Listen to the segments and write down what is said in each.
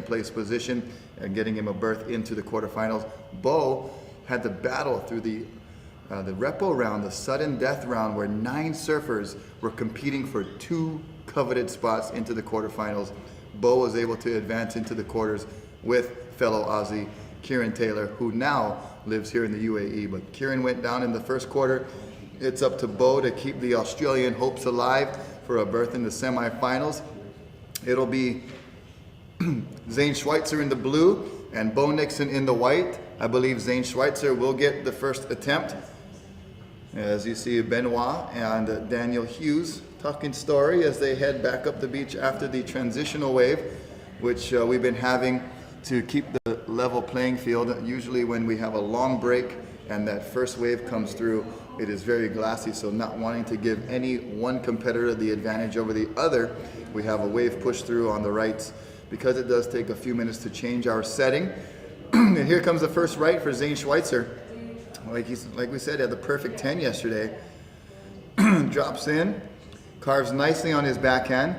place position and getting him a berth into the quarterfinals. Beau had to battle through the repo round, the sudden death round, where 9 surfers were competing for 2 coveted spots into the quarterfinals. Beau was able to advance into the quarters with fellow Aussie Kieran Taylor, who now lives here in the UAE. But Kieran went down in the first quarter. It's up to Beau to keep the Australian hopes alive for a berth in the semifinals. It'll be Zane Schweitzer in the blue and Beau Nixon in the white. I believe Zane Schweitzer will get the first attempt. As you see, Benoit and Daniel Hughes talking story as they head back up the beach after the transitional wave, which we've been having to keep the level playing field. Usually when we have a long break and that first wave comes through, it is very glassy, so not wanting to give any one competitor the advantage over the other, we have a wave push through on the rights because it does take a few minutes to change our setting. And here comes the first right for Zane Schweitzer. Like we said, he had the perfect 10 yesterday. Drops in, carves nicely on his backhand,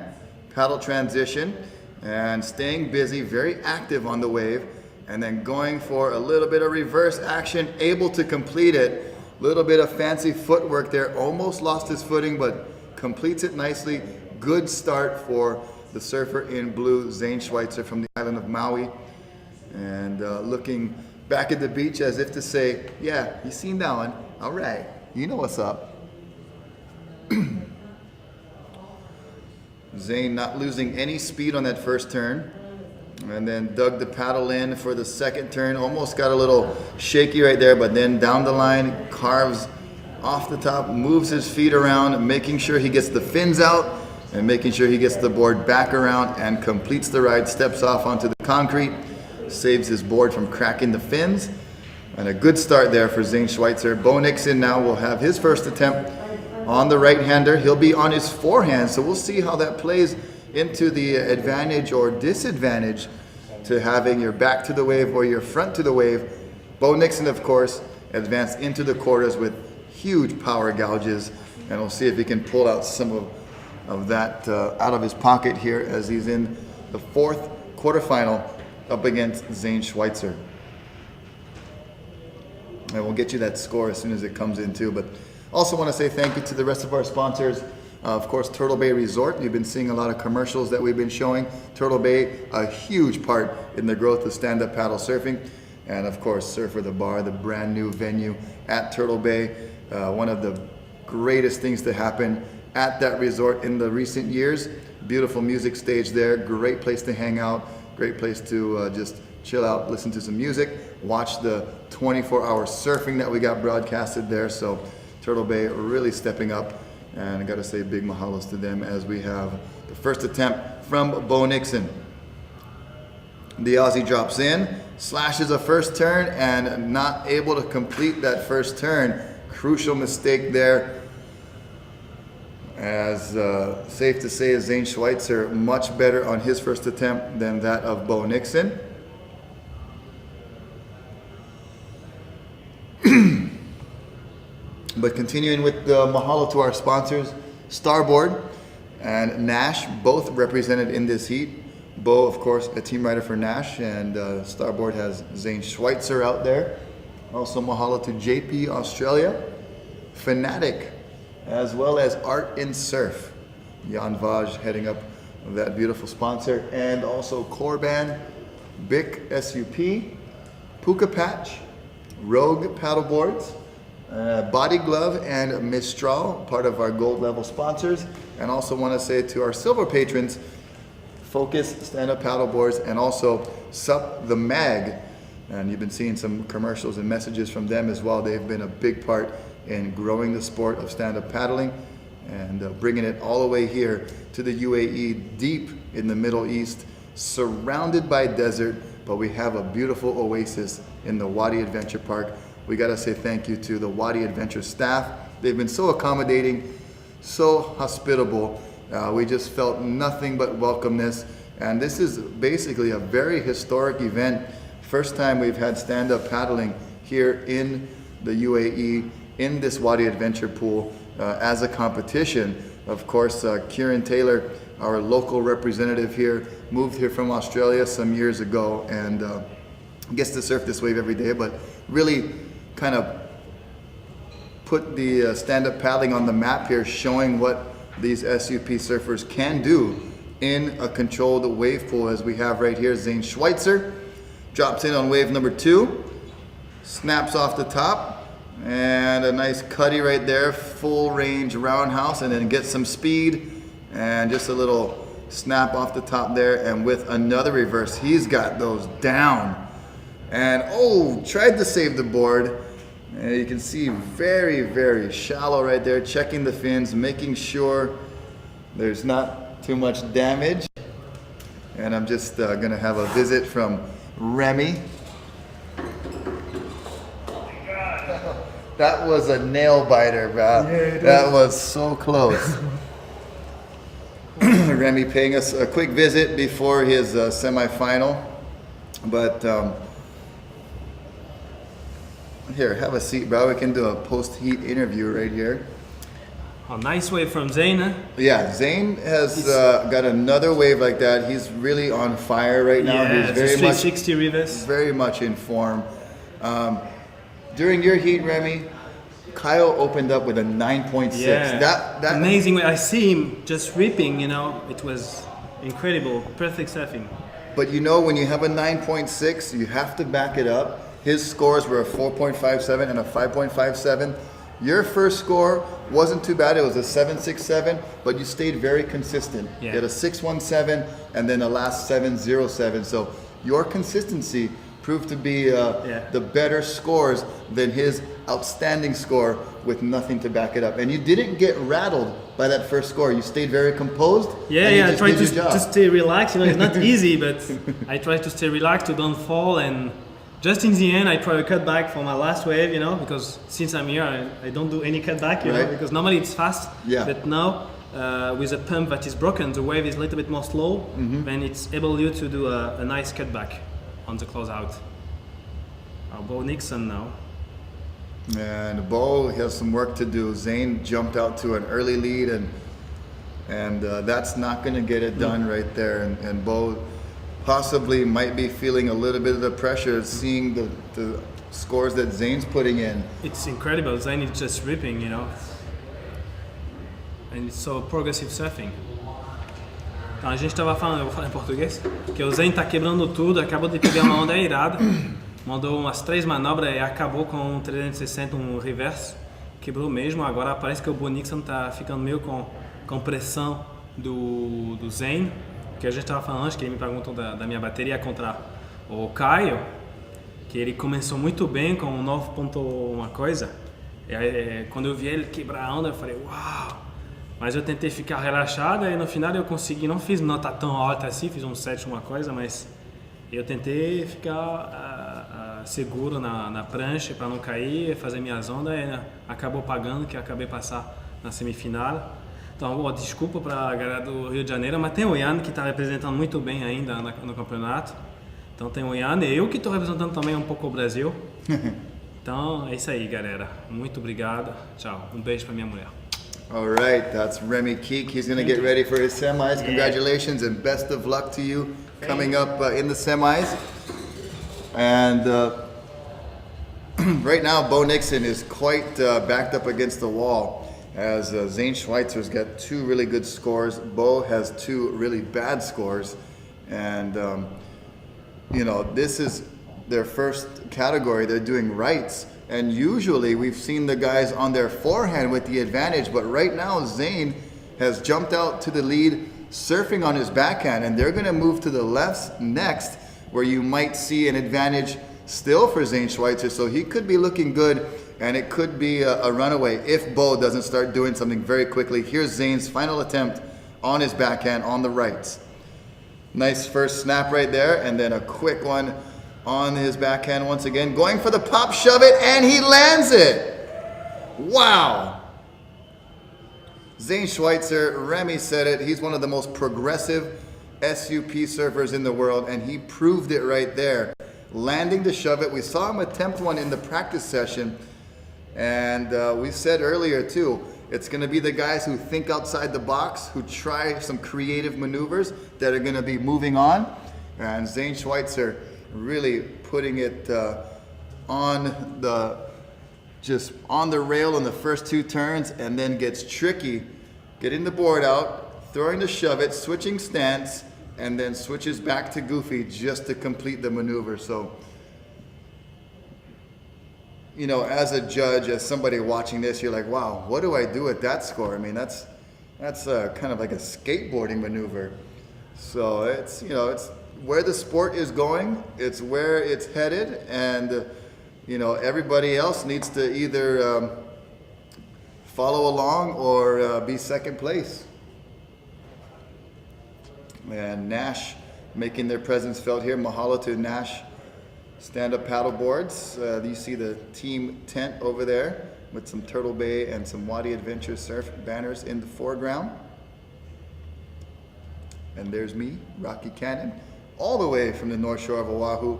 paddle transition, and staying busy, very active on the wave, and then going for a little bit of reverse action, able to complete it. Little bit of fancy footwork there, almost lost his footing, but completes it nicely. Good start for the surfer in blue, Zane Schweitzer from the island of Maui. And looking back at the beach as if to say, yeah, you seen that one? All right, you know what's up. Zane not losing any speed on that first turn. And then dug the paddle in for the second turn. Almost got a little shaky right there, but then down the line, carves off the top, moves his feet around, making sure he gets the fins out and making sure he gets the board back around and completes the ride, steps off onto the concrete, saves his board from cracking the fins. And a good start there for Zane Schweitzer. Beau Nixon now will have his first attempt on the right-hander. He'll be on his forehand, so we'll see how that plays into the advantage or disadvantage to having your back to the wave or your front to the wave. Beau Nixon, of course, advanced into the quarters with huge power gouges, and we'll see if he can pull out some of that out of his pocket here as he's in the 4th quarterfinal up against Zane Schweitzer. And we'll get you that score as soon as it comes in too. But also want to say thank you to the rest of our sponsors. Of course, Turtle Bay Resort. You've been seeing a lot of commercials that we've been showing. Turtle Bay, a huge part in the growth of stand-up paddle surfing. And of course, Surfer the Bar, the brand new venue at Turtle Bay. One of the greatest things to happen at that resort in the recent years. Beautiful music stage there, great place to hang out, great place to just chill out, listen to some music, watch the 24-hour surfing that we got broadcasted there. So Turtle Bay really stepping up. And I gotta say big mahalos to them as we have the first attempt from Beau Nixon. The Aussie drops in, slashes a first turn and not able to complete that first turn. Crucial mistake there. As safe to say, Zane Schweitzer much better on his first attempt than that of Beau Nixon. But continuing with the mahalo to our sponsors, Starboard and Nash, both represented in this heat. Beau, of course, a team rider for Nash, and Starboard has Zane Schweitzer out there. Also mahalo to JP Australia, Fanatic, as well as Art in Surf. Jan Vaj heading up that beautiful sponsor, and also Corban, Bic SUP, Puka Patch, Rogue Paddleboards, Body Glove and Mistral, part of our gold level sponsors. And also want to say to our silver patrons, Focus Stand-Up Paddleboards and also Sup the Mag. And you've been seeing some commercials and messages from them as well. They've been a big part in growing the sport of stand-up paddling and bringing it all the way here to the UAE, deep in the Middle East, surrounded by desert, but we have a beautiful oasis in the Wadi Adventure Park. We gotta say thank you to the Wadi Adventure staff. They've been so accommodating, so hospitable. We just felt nothing but welcomeness. And this is basically a very historic event. First time we've had stand-up paddling here in the UAE, in this Wadi Adventure Pool as a competition. Of course, Kieran Taylor our local representative here, moved here from Australia some years ago and gets to surf this wave every day, but really kind of put the stand-up paddling on the map here, showing what these SUP surfers can do in a controlled wave pool, as we have right here. Zane Schweitzer drops in on wave number 2, snaps off the top, and a nice cutty right there, full range roundhouse, and then gets some speed and just a little snap off the top there, and with another reverse, he's got those down. And oh, tried to save the board. And you can see very, very shallow right there, checking the fins, making sure there's not too much damage. And I'm just gonna have a visit from Remy. That was a nail biter, bro. Yeah, that was so close. Remy paying us a quick visit before his semifinal. But here, have a seat, bro. We can do a post-heat interview right here. A nice wave from Zane, huh? Yeah, Zane has got another wave like that. He's really on fire right now. Yeah, he's very much 360 reverse. Very much in form. During your heat, Remy, Kyle opened up with a 9.6. Yeah, that amazing way. I see him just ripping, you know. It was incredible, perfect surfing. But you know, when you have a 9.6, you have to back it up. His scores were a 4.57 and a 5.57. Your first score wasn't too bad. It was a 7.67, but you stayed very consistent. Yeah. You had a 6.17 and then a last 7.07. So your consistency proved to be the better scores than his outstanding score with nothing to back it up. And you didn't get rattled by that first score. You stayed very composed. Yeah, I tried to stay relaxed. You know, it's not easy, but I tried to stay relaxed, to don't fall, and just in the end, I try to cut back for my last wave, you know, because since I'm here, I don't do any cutback, you know, because normally it's fast. Yeah. But now, with a pump that is broken, the wave is a little bit more slow, then it's able you to do a nice cutback on the closeout. Our Beau Nixon now. And Beau has some work to do. Zane jumped out to an early lead, and that's not going to get it done right there. And Beau possibly might be feeling a little bit of the pressure, seeing the scores that Zane's putting in. It's incredible. Zane is just ripping, you know. And it's so progressive surfing. Então, a gente estava falando, eu vou falar em português, que o Zane tá quebrando tudo, acabou de pegar uma onda irada, mandou umas 3 manobras e acabou com um 360, um reverse, quebrou mesmo. Agora parece que o Beau Nixon tá ficando meio com pressão do Zane, que a gente estava falando antes, que ele me perguntou da minha bateria contra o Caio, que ele começou muito bem com 9 ponto uma coisa, e aí, quando eu vi ele quebrar a onda, eu falei, uau! Mas eu tentei ficar relaxado e no final eu consegui, não fiz nota tão alta assim, fiz um 7 uma coisa, mas eu tentei ficar seguro na prancha para não cair, fazer minhas ondas, e acabou pagando, que eu acabei passar na semifinal. Então, desculpa para a galera do Rio de Janeiro, mas tem o Ian que está representando muito bem ainda no campeonato. Então tem o Ian e eu que estou representando também um pouco o Brasil. Então é isso aí, galera. Muito obrigado. Tchau. Um beijo para minha mulher. All right, that's Remy Keek. He's going to get ready for his semis. Congratulations and best of luck to you coming up in the semis. And right now, Beau Nixon is quite backed up against the wall, as Zane Schweitzer's got 2 really good scores. Beau has 2 really bad scores. And, you know, this is their first category. They're doing rights. And usually we've seen the guys on their forehand with the advantage. But right now, Zane has jumped out to the lead, surfing on his backhand. And they're going to move to the lefts next, where you might see an advantage still for Zane Schweitzer. So he could be looking good. And it could be a runaway if Beau doesn't start doing something very quickly. Here's Zane's final attempt on his backhand on the rights. Nice first snap right there, and then a quick one on his backhand once again. Going for the pop shove it, and he lands it. Wow. Zane Schweitzer, Remy said it, he's one of the most progressive SUP surfers in the world, and he proved it right there. Landing to shove it. We saw him attempt one in the practice session. And we said earlier too, It's going to be the guys who think outside the box, who try some creative maneuvers that are going to be moving on. And Zane Schweitzer really putting it on the rail in the first two turns, and then gets tricky, getting the board out, throwing the shove it, switching stance, and then switches back to goofy just to complete the maneuver. So, you know, as a judge, as somebody watching this, you're like, wow, what do I do at that score? I mean, that's kind of like a skateboarding maneuver. So it's, you know, it's where the sport is going, it's where it's headed, and you know, everybody else needs to either follow along or be second place. And Nash making their presence felt here. Mahalo to Nash stand-up paddle boards. You see the team tent over there with some Turtle Bay and some Wadi Adventure Surf banners in the foreground. And there's me, Rocky Canon, all the way from the North Shore of Oahu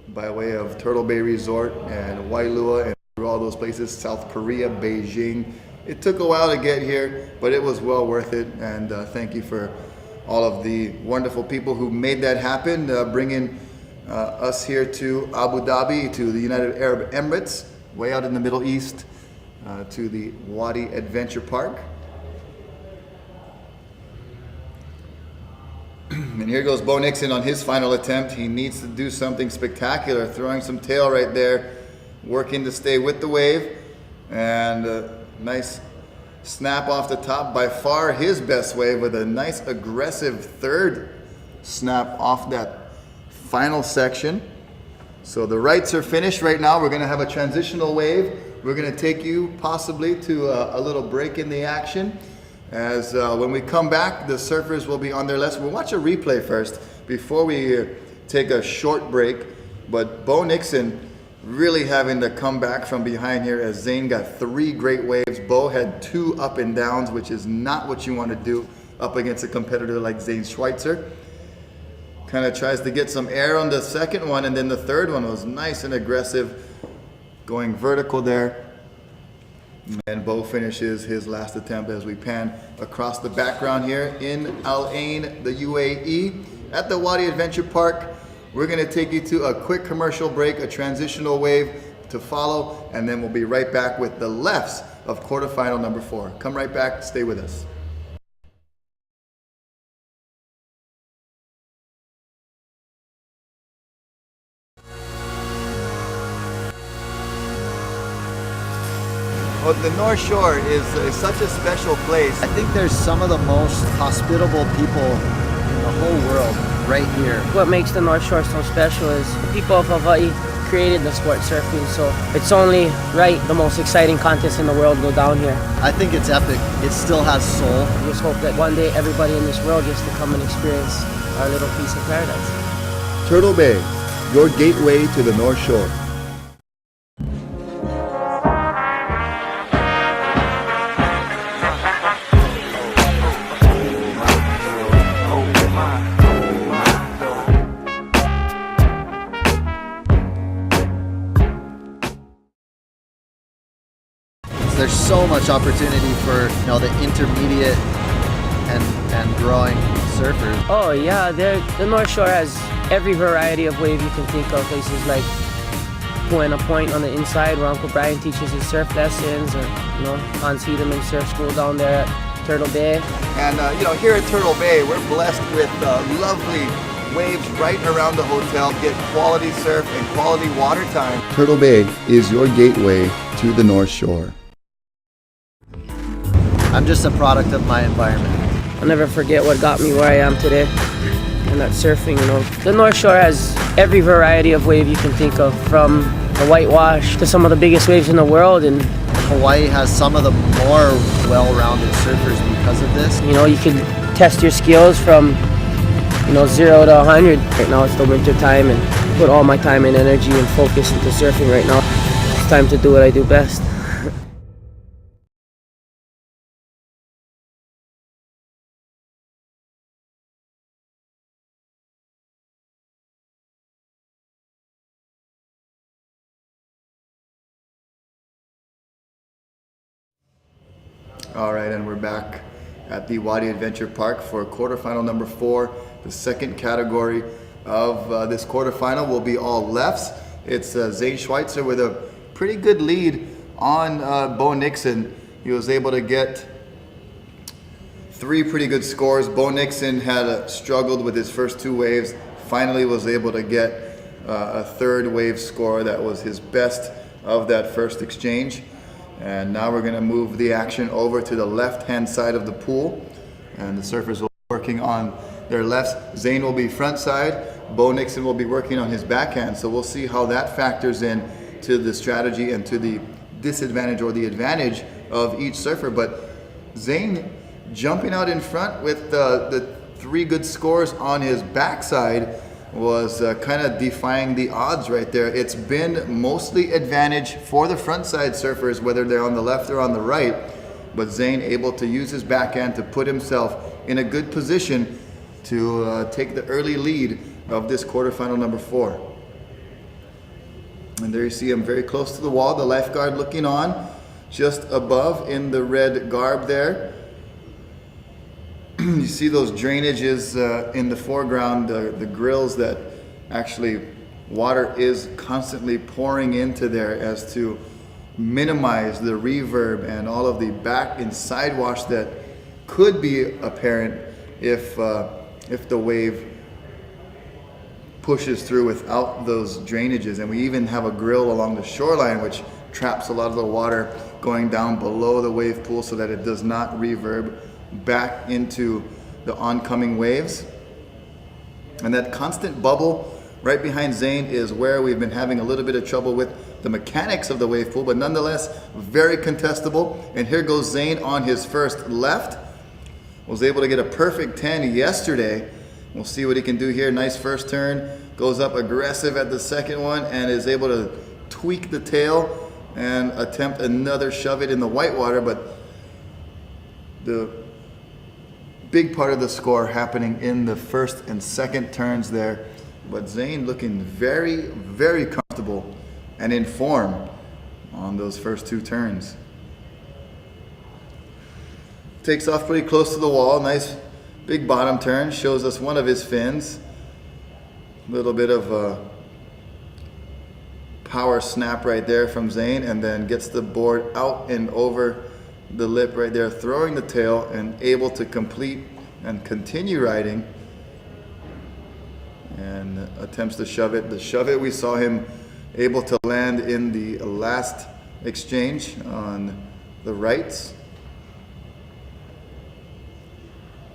by way of Turtle Bay Resort and Wailua and through all those places, South Korea, Beijing. It took a while to get here, but it was well worth it. And thank you for all of the wonderful people who made that happen, bringing us here to Abu Dhabi, to the United Arab Emirates, way out in the Middle East, to the Wadi Adventure Park. And here goes Beau Nixon on his final attempt. He needs to do something spectacular, throwing some tail right there, working to stay with the wave, and nice snap off the top, by far his best wave, with a nice aggressive third snap off that final section. So the rights are finished right now. We're going to have a transitional wave. We're going to take you possibly to a little break in the action. As when we come back, the surfers will be on their lesson. We'll watch a replay first before we take a short break. But Beau Nixon really having to come back from behind here, as Zane got 3 great waves. Beau had 2 up and downs, which is not what you want to do up against a competitor like Zane Schweitzer. Kind of tries to get some air on the second one, and then the third one was nice and aggressive, going vertical there. And Beau finishes his last attempt as we pan across the background here in Al Ain, the UAE, at the Wadi Adventure Park. We're going to take you to a quick commercial break, a transitional wave to follow, and then we'll be right back with the lefts of quarterfinal number 4. Come right back, stay with us. Well, the North Shore is such a special place. I think there's some of the most hospitable people in the whole world right here. What makes the North Shore so special is the people of Hawaii created the sport surfing, so it's only right the most exciting contest in the world go down here. I think it's epic. It still has soul. We just hope that one day everybody in this world gets to come and experience our little piece of paradise. Turtle Bay, your gateway to the North Shore. There's so much opportunity for, you know, the intermediate and growing surfers. Oh yeah, the North Shore has every variety of wave you can think of. Places like Buena Point on the inside, where Uncle Brian teaches his surf lessons, or you know, Hans Hedemann Surf School down there at Turtle Bay. And you know, here at Turtle Bay, we're blessed with lovely waves right around the hotel. Get quality surf and quality water time. Turtle Bay is your gateway to the North Shore. I'm just a product of my environment. I'll never forget what got me where I am today, and that's surfing. You know, the North Shore has every variety of wave you can think of, from the whitewash to some of the biggest waves in the world. And Hawaii has some of the more well-rounded surfers because of this. you know, you can test your skills from 0 to 100. Right now it's the winter time, and put all my time and energy and focus into surfing right now. It's time to do what I do best. All right, and we're back at the Wadi Adventure Park for quarterfinal number 4. The second category of this quarterfinal will be all lefts. It's Zane Schweitzer with a pretty good lead on Beau Nixon. He was able to get 3 pretty good scores. Beau Nixon had struggled with his first 2 waves. Finally was able to get a 3rd wave score that was his best of that first exchange. And now we're going to move the action over to the left-hand side of the pool. And the surfers will be working on their lefts. Zane will be front side. Beau Nixon will be working on his backhand. So we'll see how that factors in to the strategy and to the disadvantage or the advantage of each surfer. But Zane jumping out in front with the 3 good scores on his backside was kind of defying the odds right there. It's been mostly advantage for the frontside surfers, whether they're on the left or on the right, but Zane able to use his backhand to put himself in a good position to take the early lead of this quarterfinal number 4. And there you see him very close to the wall, the lifeguard looking on, just above in the red garb there. You see those drainages in the foreground, the grills that actually water is constantly pouring into there as to minimize the reverb and all of the back and side wash that could be apparent if the wave pushes through without those drainages. And we even have a grill along the shoreline which traps a lot of the water going down below the wave pool so that it does not reverb back into the oncoming waves. And that constant bubble right behind Zane is where we've been having a little bit of trouble with the mechanics of the wave pool, but nonetheless very contestable. And here goes Zane on his first left. Was able to get a perfect 10 yesterday. We'll see what he can do here. Nice first turn, goes up aggressive at the second one and is able to tweak the tail and attempt another shove it in the whitewater, but the big part of the score happening in the first and second turns there. But Zane looking very, very comfortable and in form on those first 2 turns. Takes off pretty close to the wall. Nice big bottom turn. Shows us one of his fins. A little bit of a power snap right there from Zane, and then gets the board out and over the lip right there, throwing the tail and able to complete and continue riding, and attempts to shove it. The shove it we saw him able to land in the last exchange on the rights.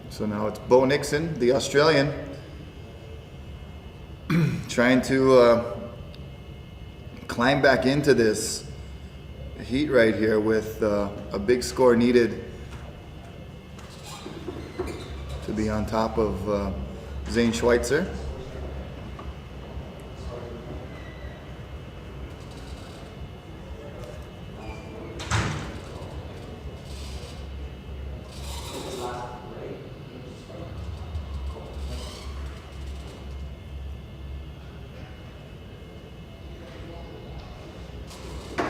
So now it's Beau Nixon, the Australian, trying to climb back into this heat right here with a big score needed to be on top of Zane Schweitzer.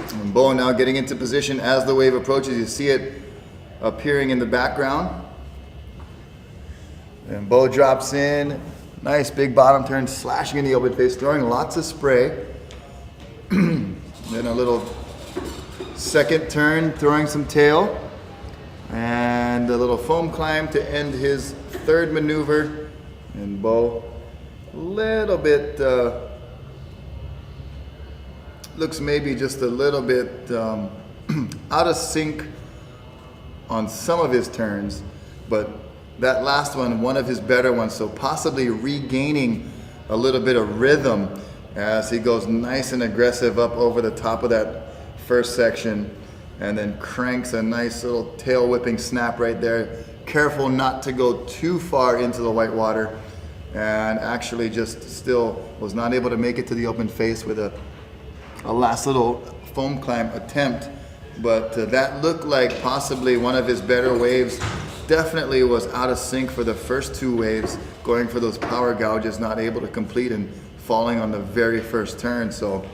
And Beau now getting into position as the wave approaches. You see it appearing in the background. And Beau drops in. Nice big bottom turn, slashing in the open face, throwing lots of spray. Then a little second turn, throwing some tail. And a little foam climb to end his 3rd maneuver. And Beau, a little bit, looks maybe just a little bit out of sync on some of his turns, but that last one of his better ones, so possibly regaining a little bit of rhythm as he goes nice and aggressive up over the top of that first section, and then cranks a nice little tail whipping snap right there. Careful not to go too far into the white water, and actually just still was not able to make it to the open face with a last little foam climb attempt. But that looked like possibly one of his better waves. Definitely was out of sync for the first 2 waves, going for those power gouges, not able to complete and falling on the very first turn. So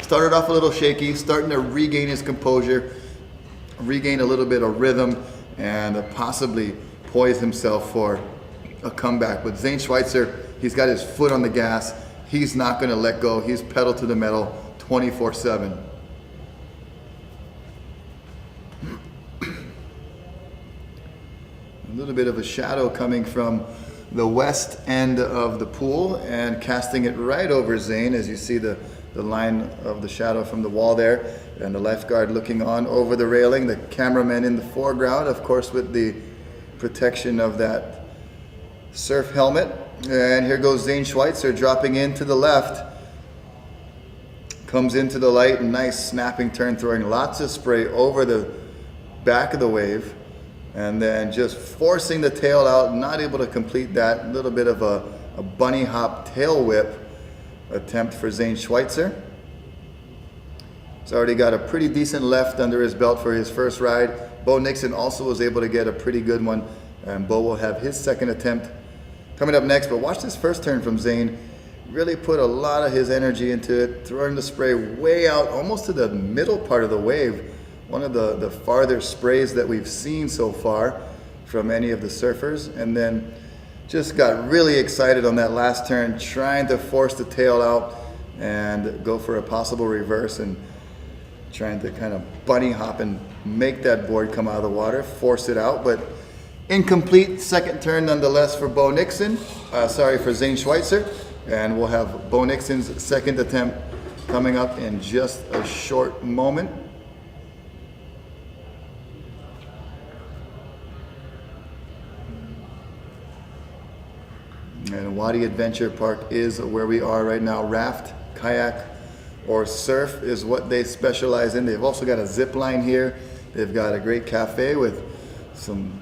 started off a little shaky, starting to regain his composure, regain a little bit of rhythm, and possibly poise himself for a comeback. But Zane Schweitzer, he's got his foot on the gas. He's not going to let go. He's pedal to the metal 24/7. A little bit of a shadow coming from the west end of the pool and casting it right over Zane, as you see the line of the shadow from the wall there, and the lifeguard looking on over the railing, the cameraman in the foreground, of course with the protection of that surf helmet. And here goes Zane Schweitzer dropping in to the left. Comes into the light, nice snapping turn, throwing lots of spray over the back of the wave, and then just forcing the tail out, not able to complete that. A little bit of a bunny hop tail whip attempt for Zane Schweitzer. He's already got a pretty decent left under his belt for his first ride. Beau Nixon also was able to get a pretty good one, and Beau will have his second attempt coming up next. But watch this first turn from Zane. Really put a lot of his energy into it, throwing the spray way out, almost to the middle part of the wave. One of the farther sprays that we've seen so far from any of the surfers. And then just got really excited on that last turn, trying to force the tail out and go for a possible reverse, and trying to kind of bunny hop and make that board come out of the water, force it out. But incomplete second turn nonetheless for Beau Nixon, for Zane Schweitzer. And we'll have Beau Nixon's second attempt coming up in just a short moment. And Wadi Adventure Park is where we are right now. Raft, kayak, or surf is what they specialize in. They've also got a zip line here. They've got a great cafe with some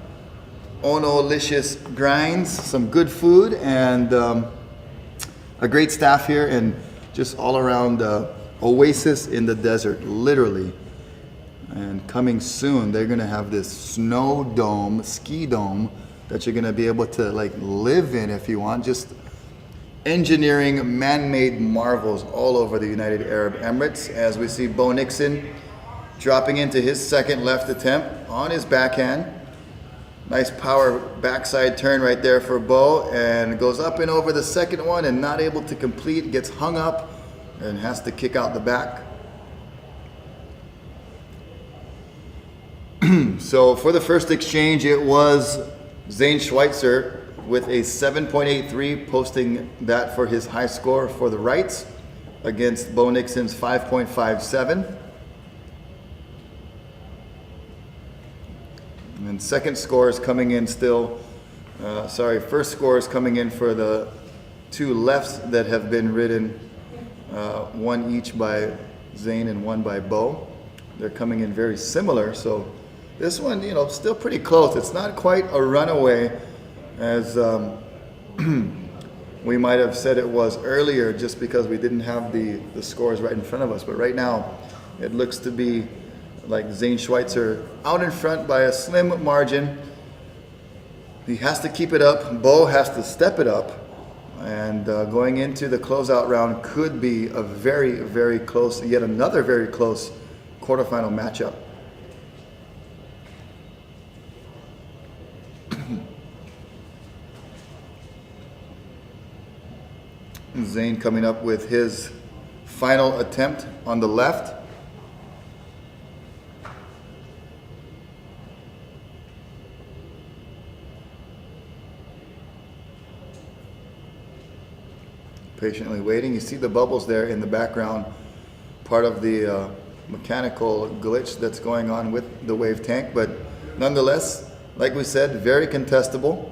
Ono-licious grinds, some good food, and a great staff here, and just all around oasis in the desert, literally. And coming soon, they're gonna have this snow dome, ski dome, that you're gonna be able to like live in if you want. Just engineering man-made marvels all over the United Arab Emirates, as we see Beau Nixon dropping into his second left attempt on his backhand. Nice power backside turn right there for Beau, and goes up and over the second one and not able to complete, gets hung up and has to kick out the back. So for the first exchange, it was Zane Schweitzer with a 7.83, posting that for his high score for the rights against Beau Nixon's 5.57. And second score is coming in still, first score is coming in for the two lefts that have been ridden, one each by Zane and one by Beau. They're coming in very similar, so this one, still pretty close. It's not quite a runaway as we might have said it was earlier, just because we didn't have the scores right in front of us. But right now, it looks to be like Zane Schweitzer out in front by a slim margin. He has to keep it up. Beau has to step it up. And going into the closeout round could be a very, very close, yet another very close quarterfinal matchup. Zane coming up with his final attempt on the left. Patiently waiting. You see the bubbles there in the background, part of the mechanical glitch that's going on with the wave tank, but nonetheless, like we said, very contestable.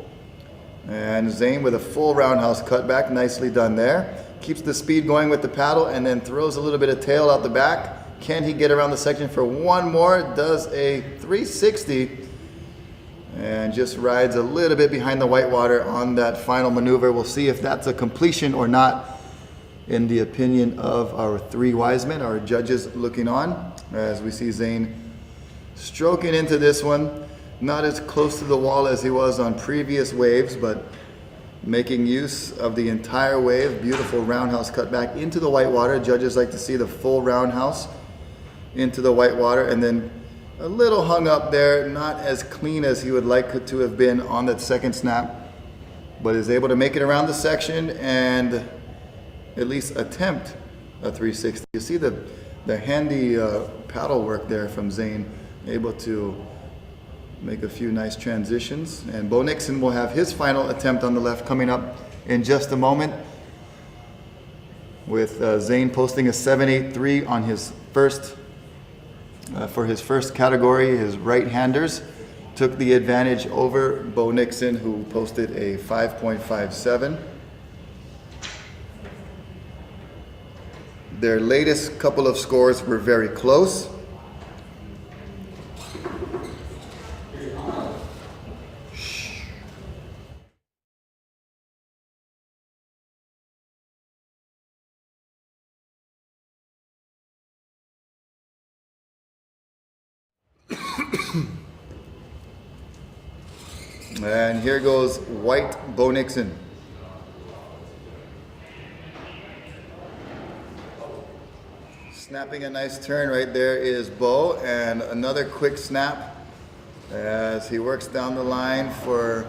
And Zane with a full roundhouse cutback, nicely done there. Keeps the speed going with the paddle and then throws a little bit of tail out the back. Can he get around the section for one more? Does a 360 and just rides a little bit behind the whitewater on that final maneuver. We'll see if that's a completion or not, in the opinion of our three wise men, our judges looking on, as we see Zane stroking into this one. Not as close to the wall as he was on previous waves, but making use of the entire wave. Beautiful roundhouse cut back into the whitewater. Judges like to see the full roundhouse into the whitewater, and then a little hung up there, not as clean as he would like it to have been on that second snap, but is able to make it around the section and at least attempt a 360. You see the handy paddle work there from Zane, able to make a few nice transitions. And Beau Nixon will have his final attempt on the left coming up in just a moment, with Zane posting a 7.83 on his first, for his first category. His right-handers took the advantage over Beau Nixon, who posted a 5.57. Their latest couple of scores were very close. And here goes white Beau Nixon. Snapping a nice turn right there is Beau, and another quick snap as he works down the line for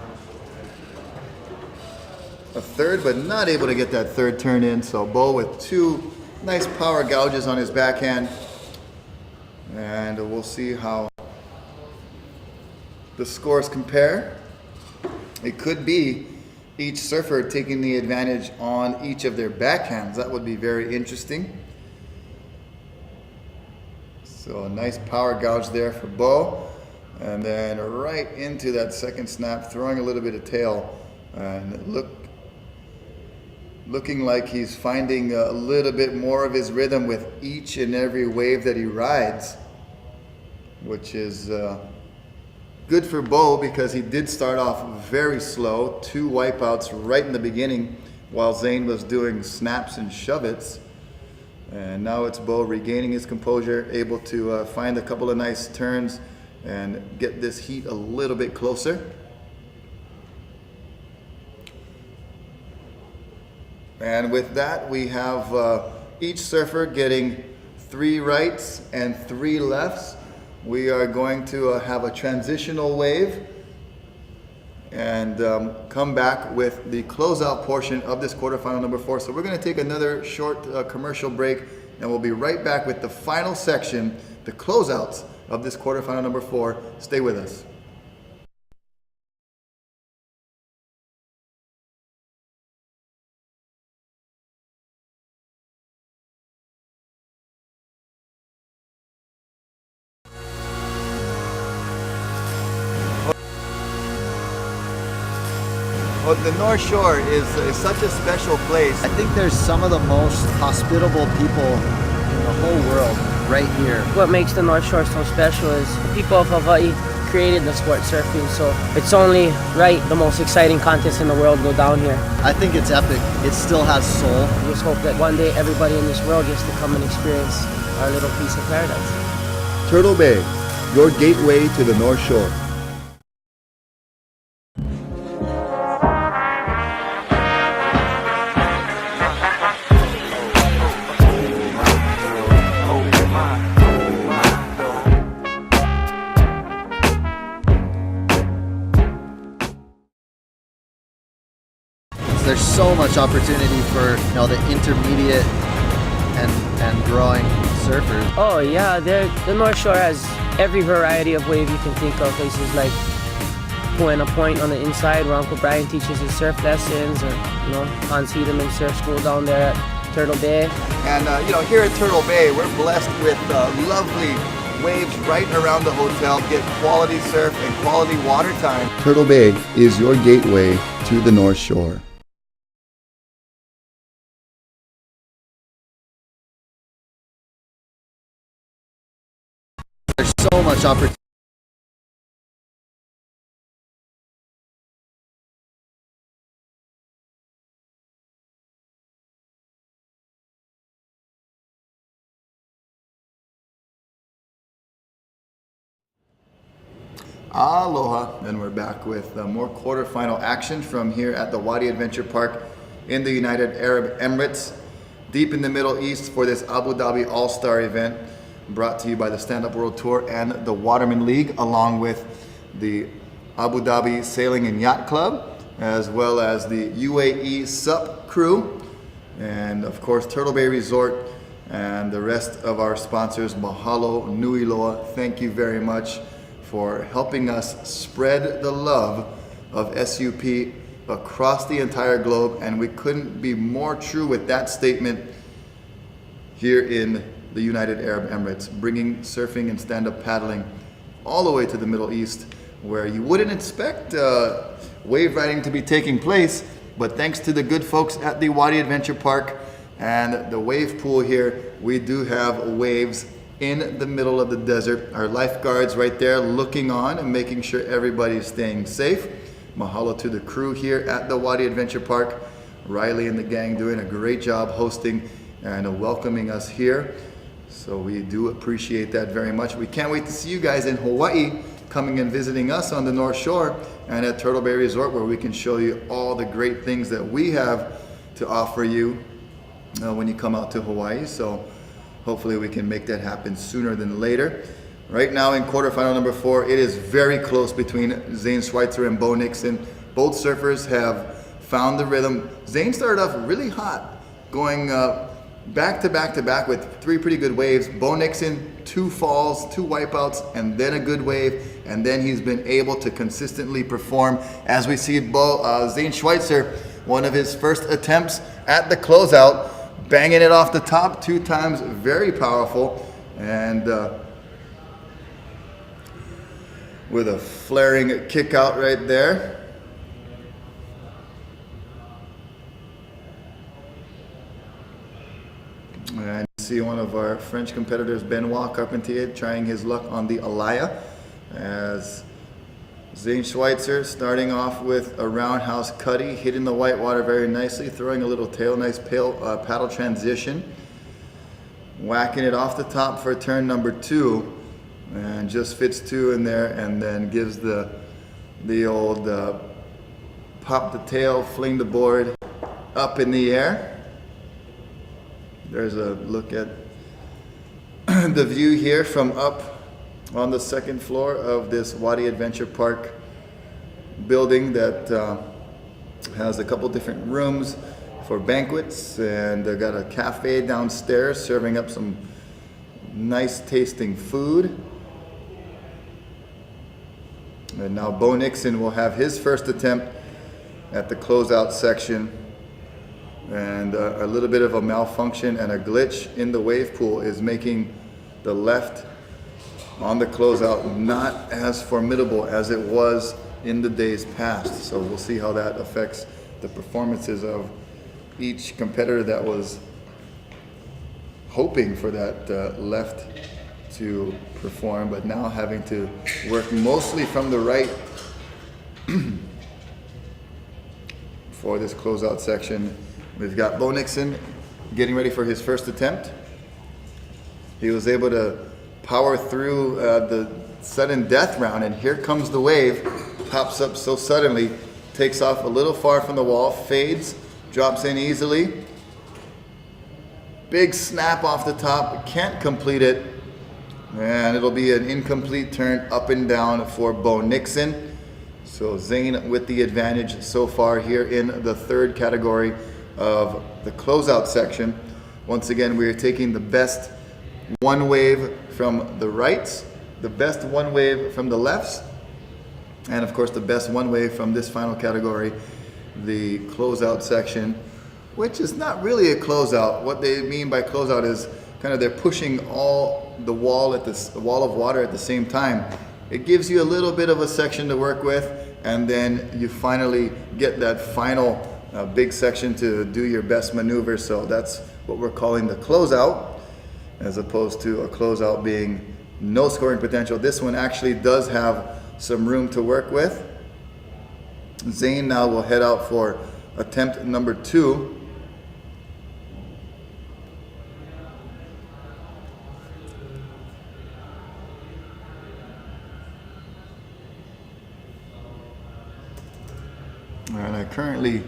a third, but not able to get that third turn in. So Beau with two nice power gouges on his backhand, and we'll see how the scores compare. It could be each surfer taking the advantage on each of their backhands. That would be very interesting. So a nice power gouge there for Beau. And then right into that second snap, throwing a little bit of tail. And looking like he's finding a little bit more of his rhythm with each and every wave that he rides, which is good for Beau, because he did start off very slow, two wipeouts right in the beginning while Zane was doing snaps and shove-its. And now it's Beau regaining his composure, able to find a couple of nice turns and get this heat a little bit closer. And with that, we have each surfer getting 3 rights and 3 lefts. We are going to have a transitional wave and come back with the closeout portion of this quarterfinal number 4. So we're going to take another short commercial break, and we'll be right back with the final section, the closeouts of this quarterfinal number 4. Stay with us. Well, the North Shore is such a special place. I think there's some of the most hospitable people in the whole world right here. What makes the North Shore so special is the people of Hawaii created the sport surfing, so it's only right the most exciting contests in the world go down here. I think it's epic. It still has soul. We just hope that one day everybody in this world gets to come and experience our little piece of paradise. Turtle Bay, your gateway to the North Shore. There's so much opportunity for the intermediate and growing surfers. Oh yeah, the North Shore has every variety of wave you can think of. Places like Buena Point on the inside, where Uncle Brian teaches his surf lessons, or Hans Hedeman Surf School down there at Turtle Bay. And here at Turtle Bay, we're blessed with lovely waves right around the hotel. Get quality surf and quality water time. Turtle Bay is your gateway to the North Shore. There's so much opportunity. Aloha, and we're back with more quarterfinal action from here at the Wadi Adventure Park in the United Arab Emirates, deep in the Middle East for this Abu Dhabi All-Star event. brought to you by the Stand Up World Tour and the Waterman League, along with the Abu Dhabi Sailing and Yacht Club, as well as the UAE SUP crew, and of course Turtle Bay Resort and the rest of our sponsors. Mahalo nui loa. Thank you very much for helping us spread the love of SUP across the entire globe, and we couldn't be more true with that statement here in the United Arab Emirates, bringing surfing and stand-up paddling all the way to the Middle East, where you wouldn't expect wave riding to be taking place, but thanks to the good folks at the Wadi Adventure Park and the wave pool here, we do have waves in the middle of the desert. Our lifeguards right there looking on and making sure everybody's staying safe. Mahalo to the crew here at the Wadi Adventure Park. Riley and the gang doing a great job hosting and welcoming us here. So we do appreciate that very much. We can't wait to see you guys in Hawaii, coming and visiting us on the North Shore and at Turtle Bay Resort, where we can show you all the great things that we have to offer you when you come out to Hawaii. So hopefully we can make that happen sooner than later. Right now in quarterfinal number 4, it is very close between Zane Schweitzer and Beau Nixon. Both surfers have found the rhythm. Zane started off really hot, going back to back to back with 3 pretty good waves. Beau Nixon, 2 falls, 2 wipeouts, and then a good wave. And then he's been able to consistently perform. As we see Zane Schweitzer, one of his first attempts at the closeout, banging it off the top 2 times, very powerful. And with a flaring kick out right there. And see one of our French competitors, Benoit Carpentier, trying his luck on the Alaya, as Zane Schweitzer starting off with a roundhouse cutty, hitting the white water very nicely, throwing a little tail, nice paddle transition, whacking it off the top for turn number 2, and just fits 2 in there, and then gives the old pop the tail, fling the board up in the air. There's a look at the view here from up on the 2nd floor of this Wadi Adventure Park building that has a couple different rooms for banquets, and they got a cafe downstairs serving up some nice tasting food. And now Beau Nixon will have his first attempt at the closeout section. And a little bit of a malfunction and a glitch in the wave pool is making the left on the closeout not as formidable as it was in the days past. So we'll see how that affects the performances of each competitor that was hoping for that left to perform, but now having to work mostly from the right for this closeout section. We've got Beau Nixon getting ready for his first attempt. He was able to power through the sudden death round, and here comes the wave. Pops up so suddenly, takes off a little far from the wall, fades, drops in easily. Big snap off the top, can't complete it, and it'll be an incomplete turn up and down for Beau Nixon. So Zane with the advantage so far here in the 3rd category of the closeout section. Once again, we are taking the best one wave from the rights, the best one wave from the lefts, and of course the best one wave from this final category, the closeout section, which is not really a closeout. What they mean by closeout is kind of they're pushing all the wall at the wall of water at the same time. It gives you a little bit of a section to work with, and then you finally get that final big section to do your best maneuver. So that's what we're calling the closeout, as opposed to a closeout being no scoring potential. This one actually does have some room to work with. Zane now will head out for attempt number 2. And I currently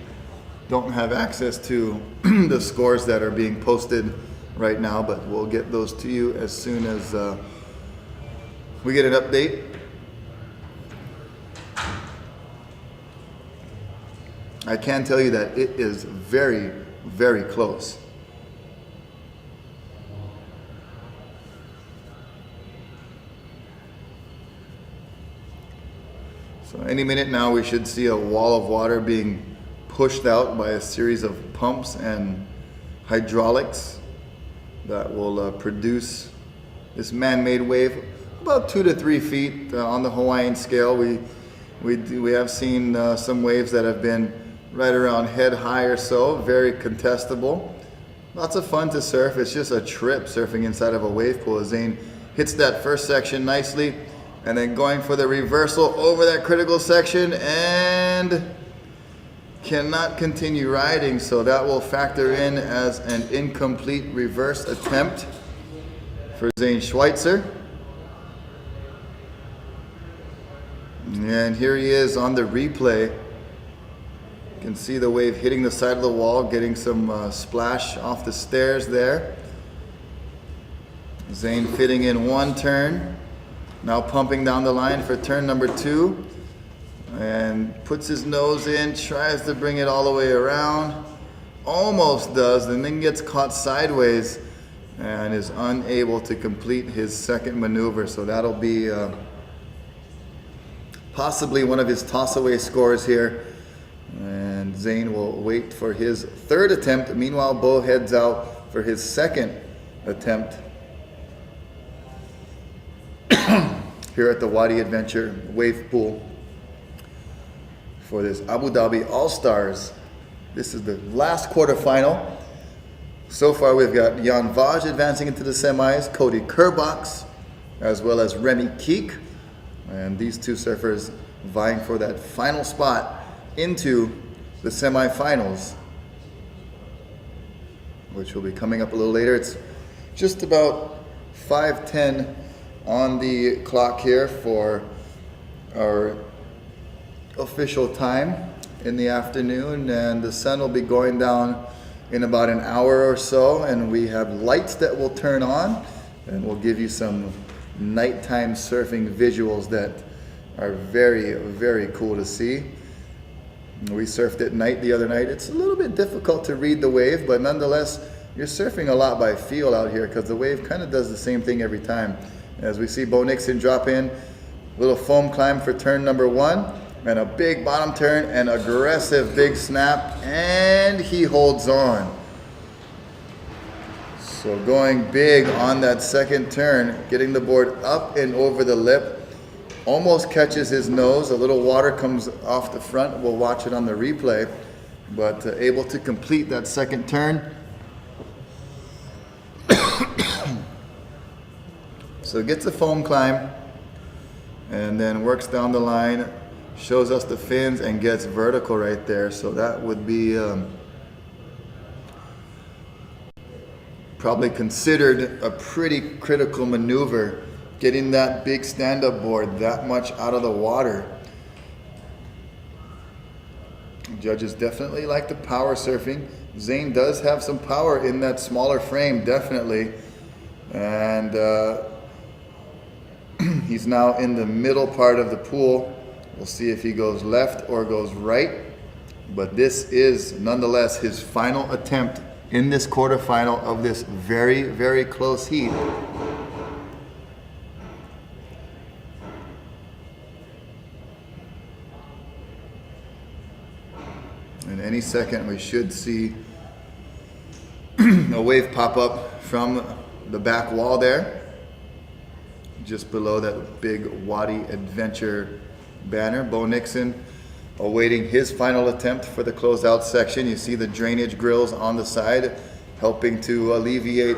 don't have access to the scores that are being posted right now, but we'll get those to you as soon as we get an update. I can tell you that it is very, very close. So any minute now we should see a wall of water being pushed out by a series of pumps and hydraulics that will produce this man-made wave about 2 to 3 feet on the Hawaiian scale. We have seen some waves that have been right around head high or so, very contestable. Lots of fun to surf. It's just a trip surfing inside of a wave pool. Zane hits that first section nicely, and then going for the reversal over that critical section, and cannot continue riding, so that will factor in as an incomplete reverse attempt for Zane Schweitzer. And here he is on the replay. You can see the wave hitting the side of the wall, getting some splash off the stairs there. Zane fitting in one turn, now pumping down the line for turn number 2, and puts his nose in, tries to bring it all the way around, almost does, and then gets caught sideways and is unable to complete his second maneuver. So that'll be possibly one of his toss-away scores here, and Zane will wait for his third attempt. Meanwhile, Beau heads out for his second attempt here at the Wadi Adventure Wave Pool for this Abu Dhabi All-Stars. This is the last quarterfinal. So far we've got Jan Vaj advancing into the semis, Cody Kerbox, as well as Remy Keek. And these two surfers vying for that final spot into the semifinals, which will be coming up a little later. It's just about 5:10 on the clock here for our official time in the afternoon, and the sun will be going down in about an hour or so, and we have lights that will turn on, and we'll give you some nighttime surfing visuals that are very, very cool to see. We surfed at night the other night. It's a little bit difficult to read the wave, but nonetheless, you're surfing a lot by feel out here because the wave kind of does the same thing every time. As we see Beau Nixon drop in, little foam climb for turn number 1, and a big bottom turn, and aggressive big snap, and he holds on. So going big on that second turn, getting the board up and over the lip, almost catches his nose. A little water comes off the front. We'll watch it on the replay, but able to complete that second turn. So gets a foam climb and then works down the line, shows us the fins, and gets vertical right there. So that would be probably considered a pretty critical maneuver, getting that big stand-up board that much out of the water. Judges definitely like the power surfing. Zane does have some power in that smaller frame, definitely. And he's now in the middle part of the pool. We'll see if he goes left or goes right. But this is nonetheless his final attempt in this quarterfinal of this very, very close heat. And any second we should see a wave pop up from the back wall there, just below that big Wadi Adventure banner. Beau Nixon awaiting his final attempt for the closeout section. You see the drainage grills on the side helping to alleviate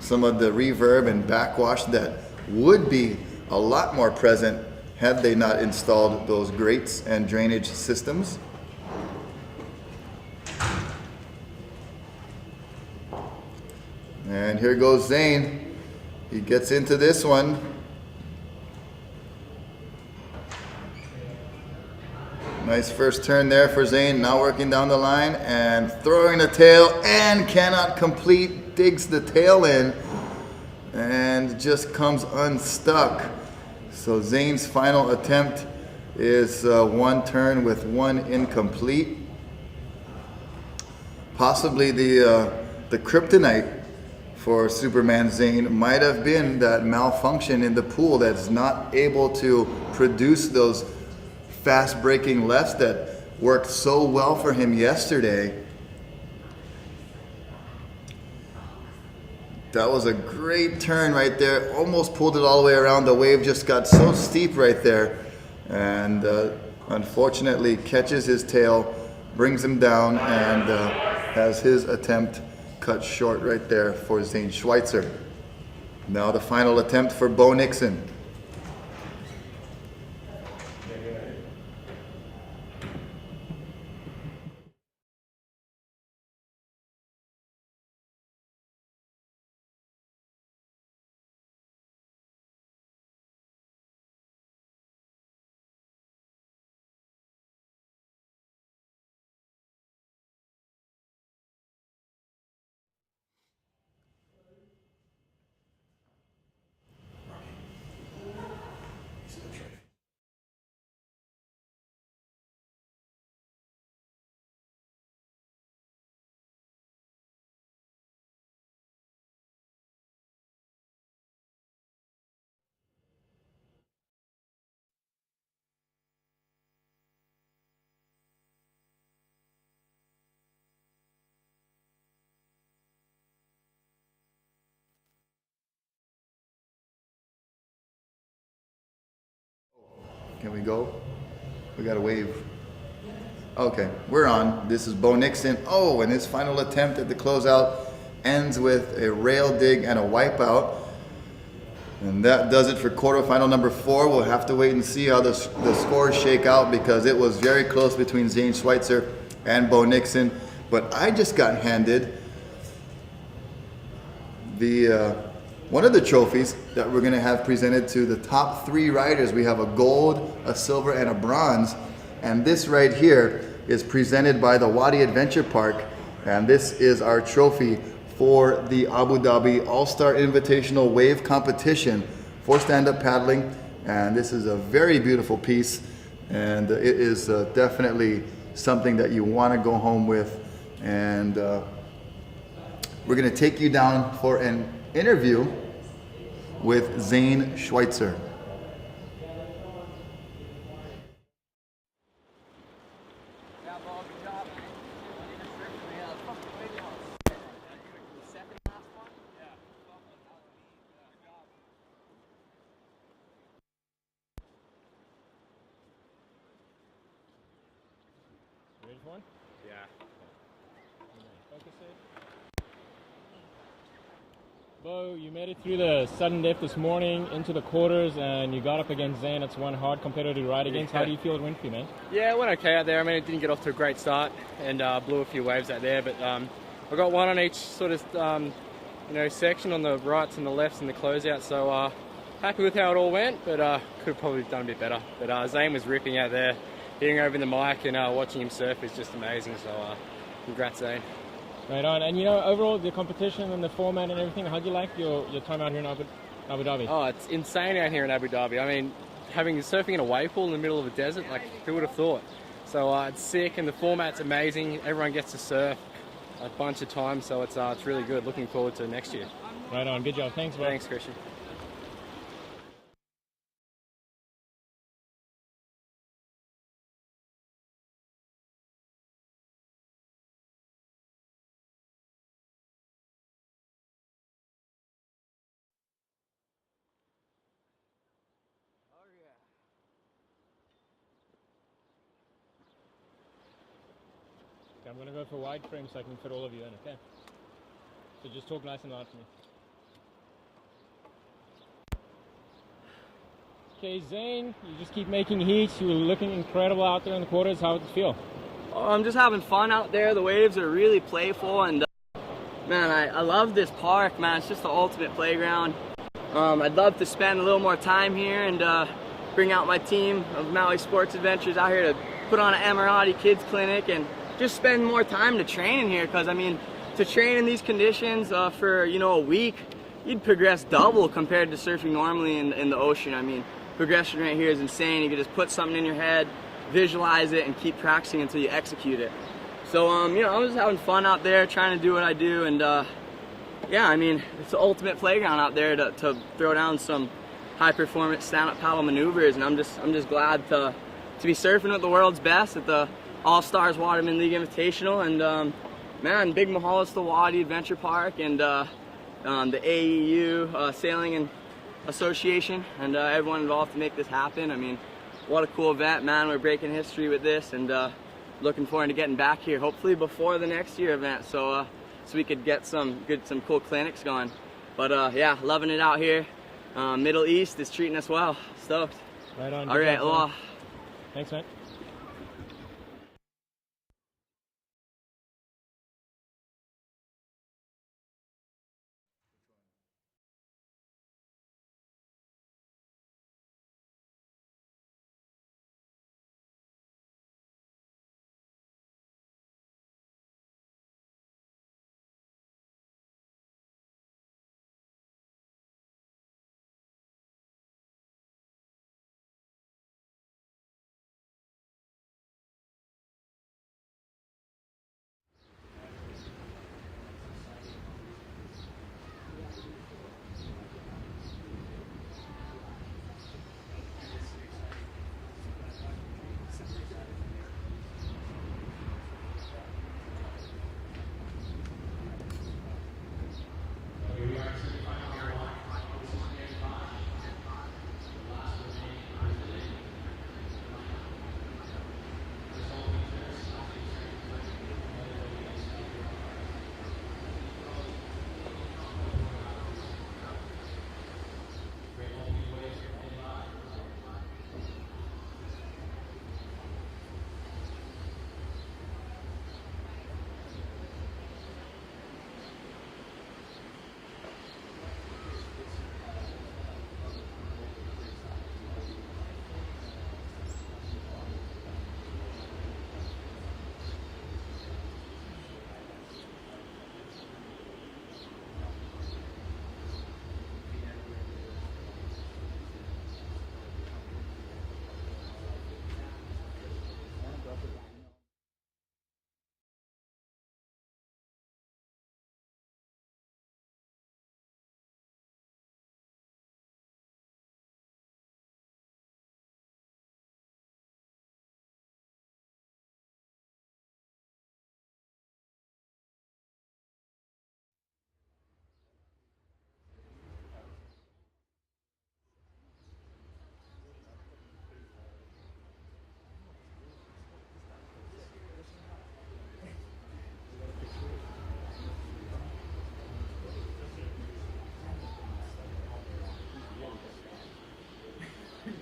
some of the reverb and backwash that would be a lot more present had they not installed those grates and drainage systems. And here goes Zane. He gets into this one. Nice first turn there for Zane. Now working down the line and throwing the tail, and cannot complete digs the tail in and just comes unstuck. So Zane's final attempt is one turn with one incomplete. Possibly the kryptonite for Superman Zane might have been that malfunction in the pool that's not able to produce those fast breaking lefts that worked so well for him yesterday. That was a great turn right there. Almost pulled it all the way around. The wave just got so steep right there. And unfortunately catches his tail, brings him down, and has his attempt cut short right there for Zane Schweitzer. Now the final attempt for Beau Nixon. Can we go? We got a wave. Okay, we're on. This is Beau Nixon. Oh, and his final attempt at the closeout ends with a rail dig and a wipeout. And that does it for quarterfinal number 4. We'll have to wait and see how the scores shake out, because it was very close between Zane Schweitzer and Beau Nixon. But I just got handed the one of the trophies that we're going to have presented to the top 3 riders. We have a gold, a silver, and a bronze. And this right here is presented by the Wadi Adventure Park. And this is our trophy for the Abu Dhabi All-Star Invitational Wave Competition for stand-up paddling. And this is a very beautiful piece. And it is definitely something that you want to go home with. And we're going to take you down for an interview with Zane Schweitzer. Ready for one? Yeah. Focus it. Beau, you made it through the sudden death this morning into the quarters, and you got up against Zane. It's one hard competitor to ride against. How do you feel it went for you, man? Yeah, it went okay out there. I mean, it didn't get off to a great start and blew a few waves out there, but I got one on each sort of section, on the rights and the lefts and the closeout. So happy with how it all went, but could have probably done a bit better. But Zane was ripping out there, hitting over the mic, and watching him surf is just amazing. So congrats, Zane. Right on. And overall, the competition and the format and everything, how'd you like your time out here in Abu Dhabi? Oh, it's insane out here in Abu Dhabi. I mean, surfing in a wave pool in the middle of a desert, like, who would have thought? So it's sick, and the format's amazing. Everyone gets to surf a bunch of times, so it's really good. Looking forward to next year. Right on. Good job. Thanks, Beau. Thanks, Christian. Okay, I'm going to go for wide frame so I can fit all of you in, okay? So just talk nice and loud to me. Okay, Zane, you just keep making heats. You were looking incredible out there in the quarters. How did it feel? Oh, I'm just having fun out there. The waves are really playful, and man, I love this park, man. It's just the ultimate playground. I'd love to spend a little more time here and bring out my team of Maui Sports Adventures out here to put on an Emirati Kids Clinic and just spend more time to train in here, because I mean, to train in these conditions for a week, you'd progress double compared to surfing normally in the ocean. I mean, progression right here is insane. You can just put something in your head, visualize it, and keep practicing until you execute it. So I was having fun out there trying to do what I do, and yeah, I mean, it's the ultimate playground out there to throw down some high performance stand-up paddle maneuvers, and I'm just glad to be surfing with the world's best at the All-Stars Waterman League Invitational. And man, big mahalas to Wadi Adventure Park and the AEU Sailing and Association and everyone involved to make this happen. I mean, what a cool event, man. We're breaking history with this, and looking forward to getting back here, hopefully before the next year event, so we could get some cool clinics going. But yeah, loving it out here. Middle East is treating us well. Stoked. Right on. All right, aloha. Thanks, man.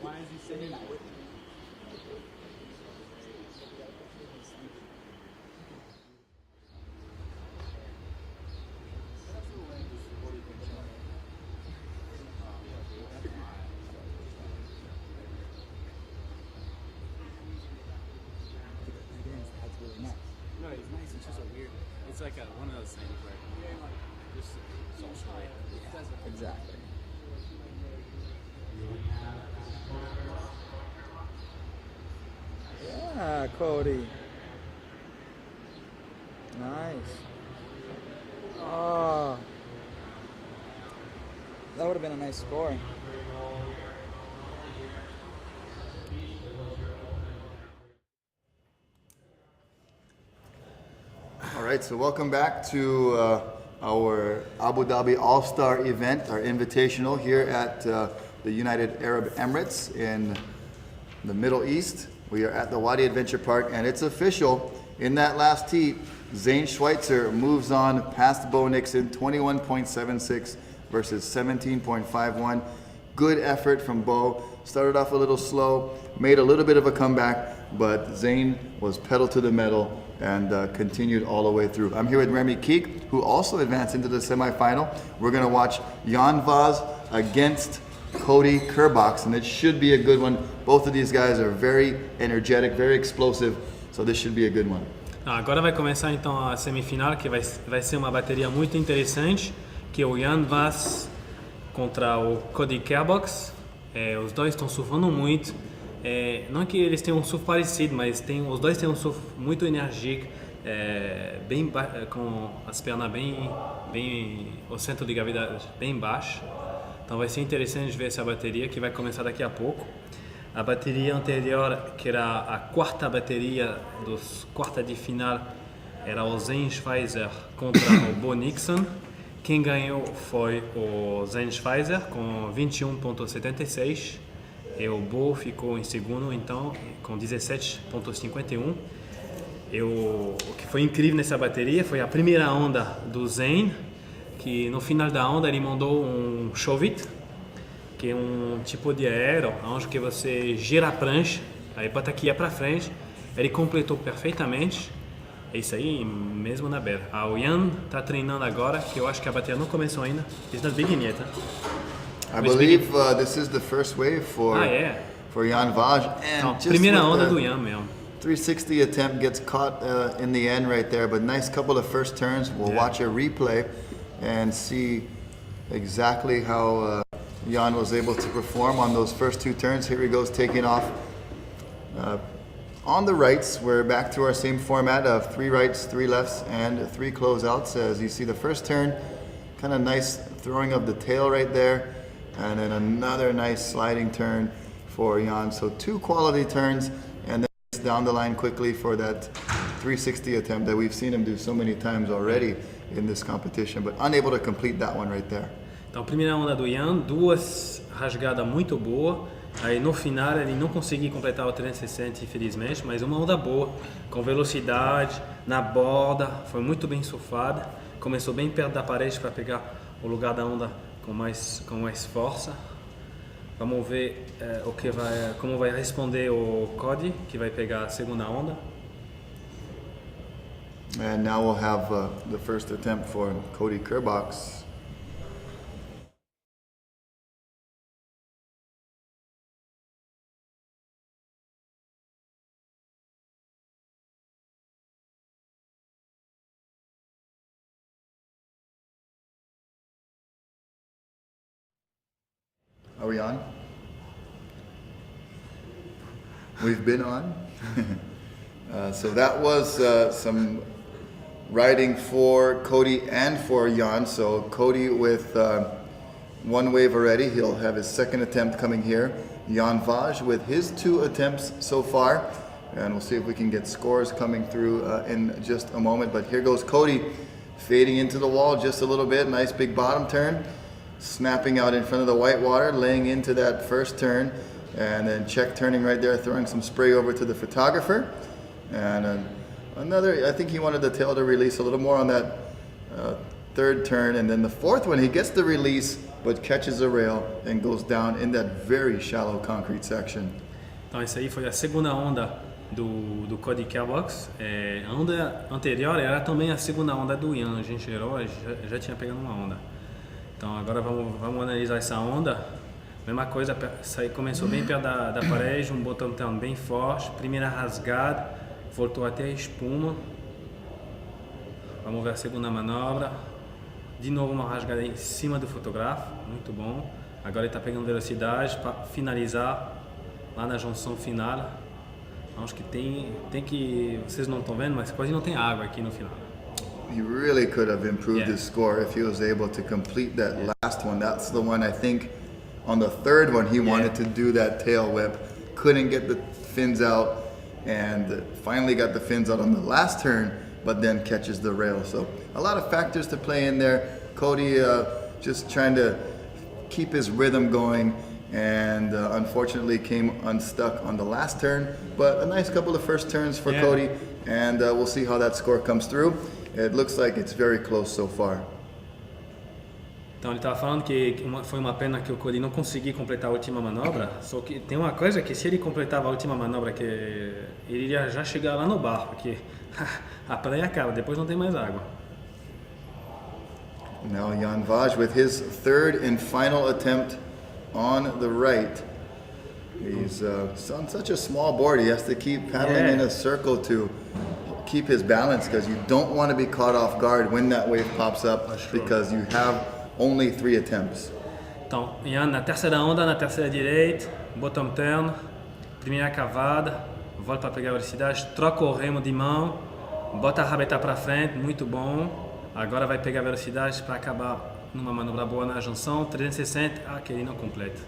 Why is he saying that? No, it's nice. It's just a weird. It's like one of those things where just social life. Yeah. Exactly. Yeah, Cody. Nice. Oh. That would have been a nice score. All right, so welcome back to our Abu Dhabi All-Star event, our invitational here at the United Arab Emirates in the Middle East. We are at the Wadi Adventure Park, and it's official. In that last heat, Zane Schweitzer moves on past Beau Nixon, 21.76 versus 17.51. Good effort from Beau. Started off a little slow, made a little bit of a comeback, but Zane was pedal to the metal and continued all the way through. I'm here with Remy Keek, who also advanced into the semifinal. We're gonna watch Jan Vaz against Cody Kerbox, and it should be a good one. Both of these guys are very energetic, very explosive, so this should be a good one. Agora vai começar então a semifinal, que vai ser uma bateria muito interessante, que é o Jan Vaz contra o Cody Kerbox. Os dois estão surfando muito. Não que eles tenham um surf parecido, mas os dois têm um surf muito enérgico, com as pernas o centro de gravidade bem baixo. Então vai ser interessante ver essa bateria, que vai começar daqui a pouco. A bateria anterior, que era a quarta bateria dos quartas de final, era o Zane Schweitzer contra o Beau Nixon. Quem ganhou foi o Zane Schweitzer com 21.76 e o Beau ficou em segundo, então, com 17.51. O que foi incrível nessa bateria foi a primeira onda do Zane, que no final da onda ele mandou um shove-it, que é um tipo de aero, onde que você gira a prancha, aí bota aqui para frente. Ele completou perfeitamente. É isso aí, mesmo na beira. O Jan está treinando agora, que eu acho que a bateria não começou ainda. It's not big yet, huh? I believe this is the first wave for Jan Vaz. And então, just primeira with onda the do Jan mesmo. 360 attempt gets caught in the end right there, but nice couple of first turns. We'll watch a replay and see exactly how Jan was able to perform on those first two turns. Here he goes, taking off. On the rights, we're back to our same format of 3 rights, 3 lefts, and 3 closeouts. As you see the first turn, kind of nice throwing of the tail right there, and then another nice sliding turn for Jan. So 2 quality turns, and then down the line quickly for that 360 attempt that we've seen him do so many times already in this competition, but unable to complete that one right there. Então, primeira onda do Jan, 2 rasgadas muito boas. Aí no final ele não conseguiu completar o 360, infelizmente, mas uma onda boa, com velocidade, na borda, foi muito bem surfada. Começou bem perto da parede para pegar o lugar da onda com mais força. Vamos ver como vai responder o Cody, que vai pegar a segunda onda. And now we'll have the first attempt for Cody Kerbox. Are we on? We've been on. So that was some riding for Cody and for Jan. So Cody with 1 wave already. He'll have his second attempt coming here. Jan Vaz with his 2 attempts so far. And we'll see if we can get scores coming through in just a moment. But here goes Cody, fading into the wall just a little bit. Nice big bottom turn. Snapping out in front of the white water, laying into that first turn, and then check turning right there, throwing some spray over to the photographer. And another, I think he wanted the tail to release a little more on that third turn, and then the fourth one, he gets the release, but catches a rail and goes down in that very shallow concrete section. Então essa aí foi a segunda onda do Cody Kerbox. A onda anterior era também a segunda onda do Jan. A gente já tinha pegado uma onda. Então agora vamos analisar essa onda. Mesma coisa, começou bem perto da parede, um botão bem forte, primeira rasgada, voltou até a espuma. Vamos ver a segunda manobra. De novo uma rasgada em cima do fotógrafo, muito bom. Agora ele está pegando velocidade para finalizar lá na junção final. Acho que tem que, vocês não estão vendo, mas quase não tem água aqui no final. He really could have improved his score if he was able to complete that last one. That's the one I think on the third one he wanted to do that tail whip. Couldn't get the fins out and finally got the fins out on the last turn, but then catches the rail. So a lot of factors to play in there. Cody just trying to keep his rhythm going and unfortunately came unstuck on the last turn. But a nice couple of first turns for Cody, and we'll see how that score comes through. It looks like it's very close so far. Então ele estava falando que foi uma pena que o Cody não conseguiu completar a última manobra, só que tem uma coisa que se ele completava a última manobra, que ele iria já chegar lá no bar, porque a praia acaba, depois não tem mais água. Now Jan Vaz with his third and final attempt on the right. He's on such a small board, he has to keep paddling in a circle to keep his balance because you don't want to be caught off guard when that wave pops up because you have only 3 attempts. Então, Ian, na terceira onda, na terceira direita, bottom turn, primeira cavada, volta para pegar a velocidade, troca o remo de mão, bota a rabeta para frente, muito bom. Agora vai pegar a velocidade para acabar numa manobra boa na junção, 360, que ele não completa.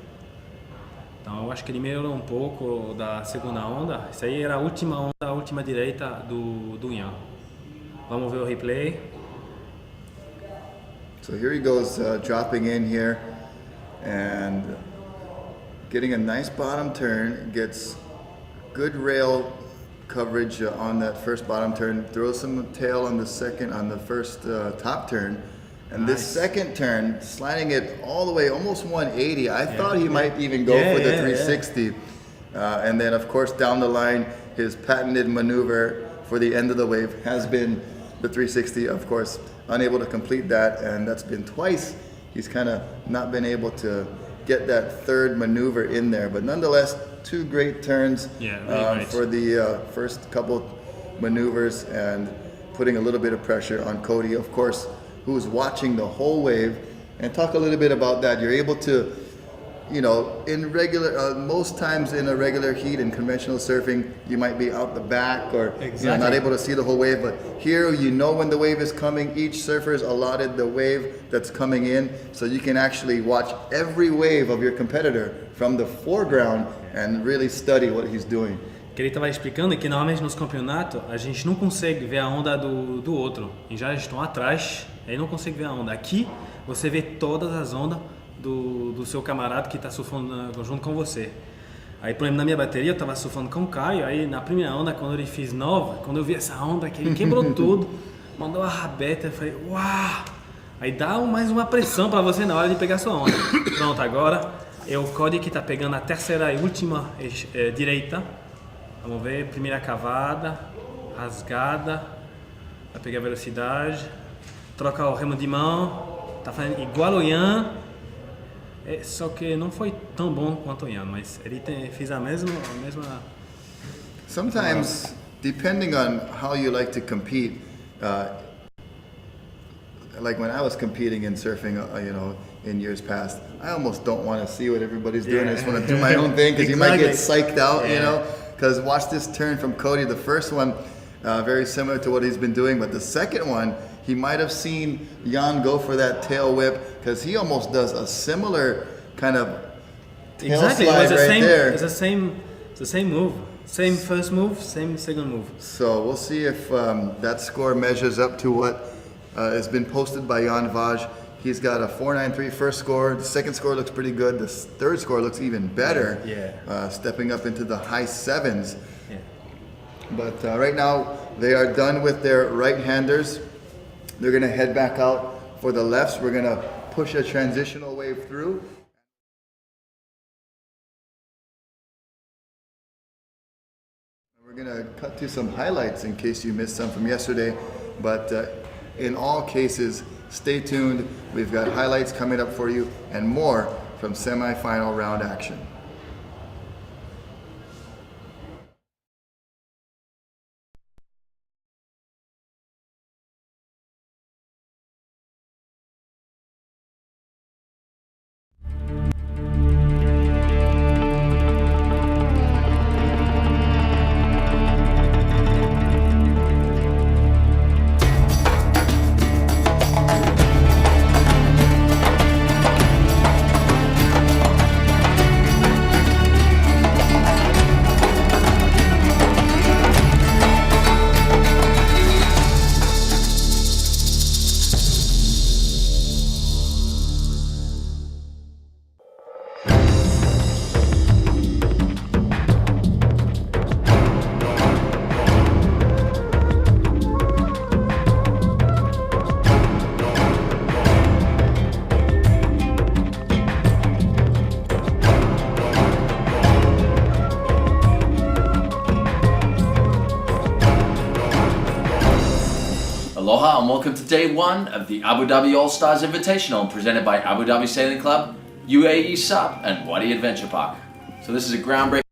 Então eu acho que ele melhorou um pouco da segunda onda. Isso aí era a última onda, a última direita do Ian. Vamos ver o replay. So here he goes dropping in here and getting a nice bottom turn, gets good rail coverage on that first bottom turn, throws some tail on the first top turn, and this second turn, sliding it all the way, almost 180. I thought he might even go for the 360. And then of course down the line, his patented maneuver for the end of the wave has been the 360, of course, unable to complete that, and that's been twice. He's kind of not been able to get that third maneuver in there, but nonetheless, 2 great turns for the first couple maneuvers and putting a little bit of pressure on Cody, of course, who's watching the whole wave. And talk a little bit about that. You're able to, in regular, most times in a regular heat in conventional surfing, you might be out the back or not able to see the whole wave. But here, when the wave is coming. Each surfer is allotted the wave that's coming in, so you can actually watch every wave of your competitor from the foreground and really study what he's doing. O que ele estava explicando é que normalmente nos campeonatos a gente não consegue ver a onda do outro. E já estão atrás, aí não consegue ver a onda. Aqui você vê todas as ondas do seu camarada que está surfando junto com você. Aí, por exemplo, na minha bateria eu estava surfando com o Caio, aí na primeira onda, quando ele fez nova, quando eu vi essa onda que ele quebrou tudo, mandou a rabeta, eu falei, uau! Aí dá mais uma pressão para você na hora de pegar sua onda. Pronto, agora é o Cody que está pegando a terceira e última direita. Vamos ver, primeira cavada, rasgada, vai pegar a velocidade, troca o remo de mão, tá fazendo igual o Ian, só que não foi tão bom quanto o Ian, mas ele fez a mesma... Sometimes, depending on how you like to compete, like when I was competing in surfing, in years past, I almost don't want to see what everybody's doing. I just want to do my own thing because you might get psyched out, Because watch this turn from Cody. The first one, very similar to what he's been doing, but the second one, he might have seen Jan go for that tail whip because he almost does a similar kind of tail slide there. It's the same move. Same first move, same second move. So we'll see if that score measures up to what has been posted by Jan Vaj. He's got a 4.93 first score. The second score looks pretty good. The third score looks even better, stepping up into the high 7s. Yeah. But right now, they are done with their right-handers. They're going to head back out for the lefts. We're going to push a transitional wave through. We're going to cut to some highlights in case you missed some from yesterday. But in all cases, stay tuned. We've got highlights coming up for you and more from semi-final round action. Aloha and welcome to day 1 of the Abu Dhabi All-Stars Invitational presented by Abu Dhabi Sailing Club, UAE Sub and Wadi Adventure Park. So this is a groundbreaking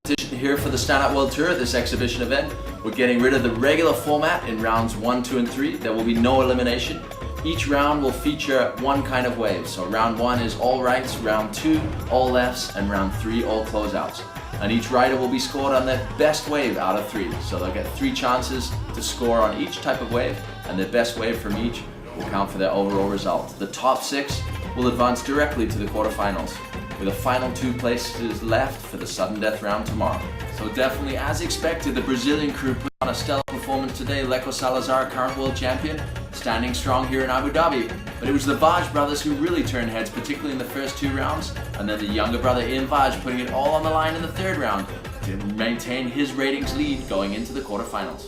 competition here for the Stand Up World Tour at this exhibition event. We're getting rid of the regular format in rounds 1, 2, and 3. There will be no elimination. Each round will feature one kind of wave. So round 1 is all rights, round 2 all lefts, and round 3 all closeouts. And each rider will be scored on their best wave out of 3. So they'll get 3 chances to score on each type of wave, and their best wave from each will count for their overall result. The top 6 will advance directly to the quarterfinals, with the final 2 places left for the sudden death round tomorrow. So definitely, as expected, the Brazilian crew put on a stellar performance today. Leco Salazar, current world champion, standing strong here in Abu Dhabi. But it was the Vaj brothers who really turned heads, particularly in the first 2 rounds, and then the younger brother Ian Vaj putting it all on the line in the 3rd round to maintain his ratings lead going into the quarterfinals.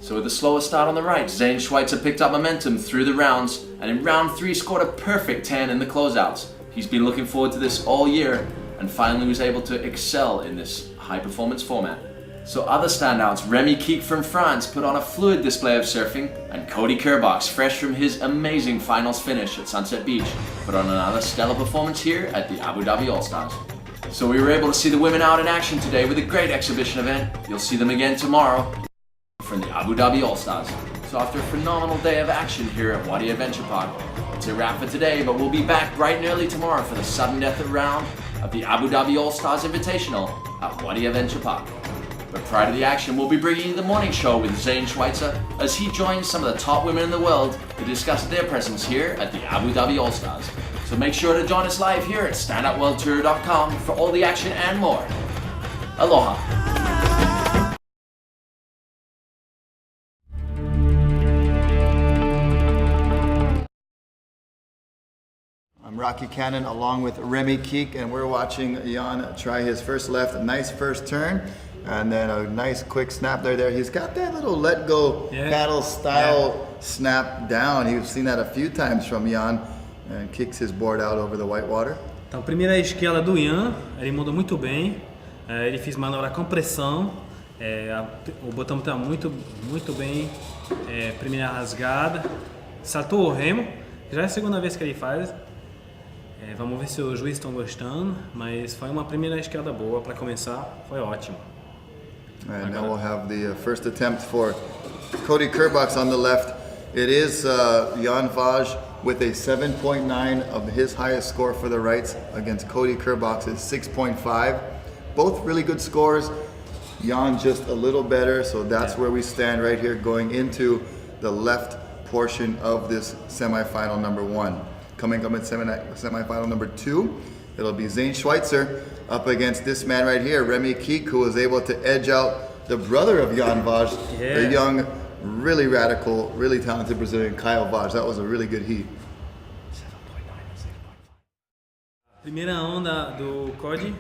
So with a slower start on the right, Zane Schweitzer picked up momentum through the rounds, and in round 3 scored a perfect 10 in the closeouts. He's been looking forward to this all year, and finally was able to excel in this high performance format. So other standouts, Remy Keek from France put on a fluid display of surfing, and Cody Kerbox, fresh from his amazing finals finish at Sunset Beach, put on another stellar performance here at the Abu Dhabi All-Stars. So we were able to see the women out in action today with a great exhibition event. You'll see them again tomorrow from the Abu Dhabi All-Stars. So after a phenomenal day of action here at Wadi Adventure Park, it's a wrap for today, but we'll be back bright and early tomorrow for the sudden death round of the Abu Dhabi All-Stars Invitational at Wadi Adventure Park. But prior to the action, we'll be bringing you the morning show with Zane Schweitzer as he joins some of the top women in the world to discuss their presence here at the Abu Dhabi All-Stars. So make sure to join us live here at standoutworldtour.com for all the action and more. Aloha. I'm Rocky Canon along with Remy Keek, and we're watching Jan try his first left, a nice first turn, and then a nice quick snap there. He's got that little let go paddle style snap down. You've seen that a few times from Jan, and kicks his board out over the white water. Então, primeira esquela do Ian, ele mandou muito bem, ele fez manobra com pressão, o botão está muito bem, primeira rasgada, saltou o remo, já é a segunda vez que ele faz. Vamos ver se os juízes estão gostando, mas foi uma primeira esquerda boa para começar, foi ótimo. And now we'll have the first attempt for Cody Kerbox on the left. It is Jan Vaj with a 7.9 of his highest score for the rights against Cody Kerbox's 6.5. Both really good scores. Jan just a little better, so that's where we stand right here going into the left portion of this semifinal number 1. Coming up in semifinal number 2, it'll be Zane Schweitzer up against this man right here, Remy Keek, who was able to edge out the brother of Jan Vaj, the young, really radical, really talented Brazilian Kyle Vaj. That was a really good heat. Primeira onda do Cody.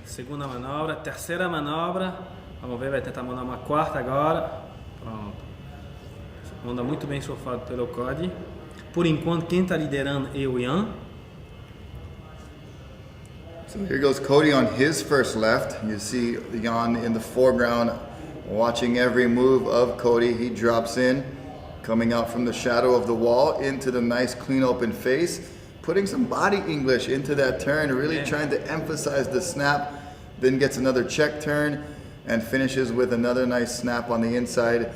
Segunda manobra, terceira manobra. Vamos ver, vai tentar mandar uma quarta agora. Pronto. Onda muito bem surfado pelo Cody. Por enquanto, quem está liderando é o Ian. So here goes Cody on his first left. You see Jan in the foreground watching every move of Cody. He drops in, coming out from the shadow of the wall into the nice clean open face, putting some body English into that turn, really trying to emphasize the snap, then gets another check turn and finishes with another nice snap on the inside.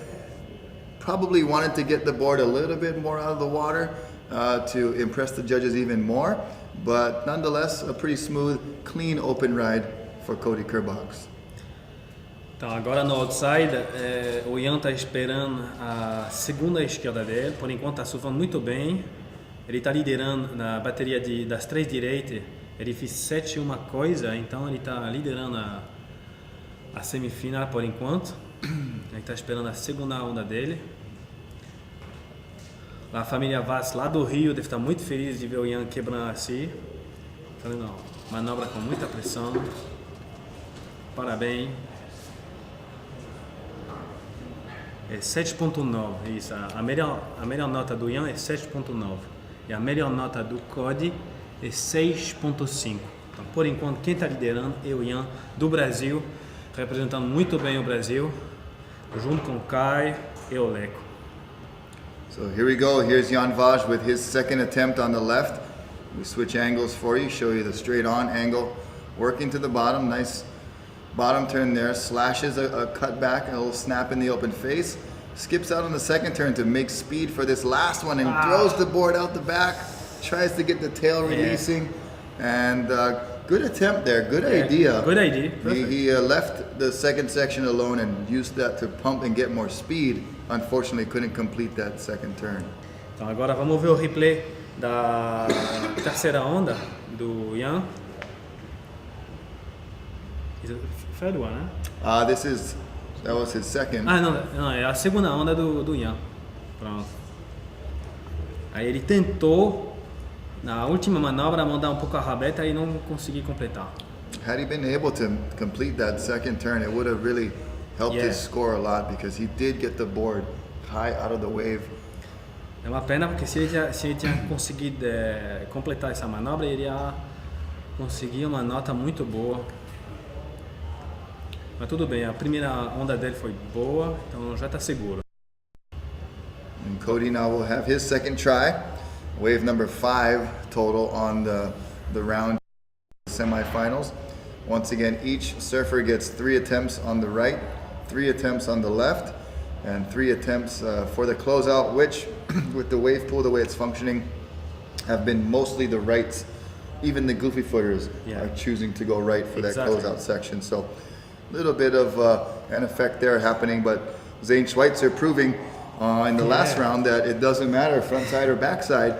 Probably wanted to get the board a little bit more out of the water to impress the judges even more, but nonetheless a pretty smooth, clean open ride for Cody Kerbox. Então agora no outside, o Ian está esperando a segunda esquerda dele, por enquanto está surfando muito bem. Ele está liderando na bateria das 3 direitas, ele fez 7 uma coisa, então ele está liderando a semifinal por enquanto. Ele está esperando a segunda onda dele. A família Vaz lá do Rio deve estar muito feliz de ver o Ian quebrando assim. Falando, manobra com muita pressão. Parabéns. É 7.9, isso. A melhor nota do Ian é 7.9. E a melhor nota do Cody é 6.5. Então, por enquanto, quem está liderando é o Ian do Brasil, representando muito bem o Brasil, junto com o Kai e o Leco. So here we go. Here's Jan Vaj with his second attempt on the left. We switch angles for you, show you the straight on angle, working to the bottom. Nice bottom turn there, slashes a cut back, a little snap in the open face, skips out on the second turn to make speed for this last one and throws the board out the back, tries to get the tail releasing, and good attempt there, good idea. Good idea. He left the second section alone and used that to pump and get more speed. Unfortunately, couldn't complete that second turn. Então agora vamos ver o replay da terceira onda do Ian. Third one, né? That was his second. Não, é a segunda onda do Ian. Pronto. Aí ele tentou, na última manobra, mandar um pouco a rabeta e não consegui completar. Had he been able to complete that second turn, it would have really helped his score a lot because he did get the board high out of the wave. É uma pena porque se ele tinha conseguido completar essa manobra, ele ia conseguir uma nota muito boa. Mas tudo bem, a primeira onda dele foi boa, então já está seguro. And Cody now will have his second try. Wave number 5 total on the round semifinals. Once again, each surfer gets 3 attempts on the right, 3 attempts on the left, and 3 attempts for the closeout, which with the wave pool, the way it's functioning, have been mostly the rights. Even the goofy footers are choosing to go right for that closeout section. So a little bit of an effect there happening, but Zane Schweitzer proving in the last round that it doesn't matter front side or back side,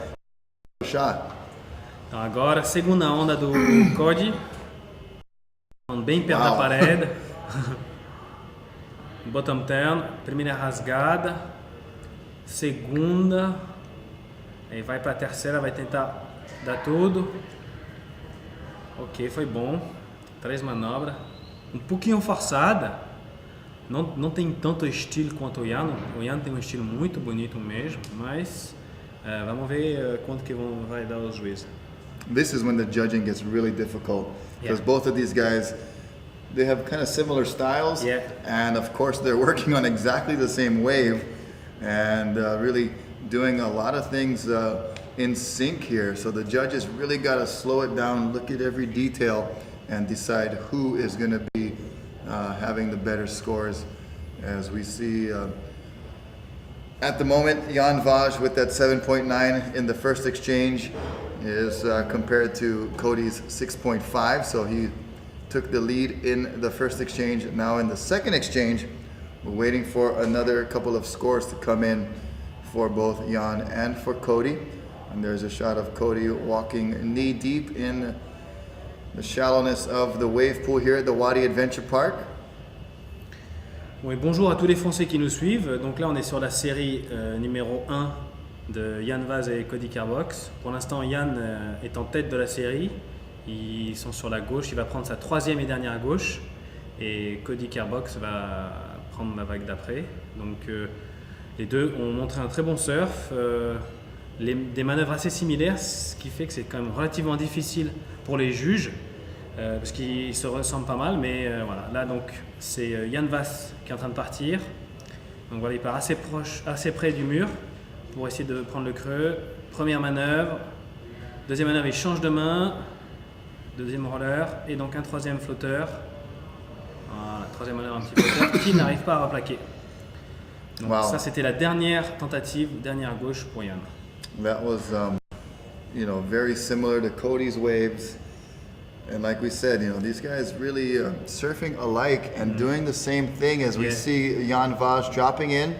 shot. Então agora a segunda onda do Cody, bem perto da parede. Bottom turn, primeira rasgada, segunda, aí vai para a terceira, vai tentar dar tudo. Ok, foi bom. 3 manobras, um pouquinho forçada. Não tem tanto estilo quanto o Ian. O Ian tem um estilo muito bonito mesmo, mas vamos ver quanto que vai dar os juízes. This is when the judging gets really difficult because both of these guys, they have kind of similar styles, and of course they're working on exactly the same wave and really doing a lot of things in sync here. So the judges really got to slow it down, look at every detail, and decide who is going to be having the better scores. As we see at the moment, Jan Vaj with that 7.9 in the first exchange is compared to Cody's 6.5, so he took the lead in the first exchange. Now in the second exchange, we're waiting for another couple of scores to come in for both Jan and for Cody. And there's a shot of Cody walking knee deep in the shallowness of the wave pool here at the Wadi Adventure Park. Bon, et bonjour à tous les Français qui nous suivent. Donc là on est sur la série numéro 1 de Jan Vaz et Cody Carbox. Pour l'instant Jan est en tête de la série. Ils sont sur la gauche, il va prendre sa 3e et dernière gauche. Et Cody Carbox va prendre la vague d'après. Donc les deux ont montré un très bon surf. Des manœuvres assez similaires, ce qui fait que c'est quand même relativement difficile pour les juges. Parce qu'ils se ressemblent pas mal, mais voilà. Là donc c'est Jan Vaz qui est en train de partir. Donc voilà, il part assez proche, assez près du mur pour essayer de prendre le creux. Première manœuvre, deuxième manœuvre, il change de main, deuxième roller et donc un troisième flotteur. Voilà, troisième manœuvre, un petit flotteur qui n'arrive pas à replaquer. Donc ça c'était la dernière tentative, dernière gauche pour Jan. That was, very similar to Cody's waves. And like we said, these guys really surfing alike and doing the same thing as we see Jan Vaj dropping in,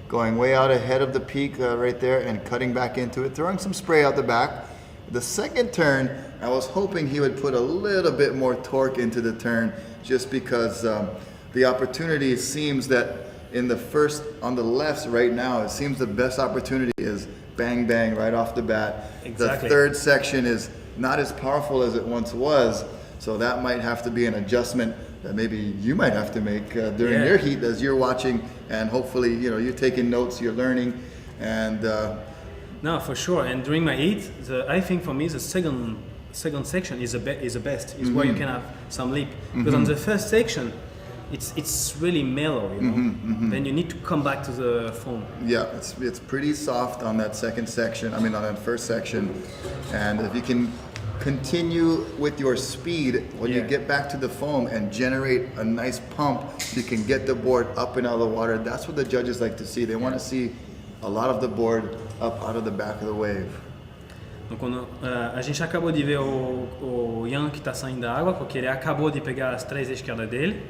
going way out ahead of the peak right there and cutting back into it, throwing some spray out the back. The second turn, I was hoping he would put a little bit more torque into the turn just because the opportunity seems that in the first, on the left right now, it seems the best opportunity is bang, bang right off the bat. Exactly. The third section is not as powerful as it once was, so that might have to be an adjustment that maybe you might have to make during your heat as you're watching, and hopefully you're taking notes, you're learning, and no, for sure. And during my heat, I think for me the second section is the best. Is where you can have some leap, because on the first section it's really mellow, Then you need to come back to the foam. Yeah, it's pretty soft on that second section. I mean, on that first section, and if you can continue with your speed when you get back to the foam and generate a nice pump so you can get the board up and out of the water. That's what the judges like to see. They want to see a lot of the board up out of the back of the wave. Então, quando a gente acabou de ver o Ian que está saindo da água, porque ele acabou de pegar as 3 escadas dele.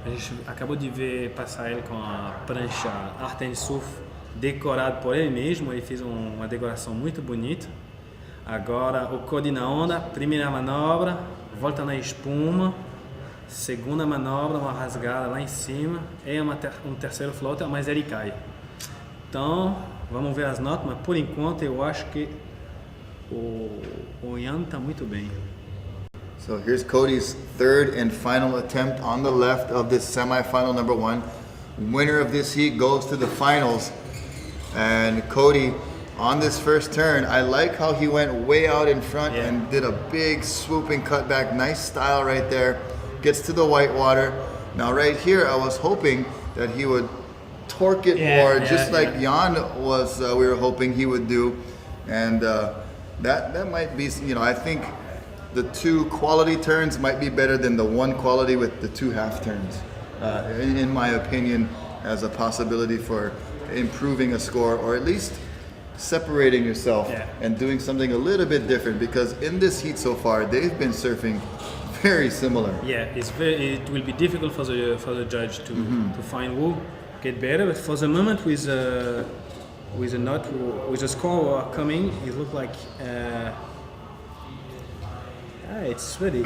A gente acabou de ver passar ele com a prancha Art Surf decorado por ele mesmo. Ele fez uma decoração muito bonita. Agora o Cody na onda, primeira manobra, volta na espuma, segunda manobra, uma rasgada lá em cima, e um terceiro float, mas ele cai. Então, vamos ver as notas, mas por enquanto eu acho que o Ian está muito bem. So here's Cody's third and final attempt on the left of this semifinal number 1. Winner of this heat goes to the finals. And Cody, on this first turn, I like how he went way out in front and did a big swooping cutback. Nice style right there. Gets to the white water. Now right here, I was hoping that he would torque it more, just like Jan was. We were hoping he would do, and that might be. I think the 2 quality turns might be better than the 1 quality with the 2 half turns, in my opinion, as a possibility for improving a score, or at least separating yourself and doing something a little bit different, because in this heat so far they've been surfing very similar. It will be difficult for the judge to find who get better, but for the moment with a score coming, it looked like it's very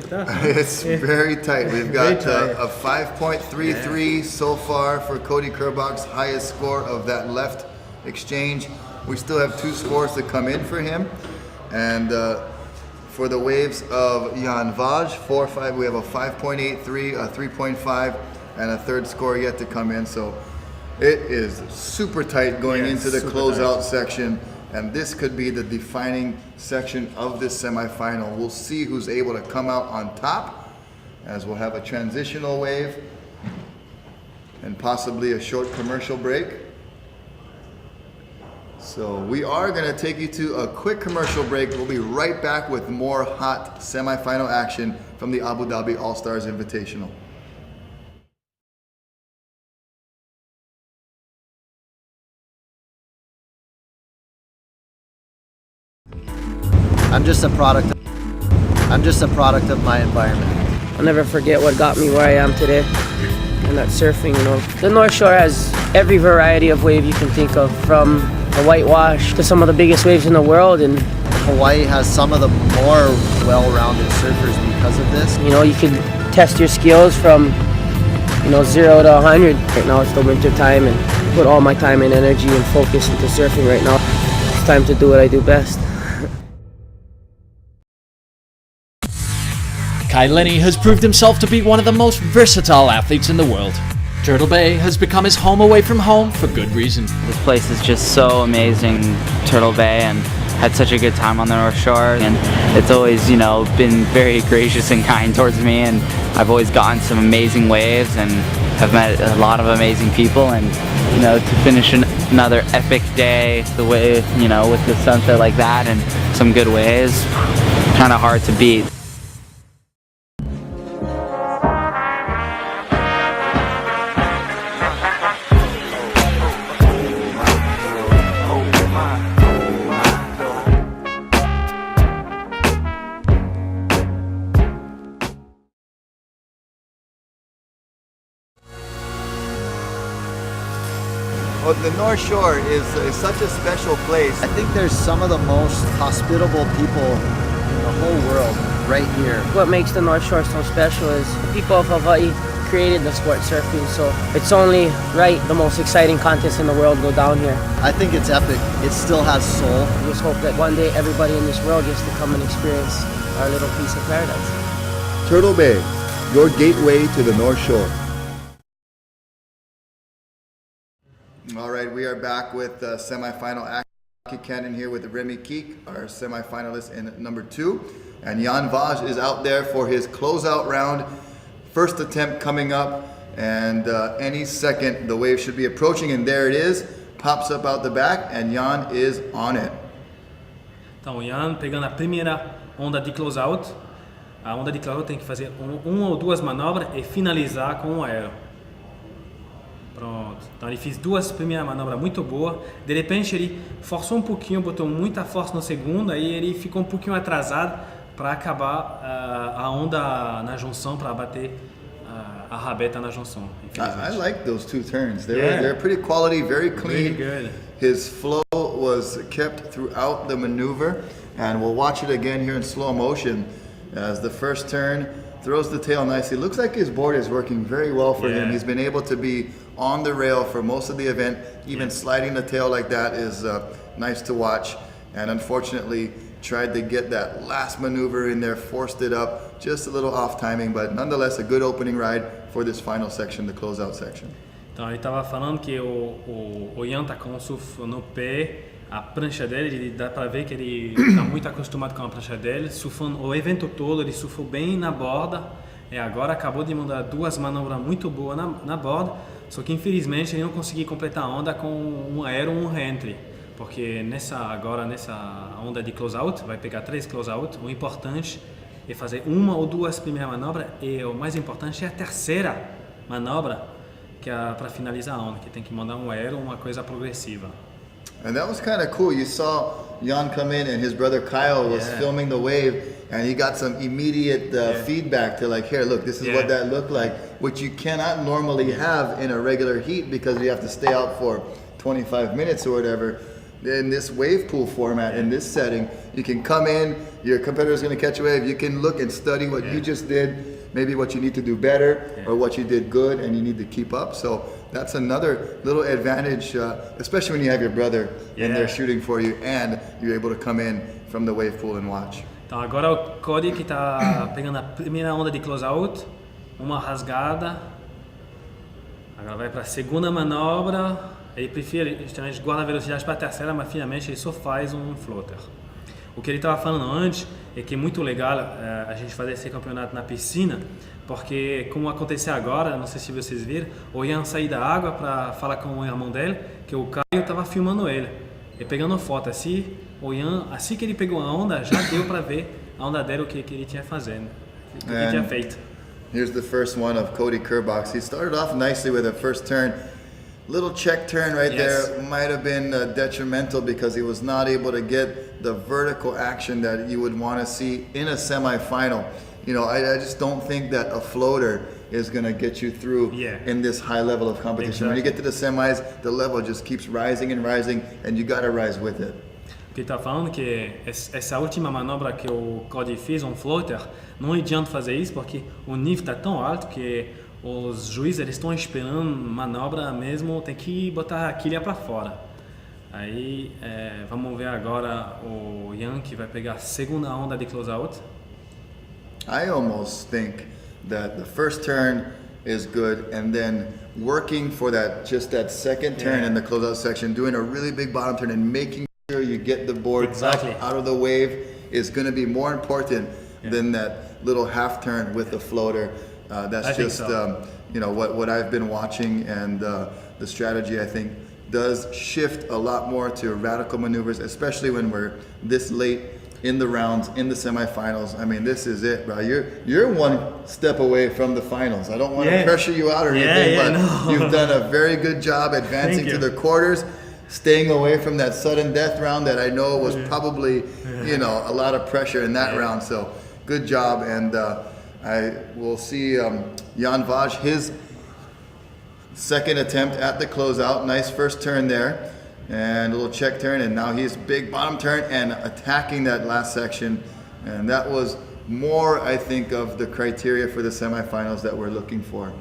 tough. It's very tight. We've got a 5.33 so far for Cody Kerbach's highest score of that left exchange. We still have 2 scores to come in for him, and for the waves of Jan Vaj, 4-5, we have a 5.83, a 3.5, and a 3rd score yet to come in. So it is super tight going into the closeout section, and this could be the defining section of this semifinal. We'll see who's able to come out on top, as we'll have a transitional wave and possibly a short commercial break. So we are going to take you to a quick commercial break. We'll be right back with more hot semifinal action from the Abu Dhabi All-Stars Invitational. I'm just a product of my environment. I'll never forget what got me where I am today, and that's surfing. The North Shore has every variety of wave you can think of, from a whitewash to some of the biggest waves in the world, and Hawaii has some of the more well-rounded surfers because of this. You can test your skills from 0 to 100. Right now it's the winter time, and put all my time and energy and focus into surfing right now. It's time to do what I do best. Kai Lenny has proved himself to be one of the most versatile athletes in the world. Turtle Bay has become his home away from home for good reason. This place is just so amazing, Turtle Bay, and had such a good time on the North Shore, and it's always, been very gracious and kind towards me, and I've always gotten some amazing waves and have met a lot of amazing people, and to finish another epic day the way, with the sunset like that and some good waves, kind of hard to beat. Well, the North Shore is such a special place. I think there's some of the most hospitable people in the whole world right here. What makes the North Shore so special is the people of Hawaii created the sport surfing, so it's only right the most exciting contests in the world go down here. I think it's epic. It still has soul. We just hope that one day everybody in this world gets to come and experience our little piece of paradise. Turtle Bay, your gateway to the North Shore. All right, we are back with the semifinal action. Canon here with Remy Keek, our semifinalist in number 2. And Jan Vaj is out there for his closeout round. First attempt coming up, and any second the wave should be approaching, and there it is. Pops up out the back, and Jan is on it. Então, o Jan pegando a primeira onda de close-out. A onda de close-out tem que fazer uma ou duas manobras e finalizar com um aero. Pronto. Então ele fez duas primeiras manobras muito boas. De repente ele forçou um pouquinho, botou muita força no segundo, aí ele ficou um pouquinho atrasado para acabar a onda na junção, para bater a rabeta na junção. I like those two turns. They're pretty quality, very clean. Really good. His flow was kept throughout the maneuver, and we'll watch it again here in slow motion as the first turn throws the tail nicely. Looks like his board is working very well for him. He's been able to be on the rail for most of the event. Even sliding the tail like that is nice to watch. And unfortunately, tried to get that last maneuver in there, forced it up, just a little off timing, but nonetheless a good opening ride for this final section, the closeout section. Então ele estava falando que o Ian tá com o surf no pé, a prancha dele, dá para ver que ele está muito acostumado com a prancha dele, surfando o evento todo, ele surfou bem na borda, e agora acabou de mandar duas manobras muito boas na borda, só que infelizmente ele não conseguiu completar a onda com um aero e um reentry, porque nessa onda de close-out, vai pegar 3 close-out, o importante é fazer uma ou duas primeiras manobras, e o mais importante é a terceira manobra, que é para finalizar a onda, que tem que mandar um aero, uma coisa progressiva. And that was kind of cool. You saw Jan come in and his brother Kyle was filming the wave, and he got some immediate feedback to like, here, look, this is what that looked like, which you cannot normally have in a regular heat because you have to stay out for 25 minutes or whatever. In this wave pool format, in this setting, you can come in, your competitor's going to catch a wave, you can look and study what you just did, maybe what you need to do better or what you did good and you need to keep up. So that's another little advantage, especially when you have your brother in there shooting for you and you're able to come in from the wave pool and watch. Então agora o Cody que está pegando a primeira onda de close-out, uma rasgada, agora vai para a segunda manobra, ele prefere, ele guarda a velocidade para a terceira, mas finalmente ele só faz um floater. O que ele estava falando antes é que é muito legal a gente fazer esse campeonato na piscina, porque como aconteceu agora, não sei se vocês viram, o Ian saiu da água para falar com o irmão dele, que o Caio estava filmando ele, e pegando foto. Assim, o Ian, assim que ele pegou a onda, já deu para ver a onda dele, o que ele tinha fazendo, o que ele tinha feito. Here's the first one of Cody Kerbox. He started off nicely with a first turn. Little check turn right there might have been detrimental because he was not able to get the vertical action that you would want to see in a semifinal. You know, I just don't think that a floater is going to get you through in this high level of competition. When you get to the semis, the level just keeps rising and rising, and you got to rise with it. O que ele está falando é que essa última manobra que o Cody fez, um floater, não adianta fazer isso porque o nível está tão alto que os juízes eles estão esperando manobra mesmo, tem que botar a quilha para fora. Aí vamos ver agora o Ian que vai pegar a segunda onda de close-out. I almost think that the first turn is good, and then working for that second turn in the closeout section, doing a really big bottom turn and making sure you get the board out of the wave is going to be more important than that little half turn with the floater. That's just you know what I've been watching, and the strategy I think does shift a lot more to radical maneuvers, especially when we're this late in the rounds, in the semifinals. I mean, this is it, bro. You're one step away from the finals. I don't want to pressure you out or anything, but you've done a very good job advancing to the quarters, staying away from that sudden death round that I know was probably, you know, a lot of pressure in that round. So good job, and I will see Jan Vaj, his second attempt at the closeout. Nice first turn there. And a little check turn, and now he's big bottom turn and attacking that last section. And that was more, I think, of the criteria for the semifinals that we're looking for.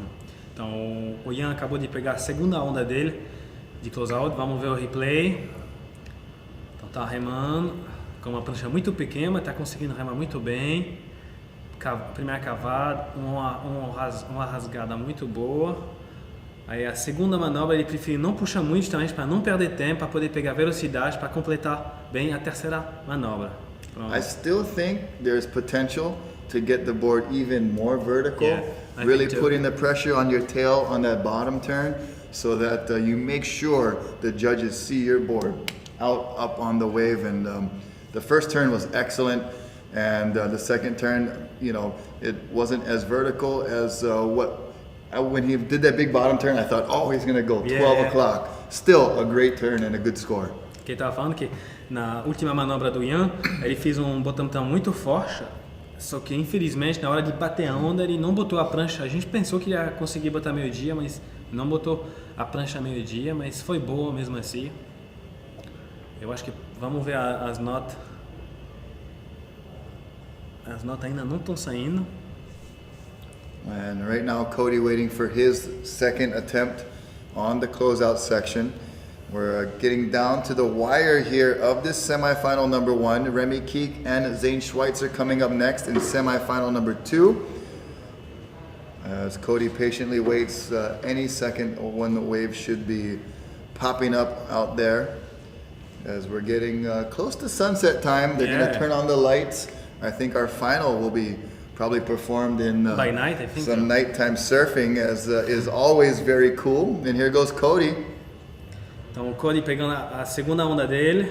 Então, o Ian acabou de pegar a segunda onda dele de closeout. Vamos ver o replay. Então tá remando com uma prancha muito pequena, tá conseguindo remar muito bem. Primeira cavada, uma rasgada muito boa. Aí a segunda manobra ele prefere não puxar muito também para não perder tempo, para poder pegar velocidade, para completar bem a terceira manobra. Pronto. I still think there's potential to get the board even more vertical, really putting the pressure on your tail on that bottom turn so that you make sure the judges see your board out up on the wave. And the first turn was excellent. And the second turn, you know, it wasn't as vertical as when he did that big bottom turn, I thought, oh, he's going to go 12 o'clock. Still a great turn and a good score. Que ele tava falando que na última manobra do Ian, ele fez um bottom turn muito forte, só que infelizmente na hora de bater a onda ele não botou a prancha. A gente pensou que ele ia conseguir botar meio-dia, mas não botou a prancha meio-dia, mas foi boa mesmo assim. Eu acho que vamos ver as notas. As notas ainda não estão saindo. And right now Cody waiting for his second attempt on the closeout section. We're getting down to the wire here of this semifinal number 1. Remy Keek and Zane Schweitzer coming up next in semifinal number 2. As Cody patiently waits any second when the wave should be popping up out there. As we're getting close to sunset time, they're going to turn on the lights. I think our final will be probably performed in by night, I think some nighttime surfing, as is always very cool. And here goes Cody. Então o Cody pegando a segunda onda dele,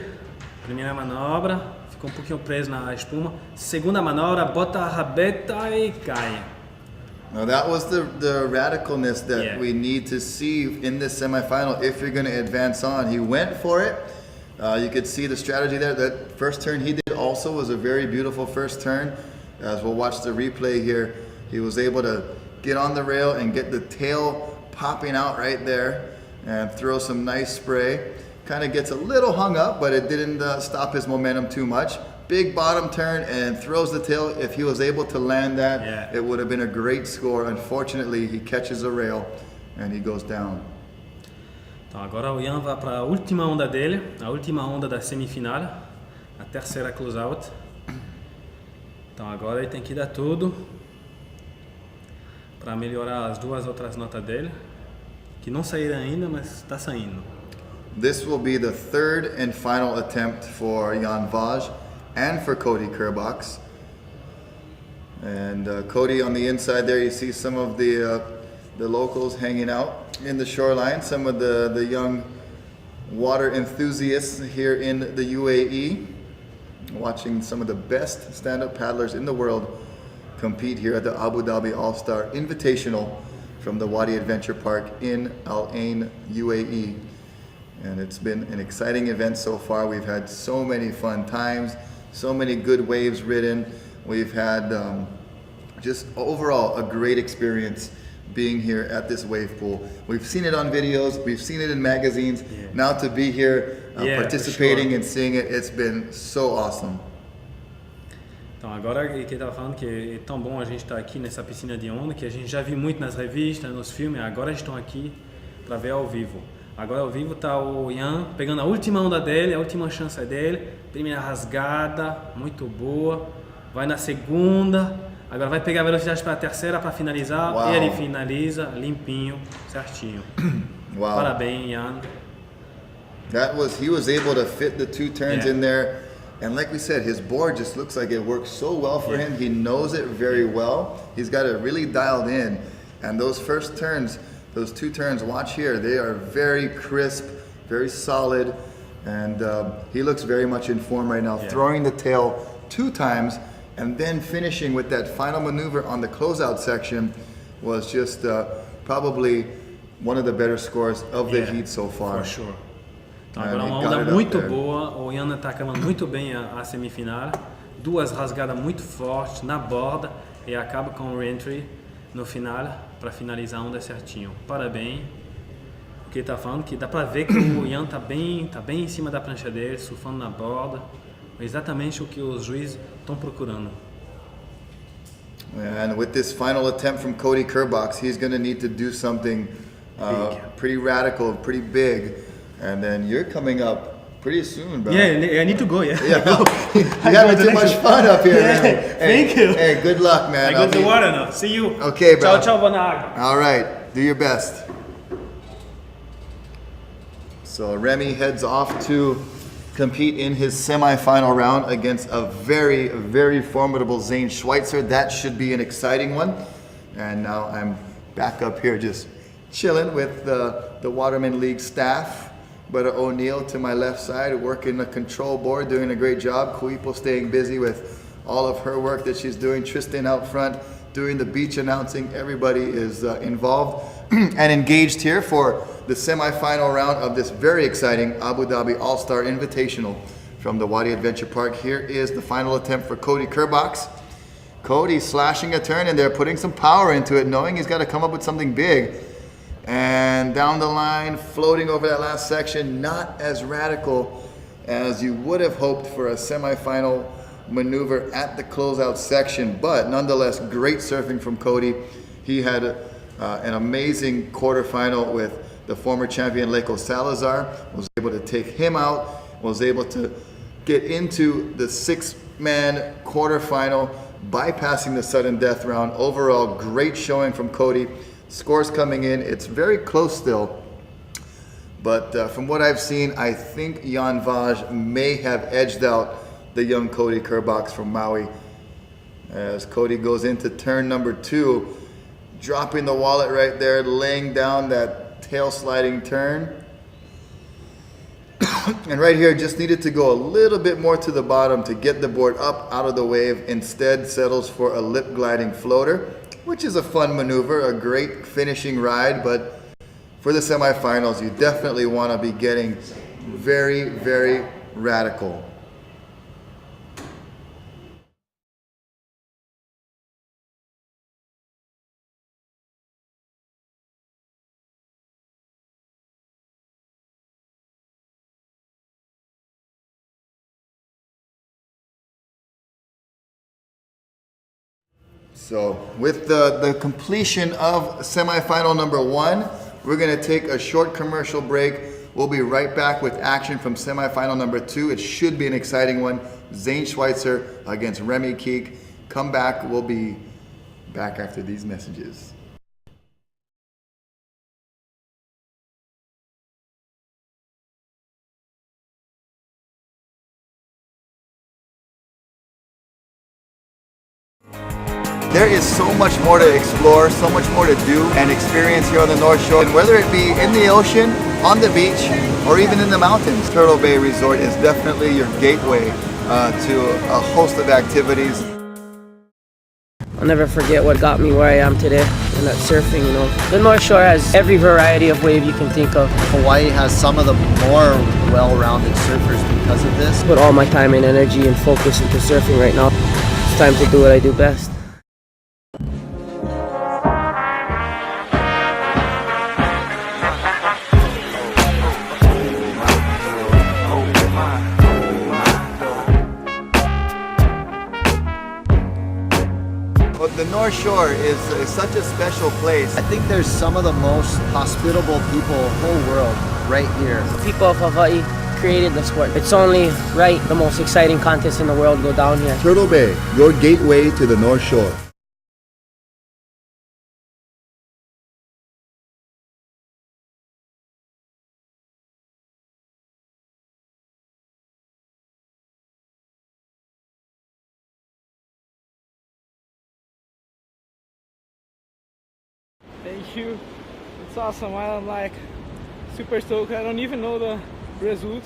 primeira manobra, ficou um pouquinho preso na espuma. Segunda manobra, bota a rabeta e cai. Now that was the radicalness that we need to see in this semifinal if you're going to advance on. He went for it. You could see the strategy there. That first turn he did also was a very beautiful first turn. As we'll watch the replay here, he was able to get on the rail and get the tail popping out right there and throw some nice spray. Kind of gets a little hung up, but it didn't stop his momentum too much. Big bottom turn and throws the tail. If he was able to land that, it would have been a great score. Unfortunately, he catches a rail and he goes down. Então agora o Ian vai para a última onda dele, a última onda da semifinal, a terceira closeout. Então agora ele tem que dar tudo para melhorar as duas outras notas dele, que não saíram ainda, mas está saindo. This will be the third and final attempt for Jan Vaj and for Cody Kerbox. And Cody on the inside there, you see some of the locals hanging out in the shoreline, some of the young water enthusiasts here in the UAE, watching some of the best stand-up paddlers in the world compete here at the Abu Dhabi All-Star Invitational from the Wadi Adventure Park in Al Ain, UAE. And it's been an exciting event so far. We've had so many fun times, so many good waves ridden. We've had just overall a great experience being here at this wave pool. We've seen it on videos, we've seen it in magazines. Now to be here participating and seeing it, it's been so awesome. Então agora que ele estava falando que é tão bom a gente estar aqui nessa piscina de onda, que a gente já viu muito nas revistas, nos filmes, agora a gente está aqui para ver ao vivo. Agora ao vivo está o Ian pegando a última onda dele, a última chance dele, primeira rasgada, muito boa, vai na segunda, agora vai pegar a velocidade para a terceira para finalizar. Wow. E ele finaliza limpinho, certinho. Wow. Parabéns, Ian. He was able to fit the two turns in there. And like we said, his board just looks like it works so well for him. He knows it very well. He's got it really dialed in. And those first turns, those two turns, watch here, they are very crisp, very solid. And he looks very much in form right now, throwing the tail 2 times and then finishing with that final maneuver on the closeout section was just probably one of the better scores of the heat so far. For sure. Então agora uma onda muito boa, o Ian está acabando muito bem a semifinal, 2 rasgadas muito fortes na borda e acaba com o re-entry no final para finalizar a onda certinho. Parabéns. O que ele está falando que dá para ver que o Ian tá bem em cima da prancha dele, surfando na borda, exatamente o que os juízes estão procurando. And with this final attempt from Cody Kerbox, he's going to need to do something pretty radical, pretty big. And then you're coming up pretty soon, bro. Yeah, I need to go, You're having too much fun up here, man. Hey, thank you. Hey, good luck, man. I got the water now. See you. Okay, bro. Ciao, buona água. All right, do your best. So Remy heads off to compete in his semifinal round against a very, very formidable Zane Schweitzer. That should be an exciting one. And now I'm back up here just chilling with the Waterman League staff. But O'Neill to my left side, working the control board, doing a great job. Kuipo staying busy with all of her work that she's doing. Tristan out front doing the beach announcing. Everybody is involved and engaged here for the semifinal round of this very exciting Abu Dhabi All-Star Invitational from the Wadi Adventure Park. Here is the final attempt for Cody Kerbox. Cody slashing a turn in there, putting some power into it, knowing he's got to come up with something big. And down the line, floating over that last section, not as radical as you would have hoped for a semifinal maneuver at the closeout section, but nonetheless, great surfing from Cody. He had an amazing quarterfinal with the former champion Leco Salazar, was able to take him out, was able to get into the 6-man quarterfinal, bypassing the sudden death round. Overall, great showing from Cody. Scores coming in, it's very close still, but from what I've seen, I think Jan Vaj may have edged out the young Cody Kerbox from Maui. As Cody goes into turn number 2, dropping the wallet right there, laying down that tail sliding turn. And right here, just needed to go a little bit more to the bottom to get the board up out of the wave. Instead, settles for a lip gliding floater, which is a fun maneuver, a great finishing ride, but for the semifinals, you definitely want to be getting very, very radical. So with the completion of semifinal number 1, we're going to take a short commercial break. We'll be right back with action from semifinal number 2. It should be an exciting one. Zane Schweitzer against Remy Keek. Come back. We'll be back after these messages. There is so much more to explore, so much more to do and experience here on the North Shore. And whether it be in the ocean, on the beach, or even in the mountains, Turtle Bay Resort is definitely your gateway to a host of activities. I'll never forget what got me where I am today, and that's surfing, you know. The North Shore has every variety of wave you can think of. Hawaii has some of the more well-rounded surfers because of this. Put all my time and energy and focus into surfing right now. It's time to do what I do best. The North Shore is such a special place. I think there's some of the most hospitable people in the whole world right here. The people of Hawaii created the sport. It's only right the most exciting contests in the world go down here. Turtle Bay, your gateway to the North Shore. Thank you. It's awesome. I'm like super stoked. I don't even know the result,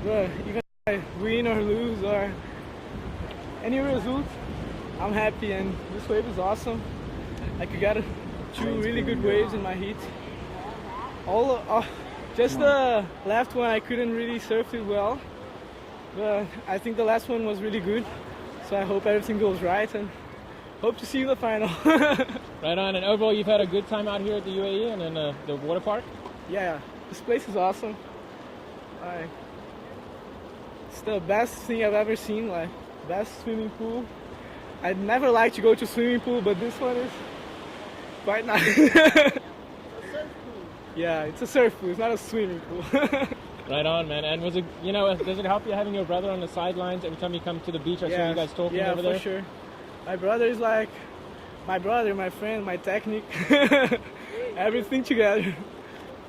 but even if I win or lose or any result, I'm happy. And this wave is awesome. Like, I got 2 really good waves in my heat. Just the left one I couldn't really surf it well, but I think the last one was really good. So I hope everything goes right and hope to see you in the final. Right on. And overall, you've had a good time out here at the UAE and in the water park? Yeah, this place is awesome. It's the best thing I've ever seen, like best swimming pool. I'd never like to go to swimming pool, but this one is quite nice. Yeah, it's a surf pool, it's not a swimming pool. Right on, man. And was it, you know, does it help you having your brother on the sidelines every time you come to the beach? I saw you guys talking over there. Yeah, for sure. My brother is like my brother, my friend, my technique, everything together.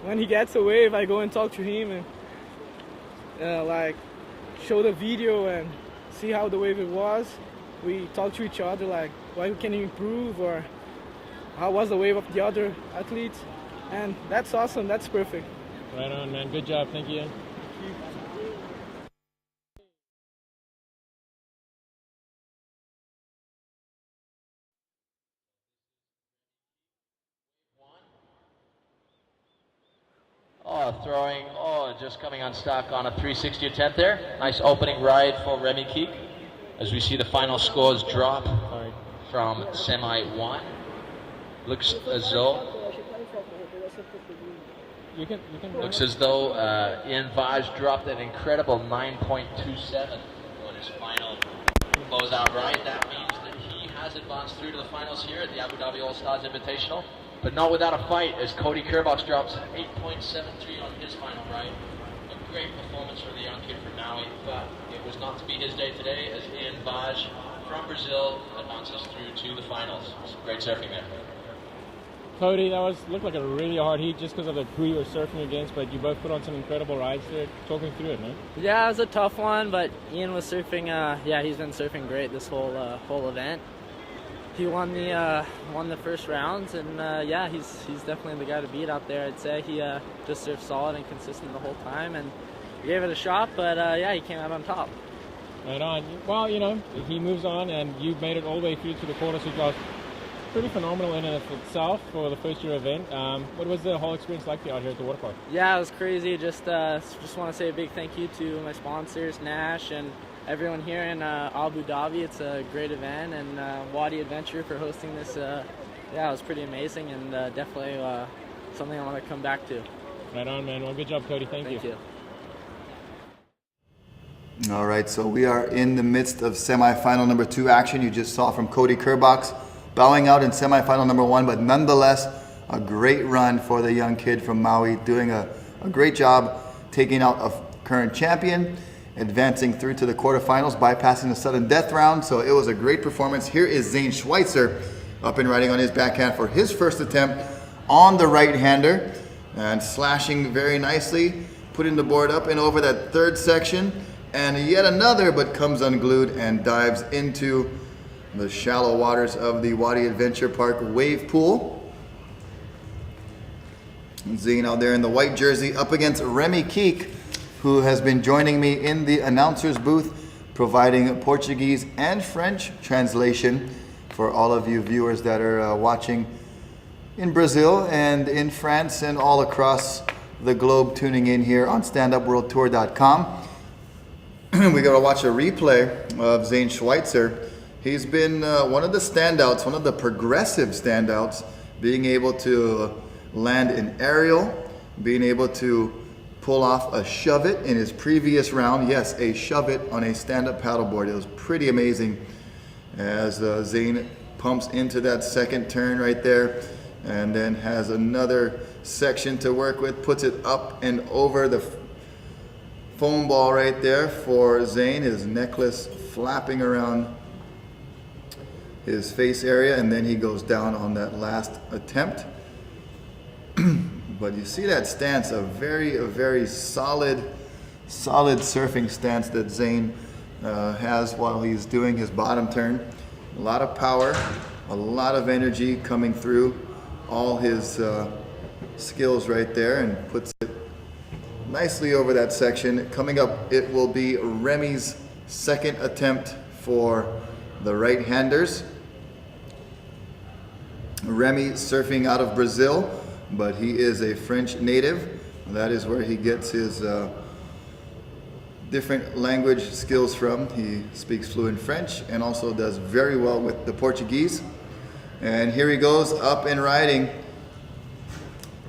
When he gets a wave, I go and talk to him and like show the video and see how the wave it was. We talk to each other like what we can improve or how was the wave of the other athletes, and that's awesome. That's perfect. Right on, man. Good job. Thank you. throwing, just coming unstuck on a 360 attempt there. Nice opening ride for Remy Keek. As we see the final scores drop from semi 1. Looks as though Ian Vaj dropped an incredible 9.27 on his final closeout ride. That means that he has advanced through to the finals here at the Abu Dhabi All-Stars Invitational, but not without a fight, as Cody Kerbox drops 8.73 on his final ride. A great performance for the young kid from Maui, but it was not to be his day today, as Ian Vaj from Brazil advances through to the finals. Great surfing there. Cody, that looked like a really hard heat just because of who you were surfing against, but you both put on some incredible rides there. Talk me through it, man. Yeah, it was a tough one, but Ian was surfing. He's been surfing great this whole event. He won the first rounds, and he's definitely the guy to beat out there. I'd say he just surfed solid and consistent the whole time, and gave it a shot. But he came out on top. Right on. Well, he moves on, and you made it all the way through to the quarters, which was pretty phenomenal in and of itself for the first year event. What was the whole experience like out here at the water park? Yeah, it was crazy. Just want to say a big thank you to my sponsors, Nash, and everyone here in Abu Dhabi. It's a great event, and Wadi Adventure for hosting this. It was pretty amazing, and definitely something I want to come back to. Right on, man. Well, good job, Cody. Thank you. All right, so we are in the midst of semifinal number 2 action. You just saw from Cody Kerbox bowing out in semifinal number 1, but nonetheless, a great run for the young kid from Maui, doing a great job taking out a current champion, advancing through to the quarterfinals, bypassing the sudden death round. So it was a great performance. Here is Zane Schweitzer up and riding on his backhand for his first attempt on the right-hander and slashing very nicely, putting the board up and over that third section, and yet another, but comes unglued and dives into the shallow waters of the Wadi Adventure Park wave pool. Zane out there in the white jersey up against Remy Keek, who has been joining me in the announcer's booth, providing Portuguese and French translation for all of you viewers that are watching in Brazil and in France and all across the globe tuning in here on StandUpWorldTour.com. We got to watch a replay of Zane Schweitzer. He's been one of the standouts, one of the progressive standouts, being able to land an aerial, being able to pull off a shove it in his previous round. Yes, a shove it on a stand-up paddleboard. It was pretty amazing as Zane pumps into that second turn right there and then has another section to work with, puts it up and over the foam ball right there for Zane, his necklace flapping around his face area, and then he goes down on that last attempt. But you see that stance, a very solid surfing stance that Zane has while he's doing his bottom turn. A lot of power, a lot of energy coming through all his skills right there, and puts it nicely over that section. Coming up, it will be Remy's second attempt for the right-handers. Remy surfing out of Brazil, but he is a French native. That is where he gets his different language skills from. He speaks fluent French and also does very well with the Portuguese. And here he goes up and riding.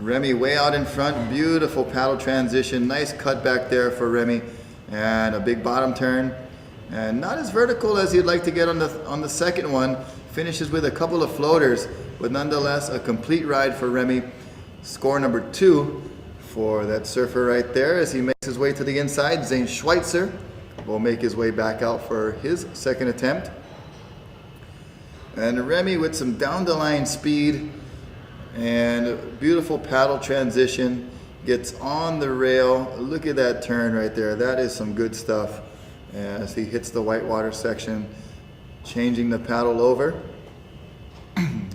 Remy way out in front, beautiful paddle transition, nice cut back there for Remy, and a big bottom turn. And not as vertical as he'd like to get on the second one. Finishes with a couple of floaters, but nonetheless a complete ride for Remy. Score number 2 for that surfer right there as he makes his way to the inside. Zane Schweitzer will make his way back out for his second attempt. And Remy with some down the line speed and beautiful paddle transition, gets on the rail. Look at that turn right there. That is some good stuff as he hits the whitewater section, changing the paddle over,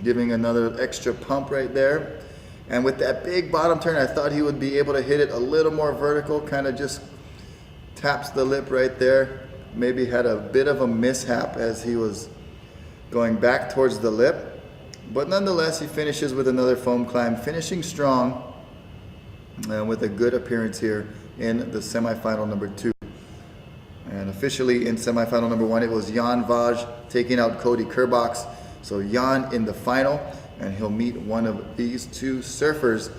giving another extra pump right there. And with that big bottom turn, I thought he would be able to hit it a little more vertical, kind of just taps the lip right there. Maybe had a bit of a mishap as he was going back towards the lip. But nonetheless, he finishes with another foam climb, finishing strong with a good appearance here in the semifinal number 2. And officially in semifinal number 1, it was Jan Vaj taking out Cody Kerbox. So Jan in the final, and he'll meet one of these 2 surfers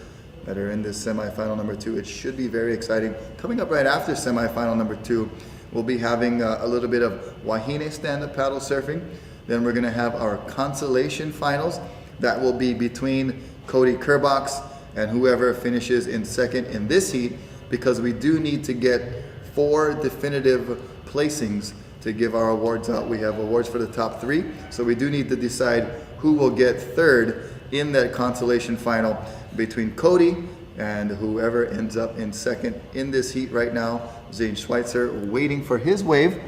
that are in this semifinal number 2. It should be very exciting. Coming up right after semifinal number 2, we'll be having a little bit of Wahine stand-up paddle surfing. Then we're gonna have our consolation finals. That will be between Cody Kerbox and whoever finishes in second in this heat, because we do need to get 4 definitive placings to give our awards out. We have awards for the top 3, so we do need to decide who will get third in that consolation final between Cody and whoever ends up in second in this heat right now. Zane Schweitzer waiting for his wave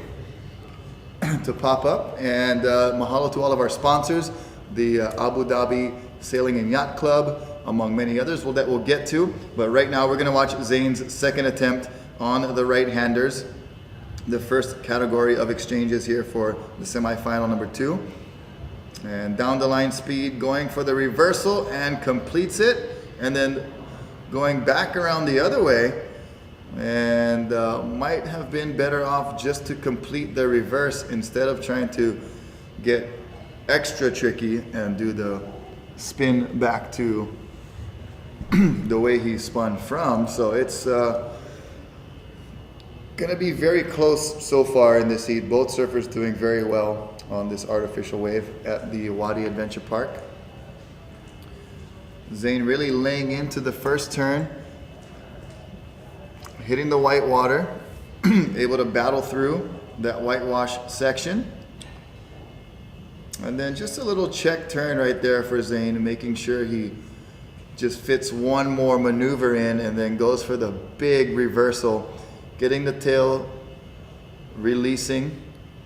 to pop up. And mahalo to all of our sponsors, the Abu Dhabi Sailing and Yacht Club, among many others that we'll get to. But right now we're gonna watch Zane's second attempt on the right-handers. The first category of exchanges here for the semifinal number 2. And down the line speed, going for the reversal and completes it. And then going back around the other way, and might have been better off just to complete the reverse instead of trying to get extra tricky and do the spin back to the way he spun from. So it's gonna be very close so far in this heat. Both surfers doing very well on this artificial wave at the Wadi Adventure Park. Zane really laying into the first turn, hitting the white water, able to battle through that whitewash section. And then just a little check turn right there for Zane, making sure he just fits one more maneuver in and then goes for the big reversal, getting the tail, releasing,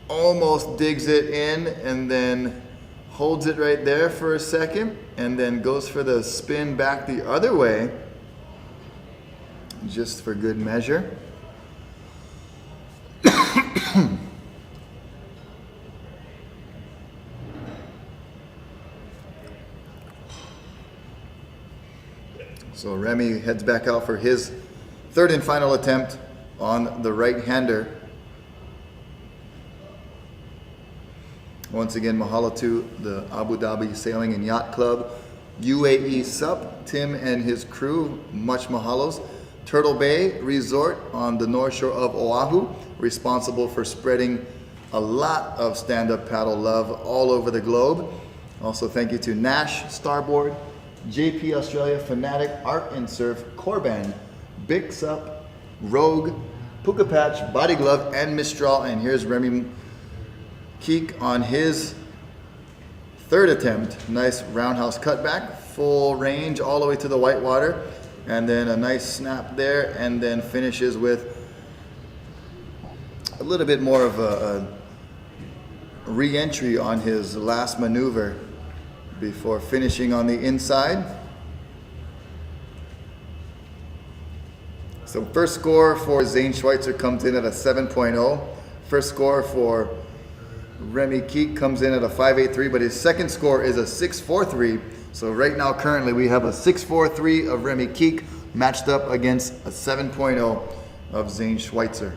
almost digs it in and then holds it right there for a second and then goes for the spin back the other way, just for good measure. So Remy heads back out for his third and final attempt on the right-hander. Once again, mahalo to the Abu Dhabi Sailing and Yacht Club, UAE SUP, Tim and his crew, much mahalos. Turtle Bay Resort on the north shore of Oahu, responsible for spreading a lot of stand-up paddle love all over the globe. Also thank you to Nash, Starboard, JP Australia, Fanatic, Art and Surf, Corban, Big Sup, Rogue, Puka Patch, Body Glove, and Mistral. And here's Remy Keek on his third attempt. Nice roundhouse cutback, full range all the way to the whitewater, and then a nice snap there, and then finishes with a little bit more of a re-entry on his last maneuver before finishing on the inside. So first score for Zane Schweitzer comes in at a 7.0. First score for Remy Keek comes in at a 5.83, but his second score is a 6.43. So right now, currently, we have a 6.43 of Remy Keek matched up against a 7.0 of Zane Schweitzer.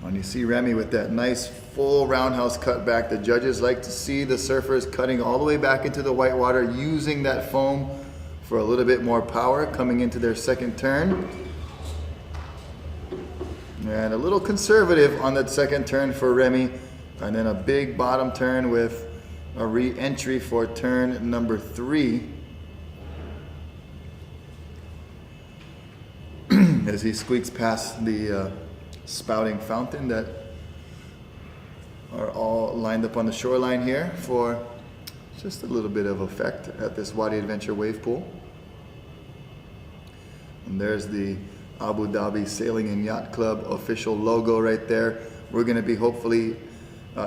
And you see Remy with that nice full roundhouse cut back. The judges like to see the surfers cutting all the way back into the whitewater, using that foam for a little bit more power coming into their second turn. And a little conservative on that second turn for Remy. And then a big bottom turn with a re-entry for turn number 3. As he squeaks past the spouting fountain that are all lined up on the shoreline here for just a little bit of effect at this Wadi Adventure wave pool. And there's the Abu Dhabi Sailing and Yacht Club official logo right there. We're going to be hopefully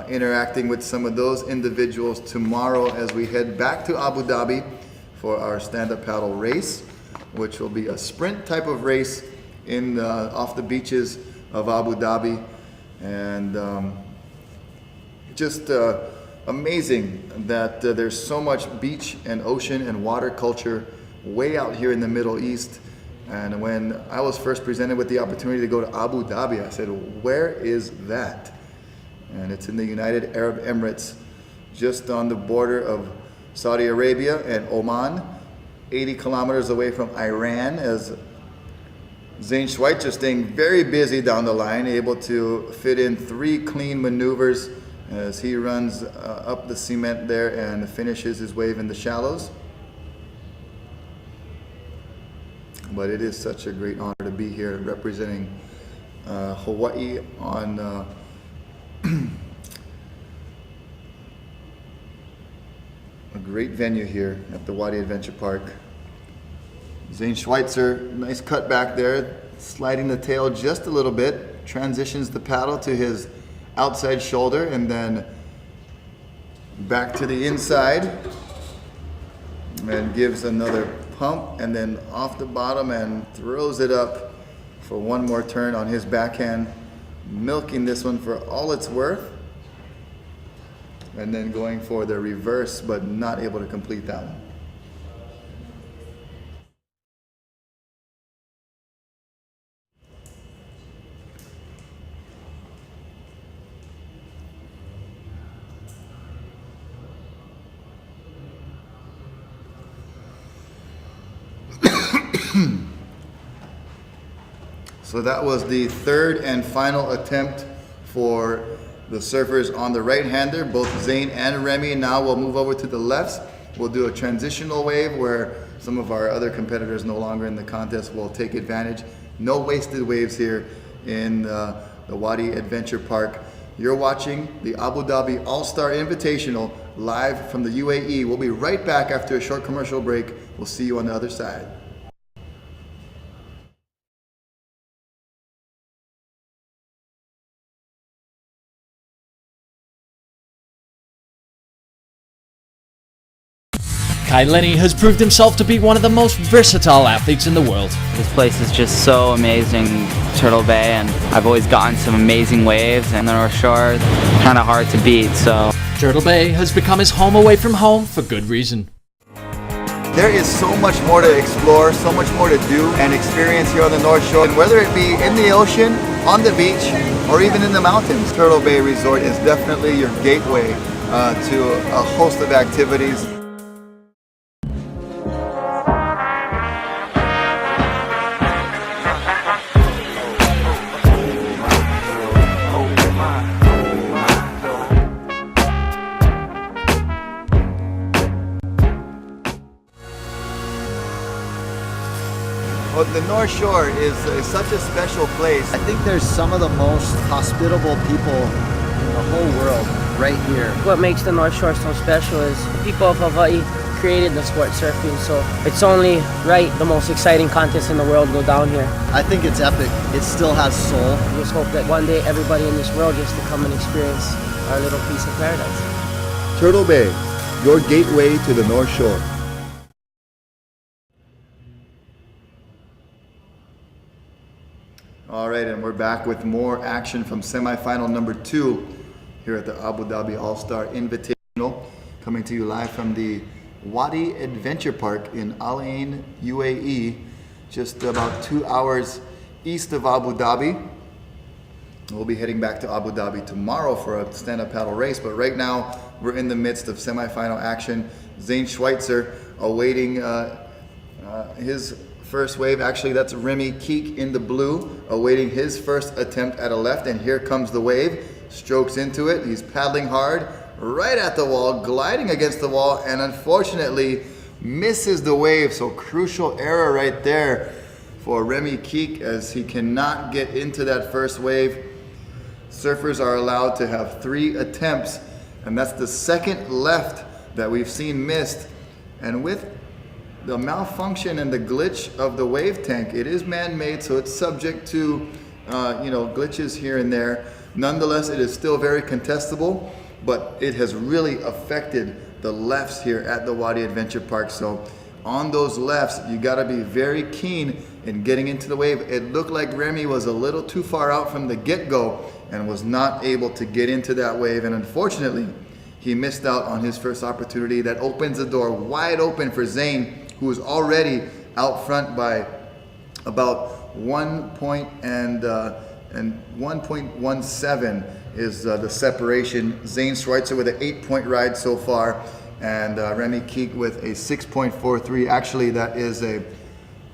interacting with some of those individuals tomorrow as we head back to Abu Dhabi for our stand-up paddle race, which will be a sprint type of race in off the beaches of Abu Dhabi. And just amazing that there's so much beach and ocean and water culture way out here in the Middle East. And when I was first presented with the opportunity to go to Abu Dhabi, I said, where is that? And it's in the United Arab Emirates, just on the border of Saudi Arabia and Oman, 80 kilometers away from Iran, as Zane Schweitzer staying very busy down the line, able to fit in 3 clean maneuvers as he runs up the cement there and finishes his wave in the shallows. But it is such a great honor to be here representing Hawaii on a great venue here at the Wadi Adventure Park. Zane Schweitzer, nice cut back there, sliding the tail just a little bit, transitions the paddle to his outside shoulder and then back to the inside and gives another pump and then off the bottom and throws it up for one more turn on his backhand, milking this one for all it's worth, and then going for the reverse but not able to complete that one. So that was the third and final attempt for the surfers on the right-hander, both Zane and Remy. Now we'll move over to the lefts. We'll do a transitional wave where some of our other competitors no longer in the contest will take advantage. No wasted waves here in the Wadi Adventure Park. You're watching the Abu Dhabi All-Star Invitational live from the UAE. We'll be right back after a short commercial break. We'll see you on the other side. Kai Lenny has proved himself to be one of the most versatile athletes in the world. This place is just so amazing, Turtle Bay, and I've always gotten some amazing waves, and the North Shore is kind of hard to beat, so. Turtle Bay has become his home away from home for good reason. There is so much more to explore, so much more to do and experience here on the North Shore. And whether it be in the ocean, on the beach, or even in the mountains, Turtle Bay Resort is definitely your gateway to a host of activities. Well, the North Shore is such a special place. I think there's some of the most hospitable people in the whole world right here. What makes the North Shore so special is the people of Hawaii created the sport surfing, so it's only right the most exciting contest in the world go down here. I think it's epic. It still has soul. We just hope that one day everybody in this world gets to come and experience our little piece of paradise. Turtle Bay, your gateway to the North Shore. All right, and we're back with more action from semifinal number 2 here at the Abu Dhabi All-Star Invitational, coming to you live from the Wadi Adventure Park in Al Ain, UAE, just about 2 hours east of Abu Dhabi. We'll be heading back to Abu Dhabi tomorrow for a stand-up paddle race, but right now we're in the midst of semifinal action. Zane Schweitzer awaiting his first wave. Actually, that's Remy Keek in the blue, awaiting his first attempt at a left, and here comes the wave. Strokes into it. He's paddling hard, right at the wall, gliding against the wall, and unfortunately misses the wave. So crucial error right there for Remy Keek, as he cannot get into that first wave. Surfers are allowed to have 3 attempts, and that's the second left that we've seen missed. And with the malfunction and the glitch of the wave tank, it is man-made, so it's subject to glitches here and there. Nonetheless, it is still very contestable, but it has really affected the lefts here at the Wadi Adventure Park. So on those lefts, you got to be very keen in getting into the wave. It looked like Remy was a little too far out from the get-go and was not able to get into that wave, and unfortunately he missed out on his first opportunity. That opens the door wide open for Zane, who is already out front by about 1 point and 1.17 is the separation. Zane Schweitzer with an 8-point ride so far, and Remy Keek with a 6.43. Actually, that is a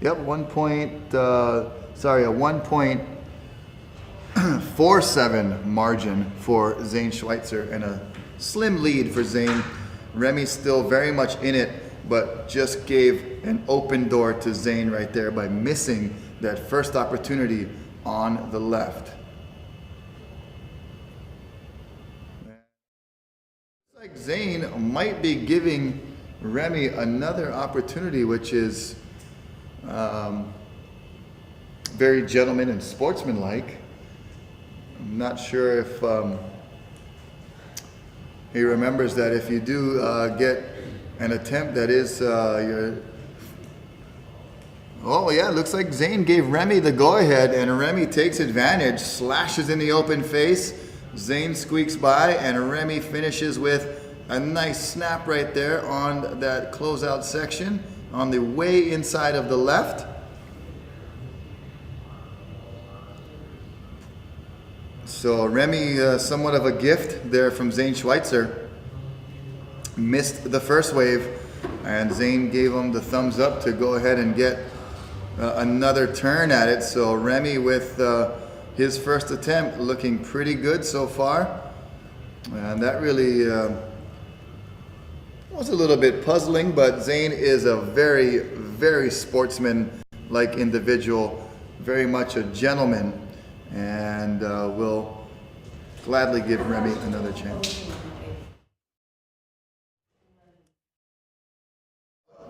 1.47 margin for Zane Schweitzer, and a slim lead for Zane. Remy still very much in it, but just gave an open door to Zane right there by missing that first opportunity on the left. Looks like Zane might be giving Remy another opportunity, which is very gentleman and sportsmanlike. I'm not sure if he remembers that if you do get an attempt that is your... Oh yeah, looks like Zane gave Remy the go-ahead, and Remy takes advantage, slashes in the open face. Zane squeaks by, and Remy finishes with a nice snap right there on that closeout section on the way inside of the left. So Remy, somewhat of a gift there from Zane Schweitzer. Missed the first wave, and Zane gave him the thumbs up to go ahead and get another turn at it. So Remy with his first attempt looking pretty good so far. And that really was a little bit puzzling, but Zane is a very, very sportsman-like individual, very much a gentleman, and will gladly give Remy another chance.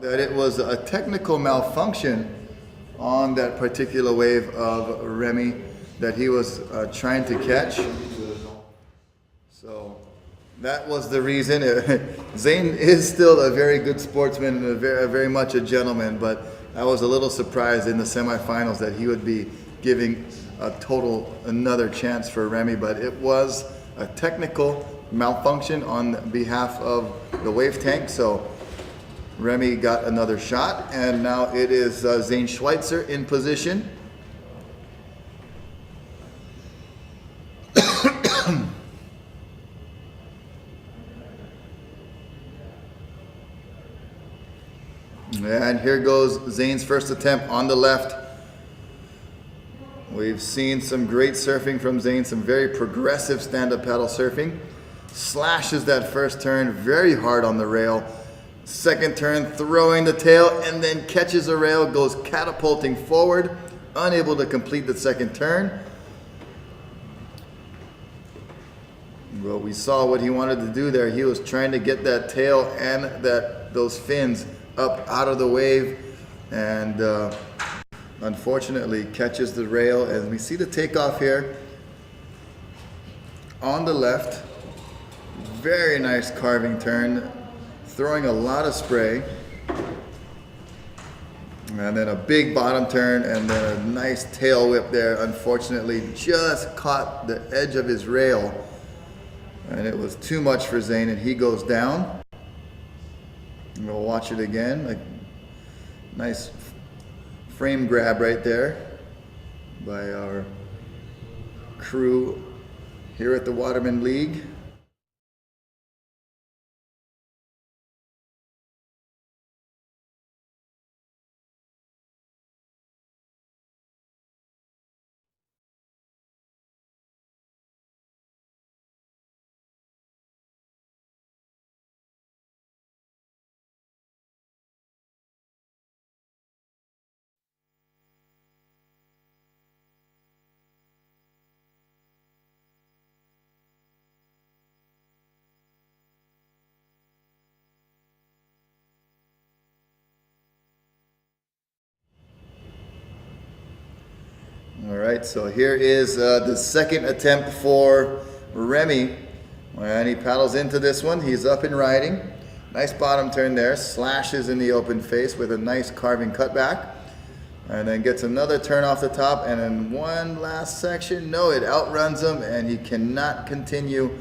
That it was a technical malfunction on that particular wave of Remy that he was trying to catch. So that was the reason. Zane is still a very good sportsman and very much a gentleman, but I was a little surprised in the semifinals that he would be giving another chance for Remy, but it was a technical malfunction on behalf of the wave tank. So Remy got another shot, and now it is Zane Schweitzer in position. And here goes Zane's first attempt on the left. We've seen some great surfing from Zane, some very progressive stand-up paddle surfing. Slashes that first turn very hard on the rail. Second turn, throwing the tail, and then catches a rail, goes catapulting forward, unable to complete the second turn. Well, we saw what he wanted to do there. He was trying to get that tail and those fins up out of the wave, and unfortunately catches the rail. As we see the takeoff here on the left, very nice carving turn, throwing a lot of spray, and then a big bottom turn, and then a nice tail whip there. Unfortunately just caught the edge of his rail, and it was too much for Zane, and he goes down. And we'll watch it again. A nice frame grab right there by our crew here at the Waterman League. All right, so here is the second attempt for Remy, and he paddles into this one. He's up and riding. Nice bottom turn there, slashes in the open face with a nice carving cutback, and then gets another turn off the top, and then one last section. No, it outruns him, and he cannot continue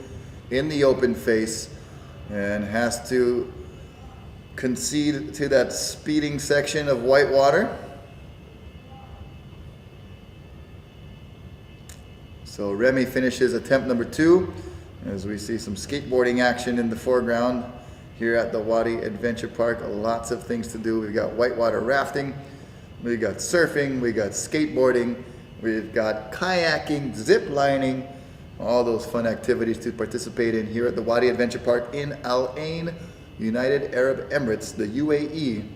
in the open face. and has to concede to that speeding section of white water. So Remy finishes attempt number 2 as we see some skateboarding action in the foreground here at the Wadi Adventure Park. Lots of things to do. We've got whitewater rafting, we've got surfing, we've got skateboarding, we've got kayaking, zip lining, all those fun activities to participate in here at the Wadi Adventure Park in Al Ain, United Arab Emirates, the UAE.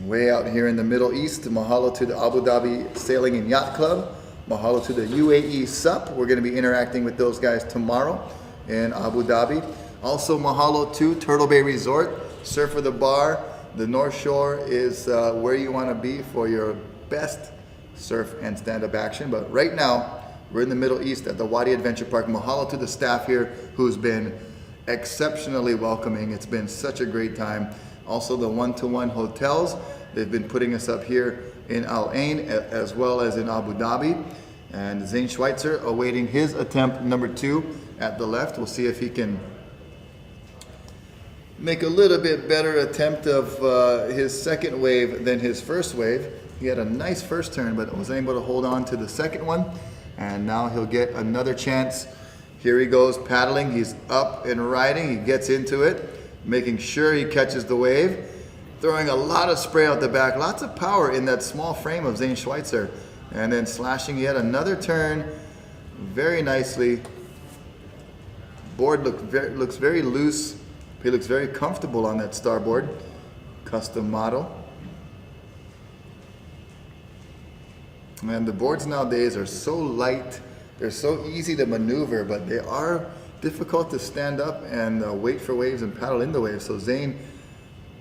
Way out here in the Middle East, mahalo to the Abu Dhabi Sailing and Yacht Club. Mahalo to the UAE SUP. We're going to be interacting with those guys tomorrow in Abu Dhabi. Also mahalo to Turtle Bay Resort, Surf of the Bar. The North Shore is where you want to be for your best surf and stand-up action. But right now, we're in the Middle East at the Wadi Adventure Park. Mahalo to the staff here who's been exceptionally welcoming. It's been such a great time. Also the one-to-one hotels. They've been putting us up here in Al Ain as well as in Abu Dhabi. And Zane Schweitzer awaiting his attempt number 2 at the left. We'll see if he can make a little bit better attempt of his second wave than his first wave. He had a nice first turn, but was able to hold on to the second one. And now he'll get another chance. Here he goes paddling. He's up and riding. He gets into it, making sure he catches the wave. Throwing a lot of spray out the back. Lots of power in that small frame of Zane Schweitzer. And then slashing yet another turn very nicely. Board looks very loose. He looks very comfortable on that starboard. Custom model. And the boards nowadays are so light. They're so easy to maneuver, but they are difficult to stand up and wait for waves and paddle in the waves. So Zane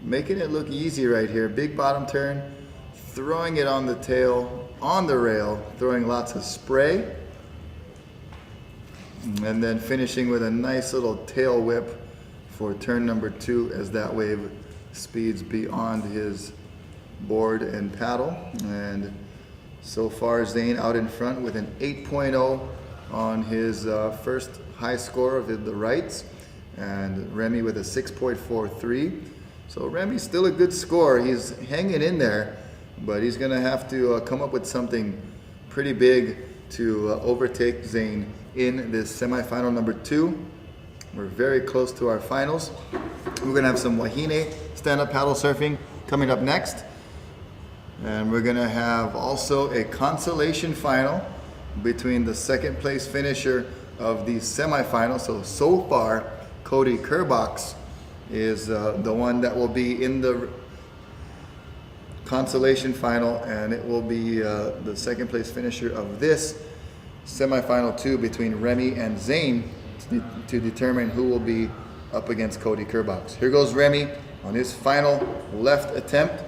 making it look easy right here. Big bottom turn, throwing it on the tail, on the rail, throwing lots of spray. And then finishing with a nice little tail whip for turn number 2 as that wave speeds beyond his board and paddle. And so far Zane out in front with an 8.0 on his first high score of the rights. And Remy with a 6.43. So Remy's still a good score. He's hanging in there, but he's going to have to come up with something pretty big to overtake Zane in this semifinal number 2. We're very close to our finals. We're going to have some Wahine stand-up paddle surfing coming up next. And we're going to have also a consolation final between the second place finisher of the semifinal. So far, Cody Kerbox is the one that will be in the consolation final, and it will be the second place finisher of this semifinal 2 between Remy and Zane to determine who will be up against Cody Kerbox. Here goes Remy on his final left attempt.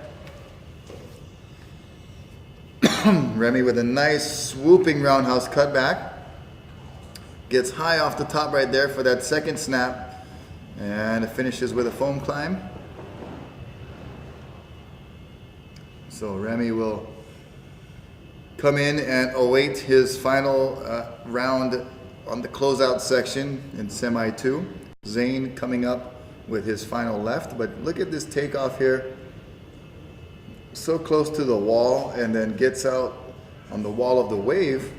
Remy with a nice swooping roundhouse cutback. Gets high off the top right there for that second snap. And it finishes with a foam climb. So Remy will come in and await his final round on the closeout section in semi 2. Zane coming up with his final left, but look at this takeoff here. So close to the wall, and then gets out on the wall of the wave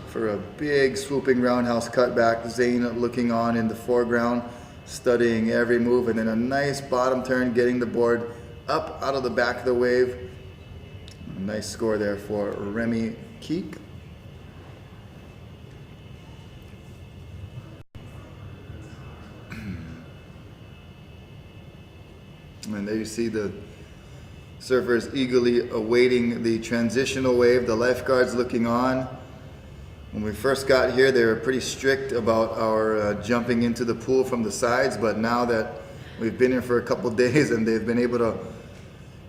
for a big swooping roundhouse cutback. Zane looking on in the foreground, studying every move, and then a nice bottom turn, getting the board up out of the back of the wave. A nice score there for Remy Keek. And there you see the surfers eagerly awaiting the transitional wave, the lifeguards looking on. When we first got here, they were pretty strict about our jumping into the pool from the sides, but now that we've been here for a couple days and they've been able to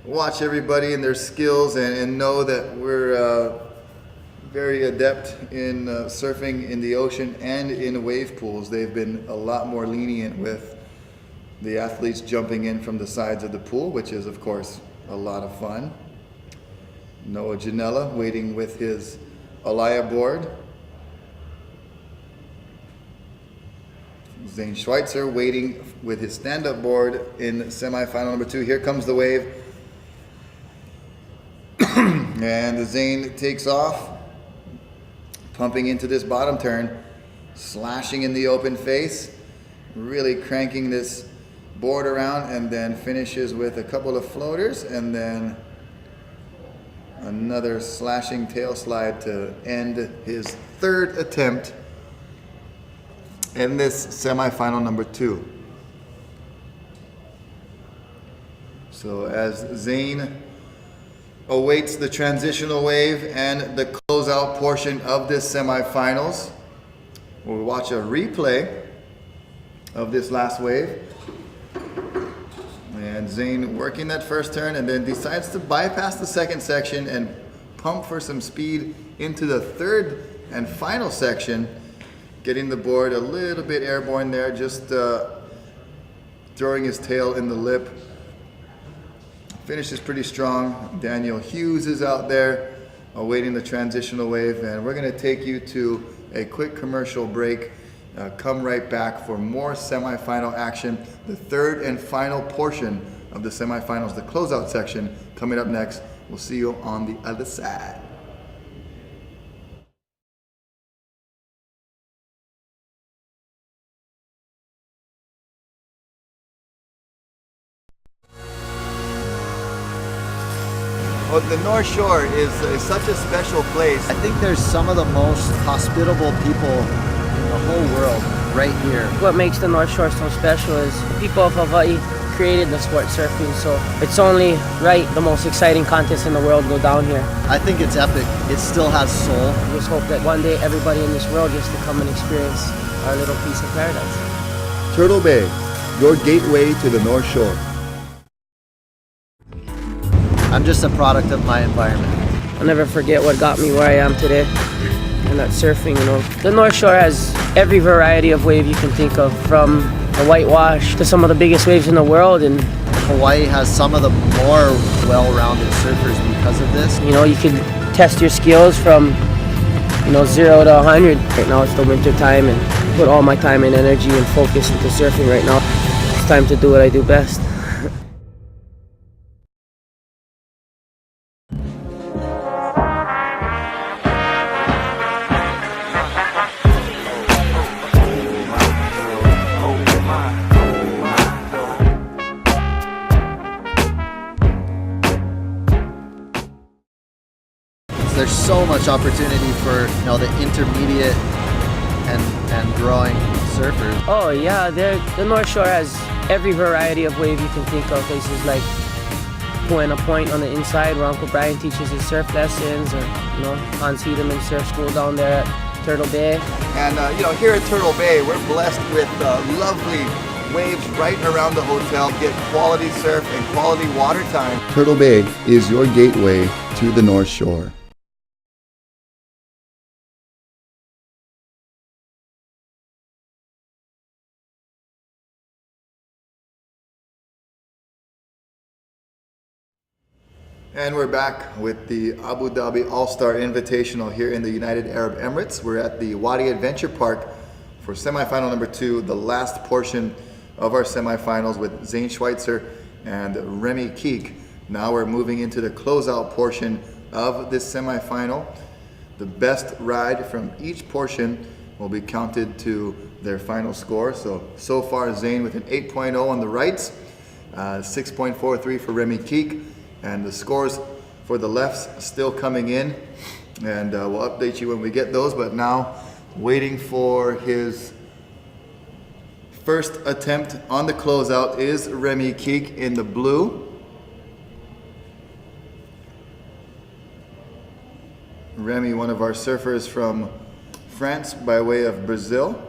watch everybody and their skills and know that we're very adept in surfing in the ocean and in wave pools, they've been a lot more lenient with the athletes jumping in from the sides of the pool, which is of course a lot of fun. Noah Janella waiting with his Alaya board. Zane Schweitzer waiting with his stand-up board in semi-final number 2. Here comes the wave. And Zane takes off, pumping into this bottom turn, slashing in the open face, really cranking this board around, and then finishes with a couple of floaters and then another slashing tail slide to end his 3rd attempt in this semi-final number 2. So as Zane awaits the transitional wave and the closeout portion of this semi-finals, we'll watch a replay of this last wave. And Zane working that first turn and then decides to bypass the second section and pump for some speed into the 3rd and final section, getting the board a little bit airborne there, just throwing his tail in the lip. Finishes pretty strong. Daniel Hughes is out there awaiting the transitional wave, and we're going to take you to a quick commercial break. Come right back for more semifinal action. The 3rd and final portion of the semifinals, the closeout section, coming up next. We'll see you on the other side. Well, the North Shore is such a special place. I think there's some of the most hospitable people in the whole world right here. What makes the North Shore so special is the people of Hawaii created the sport surfing, so it's only right the most exciting contests in the world go down here. I think it's epic. It still has soul. I just hope that one day everybody in this world gets to come and experience our little piece of paradise. Turtle Bay, your gateway to the North Shore. I'm just a product of my environment. I'll never forget what got me where I am today, and that's surfing, you know. The North Shore has every variety of wave you can think of, from a whitewash to some of the biggest waves in the world. And Hawaii has some of the more well-rounded surfers because of this. You know, you can test your skills from, 0 to 100. Right now it's the winter time, and put all my time and energy and focus into surfing right now. It's time to do what I do best. There's so much opportunity for the intermediate and growing surfers. Oh yeah, the North Shore has every variety of wave you can think of. Places like Buena Point on the inside, where Uncle Brian teaches his surf lessons, or Hans Hedeman Surf School down there at Turtle Bay. And here at Turtle Bay, we're blessed with lovely waves right around the hotel. Get quality surf and quality water time. Turtle Bay is your gateway to the North Shore. And we're back with the Abu Dhabi All-Star Invitational here in the United Arab Emirates. We're at the Wadi Adventure Park for semifinal number 2, the last portion of our semifinals with Zane Schweitzer and Remy Keek. Now we're moving into the closeout portion of this semifinal. The best ride from each portion will be counted to their final score. So far Zane with an 8.0 on the rights, 6.43 for Remy Keek. And the scores for the lefts still coming in, and we'll update you when we get those. But now waiting for his first attempt on the closeout is Remy Keek in the blue. Remy, one of our surfers from France by way of Brazil,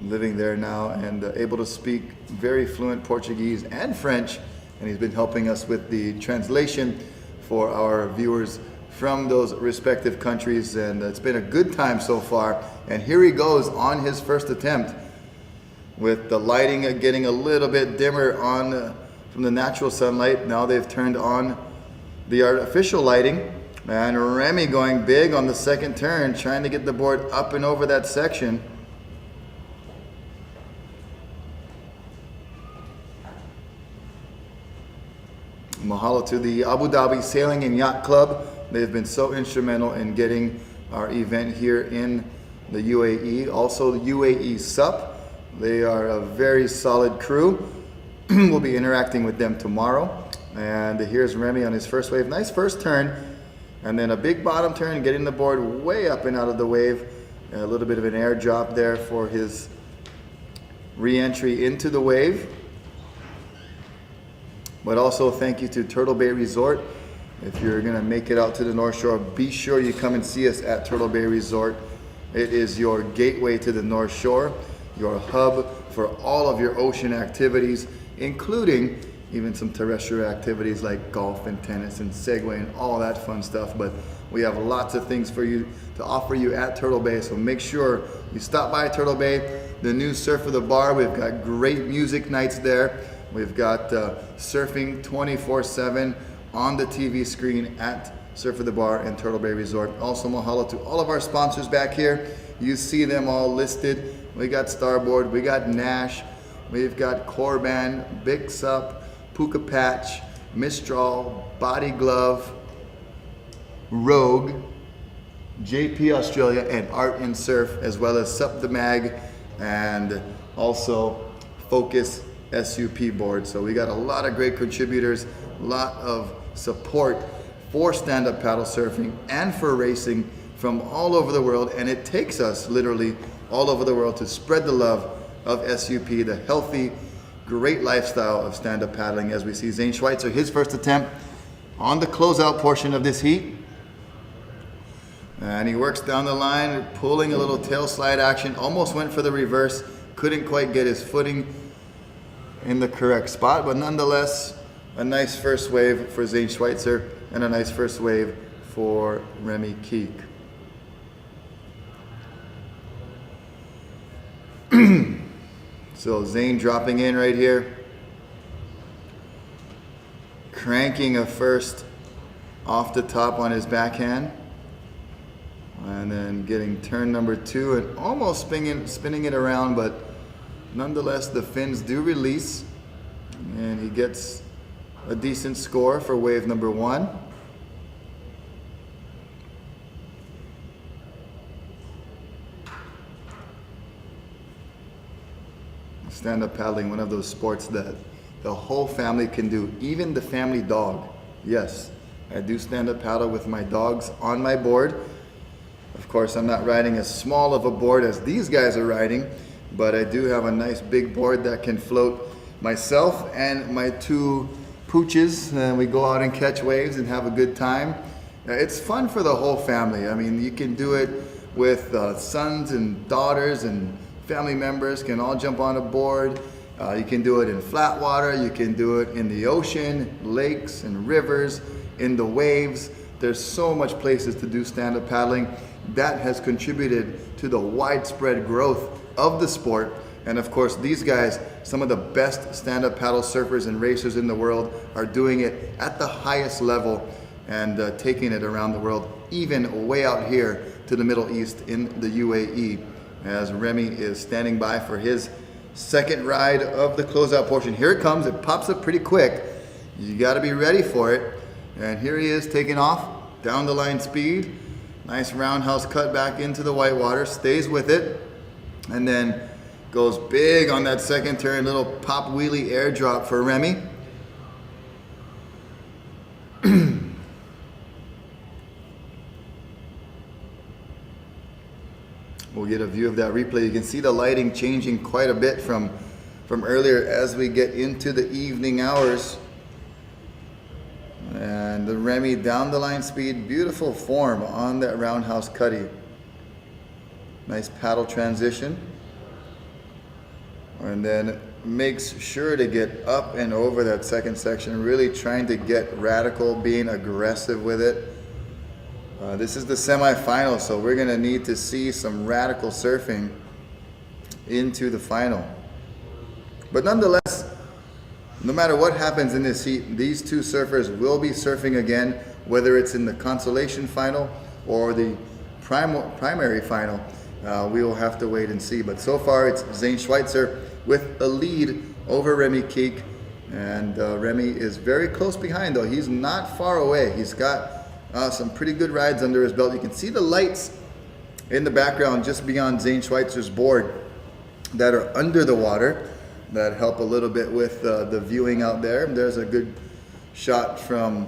living there now and able to speak very fluent Portuguese and French. And he's been helping us with the translation for our viewers from those respective countries, and it's been a good time so far. And here he goes on his first attempt, with the lighting getting a little bit dimmer on from the natural sunlight. Now they've turned on the artificial lighting, and Remy going big on the second turn, trying to get the board up and over that section. Mahalo to the Abu Dhabi Sailing and Yacht Club. They've been so instrumental in getting our event here in the UAE. Also the UAE SUP. They are a very solid crew. We'll be interacting with them tomorrow. And here's Remy on his first wave. Nice first turn. And then a big bottom turn, getting the board way up and out of the wave. A little bit of an air drop there for his re-entry into the wave. But also thank you to Turtle Bay Resort. If you're gonna make it out to the North Shore, be sure you come and see us at Turtle Bay Resort. It is your gateway to the North Shore, your hub for all of your ocean activities, including even some terrestrial activities like golf and tennis and Segway and all that fun stuff. But we have lots of things for you to offer you at Turtle Bay, so make sure you stop by Turtle Bay. The new Surf of the Bar, we've got great music nights there. We've got surfing 24/7 on the TV screen at Surf of the Bar and Turtle Bay Resort. Also mahalo to all of our sponsors back here. You see them all listed. We got Starboard, we got Nash, we've got Corban, Big Sup, Puka Patch, Mistral, Body Glove, Rogue, JP Australia, and Art and Surf, as well as Sup the Mag, and also Focus SUP board. So we got a lot of great contributors, a lot of support for stand-up paddle surfing and for racing from all over the world. And it takes us literally all over the world to spread the love of SUP, the healthy, great lifestyle of stand-up paddling. As we see Zane Schweitzer, his first attempt on the closeout portion of this heat. And he works down the line, pulling a little tail slide action, almost went for the reverse, couldn't quite get his footing in the correct spot, but nonetheless, a nice first wave for Zane Schweitzer and a nice first wave for Remy Keek. So Zane dropping in right here, cranking a first off the top on his backhand, and then getting turn number 2 and almost spinning it around, but nonetheless the fins do release and he gets a decent score for wave number 1. Stand-up paddling, one of those sports that the whole family can do, even the family dog. Yes, I do stand-up paddle with my dogs on my board. Of course, I'm not riding as small of a board as these guys are riding, but I do have a nice big board that can float myself and my 2 pooches, and we go out and catch waves and have a good time. It's fun for the whole family. I mean, you can do it with sons and daughters, and family members can all jump on a board. You can do it in flat water, you can do it in the ocean, lakes and rivers, in the waves. There's so much places to do stand-up paddling. That has contributed to the widespread growth of the sport. And of course, these guys, some of the best stand-up paddle surfers and racers in the world, are doing it at the highest level and taking it around the world, even way out here to the Middle East in the UAE. As Remy is standing by for his second ride of the closeout portion. Here it comes, it pops up pretty quick. You gotta be ready for it. And here he is taking off, down the line speed. Nice roundhouse cut back into the whitewater, stays with it, and then goes big on that second turn, little pop wheelie airdrop for Remy. We'll get a view of that replay. You can see the lighting changing quite a bit from earlier as we get into the evening hours. And the Remy down the line speed, beautiful form on that roundhouse cutty. Nice paddle transition. And then makes sure to get up and over that second section, really trying to get radical, being aggressive with it. This is the semifinal, so we're gonna need to see some radical surfing into the final. But nonetheless, no matter what happens in this heat, these 2 surfers will be surfing again, whether it's in the consolation final or the primary final. We will have to wait and see. But so far, it's Zane Schweitzer with a lead over Remy Keek. And Remy is very close behind though. He's not far away. He's got some pretty good rides under his belt. You can see the lights in the background just beyond Zane Schweitzer's board that are under the water that help a little bit with the viewing out there. There's a good shot from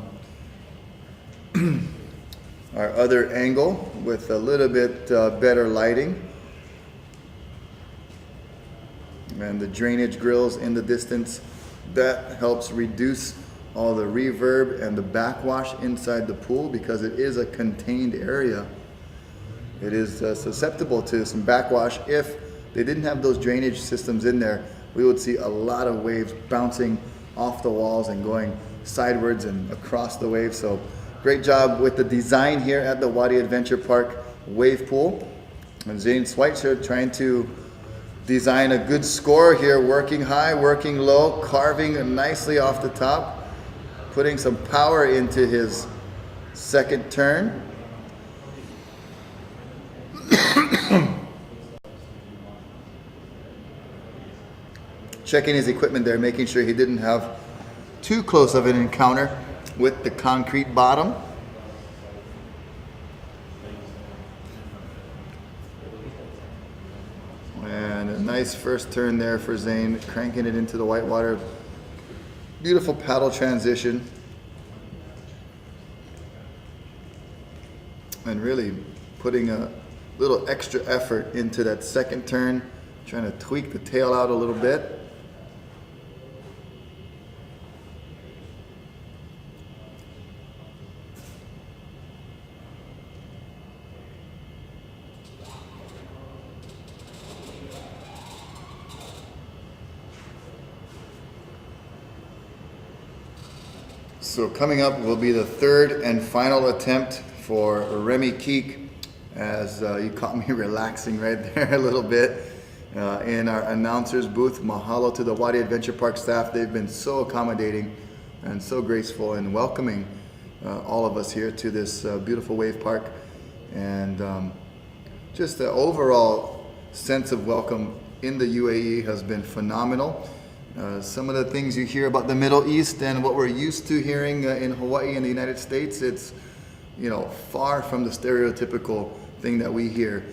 our other angle with a little bit better lighting. And the drainage grills in the distance, that helps reduce all the reverb and the backwash inside the pool because it is a contained area. It is susceptible to some backwash. If they didn't have those drainage systems in there, we would see a lot of waves bouncing off the walls and going sidewards and across the waves. So great job with the design here at the Wadi Adventure Park wave pool. And Zane Schweitzer trying to design a good score here, working high, working low, carving nicely off the top, putting some power into his second turn. Checking his equipment there, making sure he didn't have too close of an encounter with the concrete bottom. And a nice first turn there for Zane, cranking it into the whitewater. Beautiful paddle transition. And really putting a little extra effort into that second turn, trying to tweak the tail out a little bit. So coming up will be the third and final attempt for Remy Keek, as you caught me relaxing right there a little bit in our announcer's booth. Mahalo to the Wadi Adventure Park staff. They've been so accommodating and so graceful in welcoming all of us here to this beautiful wave park. And just the overall sense of welcome in the UAE has been phenomenal. Some of the things you hear about the Middle East and what we're used to hearing in Hawaii and the United States, it's, you know, far from the stereotypical thing that we hear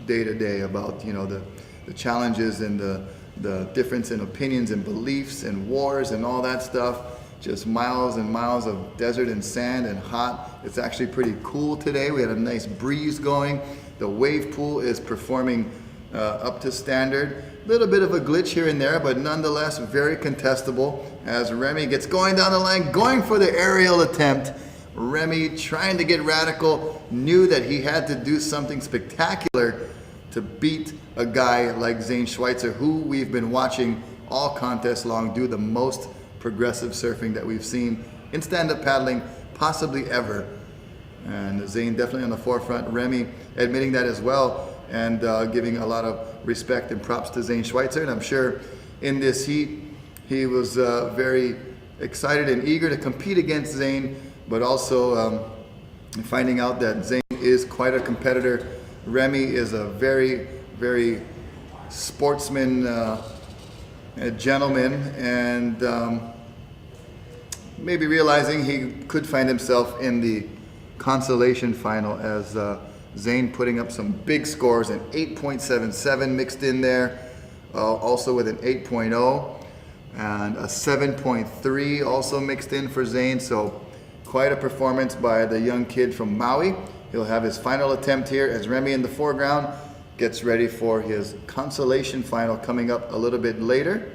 day to day about, you know, the challenges and the difference in opinions and beliefs and wars and all that stuff. Just miles and miles of desert and sand and hot. It's actually pretty cool today. We had a nice breeze going. The wave pool is performing up to standard. Little bit of a glitch here and there, but nonetheless very contestable as Remy gets going down the line, going for the aerial attempt. Remy, trying to get radical, knew that he had to do something spectacular to beat a guy like Zane Schweitzer, who we've been watching all contests long do the most progressive surfing that we've seen in stand-up paddling possibly ever. And Zane definitely on the forefront, Remy admitting that as well, and giving a lot of respect and props to Zane Schweitzer. And I'm sure in this heat he was very excited and eager to compete against Zane, but also finding out that Zane is quite a competitor. Remy is a very, very sportsman, a gentleman, and maybe realizing he could find himself in the consolation final as Zane putting up some big scores, an 8.77 mixed in there, also with an 8.0 and a 7.3 also mixed in for Zane. So quite a performance by the young kid from Maui. He'll have his final attempt here as Remy in the foreground gets ready for his consolation final coming up a little bit later.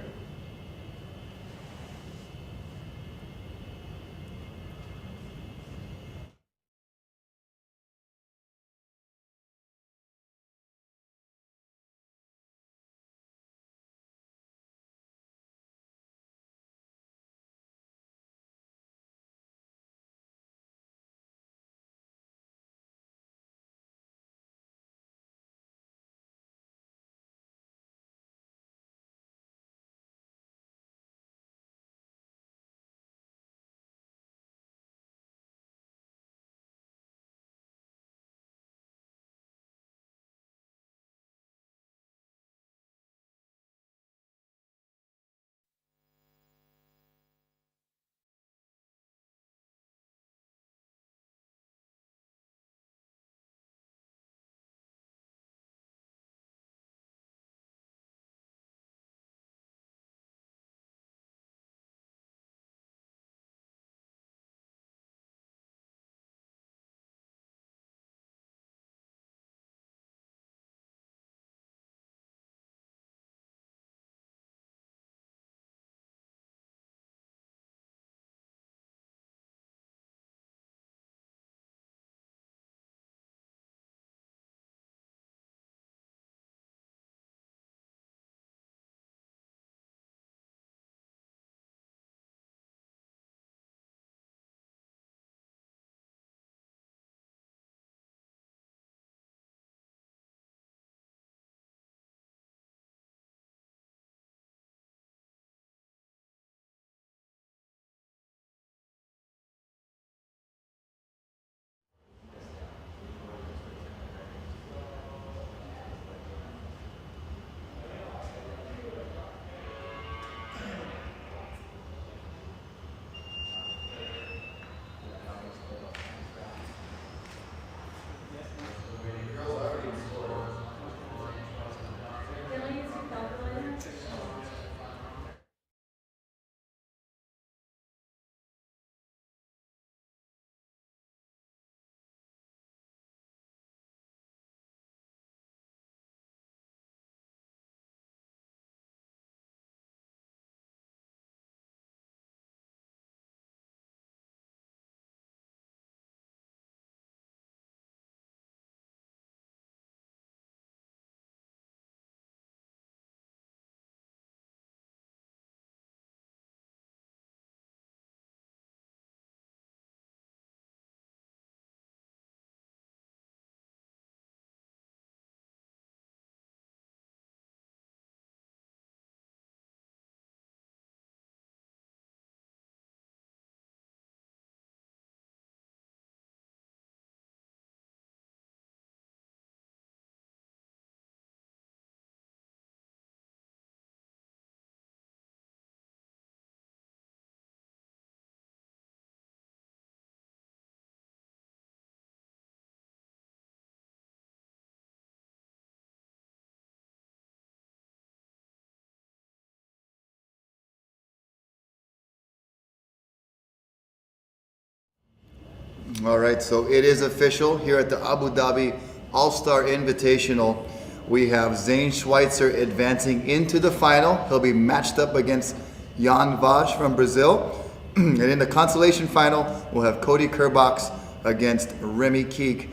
All right, so it is official here at the Abu Dhabi All-Star Invitational. We have Zane Schweitzer advancing into the final. He'll be matched up against Jan Vaj from Brazil. And in the consolation final, we'll have Cody Kerbox against Remy Keek.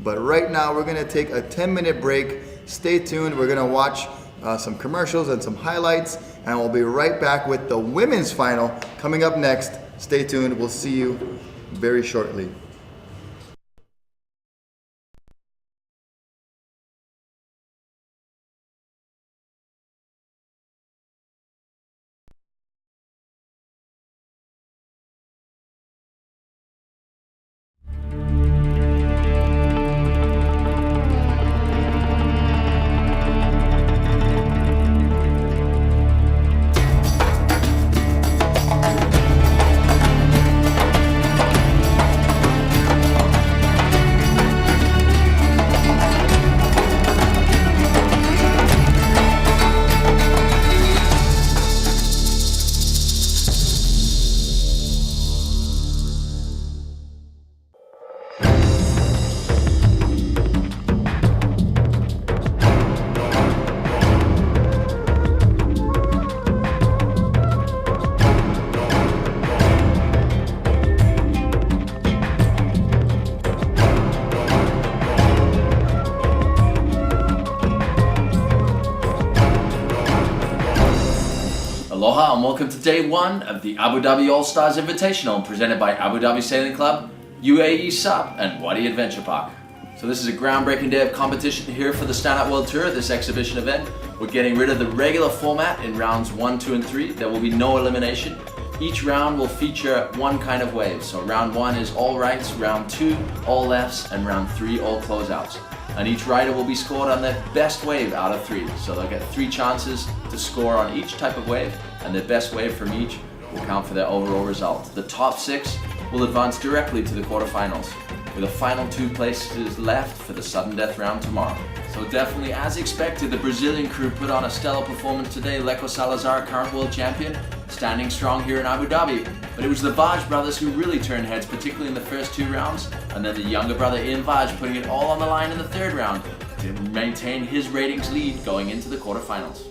But right now, we're gonna take a 10-minute break. Stay tuned, we're gonna watch some commercials and some highlights, and we'll be right back with the women's final coming up next. Stay tuned, we'll see you very shortly. Aloha and welcome to day one of the Abu Dhabi All-Stars Invitational presented by Abu Dhabi Sailing Club, UAE Sub and Wadi Adventure Park. So this is a groundbreaking day of competition here for the Standout World Tour, this exhibition event. We're getting rid of the regular format in rounds 1, 2 and 3. There will be no elimination. Each round will feature one kind of wave. So round 1 is all rights, round 2 all lefts, and round 3 all closeouts. And each rider will be scored on their best wave out of 3. So they'll get 3 chances to score on each type of wave, and their best wave from each will count for their overall result. The top 6 will advance directly to the quarterfinals, with the final 2 places left for the sudden death round tomorrow. So definitely, as expected, the Brazilian crew put on a stellar performance today. Leco Salazar, current world champion, standing strong here in Abu Dhabi. But it was the Vaj brothers who really turned heads, particularly in the first 2 rounds, and then the younger brother Ian Vaj putting it all on the line in the 3rd round to maintain his ratings lead going into the quarterfinals.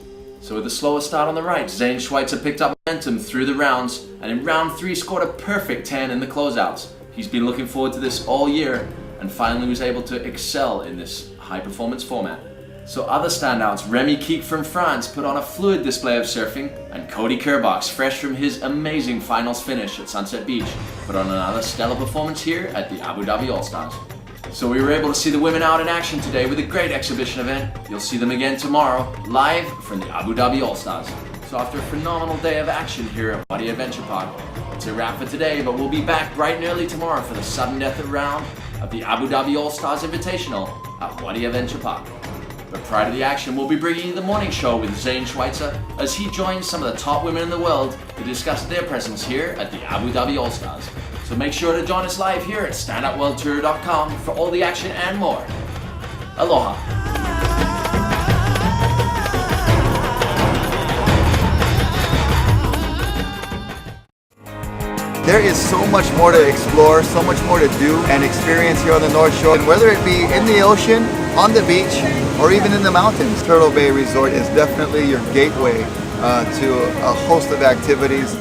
So with the slower start on the right, Zane Schweitzer picked up momentum through the rounds, and in round 3 scored a perfect 10 in the closeouts. He's been looking forward to this all year, and finally was able to excel in this high-performance format. So other standouts, Remy Keek from France put on a fluid display of surfing, and Cody Kerbox, fresh from his amazing finals finish at Sunset Beach, put on another stellar performance here at the Abu Dhabi All-Stars. So we were able to see the women out in action today with a great exhibition event. You'll see them again tomorrow, live from the Abu Dhabi All-Stars. So after a phenomenal day of action here at Wadi Adventure Park, it's a wrap for today, but we'll be back bright and early tomorrow for the sudden death round of the Abu Dhabi All-Stars Invitational at Wadi Adventure Park. But prior to the action, we'll be bringing you the morning show with Zane Schweitzer as he joins some of the top women in the world to discuss their presence here at the Abu Dhabi All-Stars. So make sure to join us live here at standoutworldtour.com for all the action and more. Aloha. There is so much more to explore, so much more to do and experience here on the North Shore. And whether it be in the ocean, on the beach, or even in the mountains, Turtle Bay Resort is definitely your gateway to a host of activities.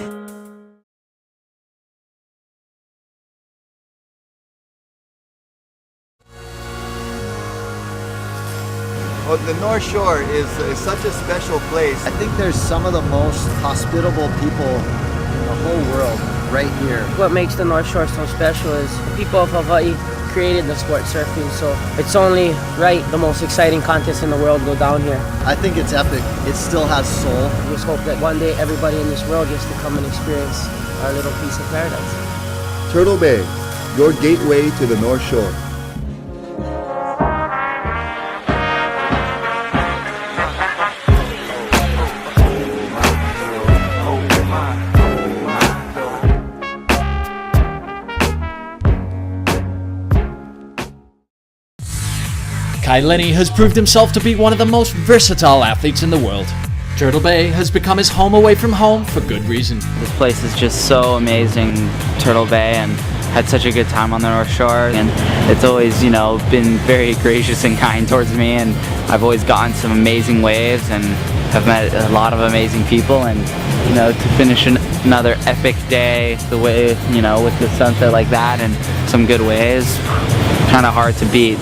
Well, the North Shore is such a special place. I think there's some of the most hospitable people in the whole world right here. What makes the North Shore so special is the people of Hawaii created the sport surfing, so it's only right the most exciting contest in the world go down here. I think it's epic. It still has soul. I just hope that one day everybody in this world gets to come and experience our little piece of paradise. Turtle Bay, your gateway to the North Shore. Kai Lenny has proved himself to be one of the most versatile athletes in the world. Turtle Bay has become his home away from home for good reason. This place is just so amazing, Turtle Bay, and had such a good time on the North Shore, and it's always, you know, been very gracious and kind towards me, and I've always gotten some amazing waves and have met a lot of amazing people, and you know, to finish another epic day the way, you know, with the sunset like that and some good waves, kind of hard to beat.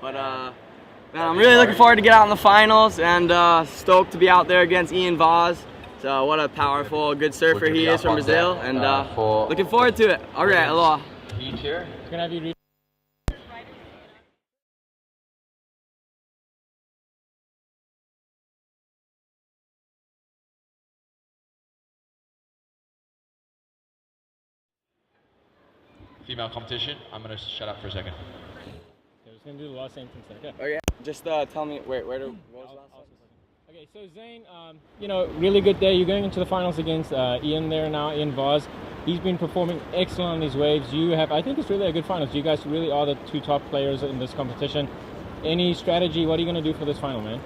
But man, I'm really looking forward to get out in the finals, and stoked to be out there against Ian Voss. So what a powerful, good surfer he is from Brazil, and looking forward to it. All right, aloha. It's gonna have you. Female competition. I'm gonna shut up for a second. Okay, we're just gonna do the last same thing. Okay. Okay, just tell me where what was the last one? Okay, so Zane, you know, really good day. You're going into the finals against Ian there now, Ian Voss. He's been performing excellent on these waves. You have, I think it's really a good finals. You guys really are the two top players in this competition. Any strategy? What are you going to do for this final, man?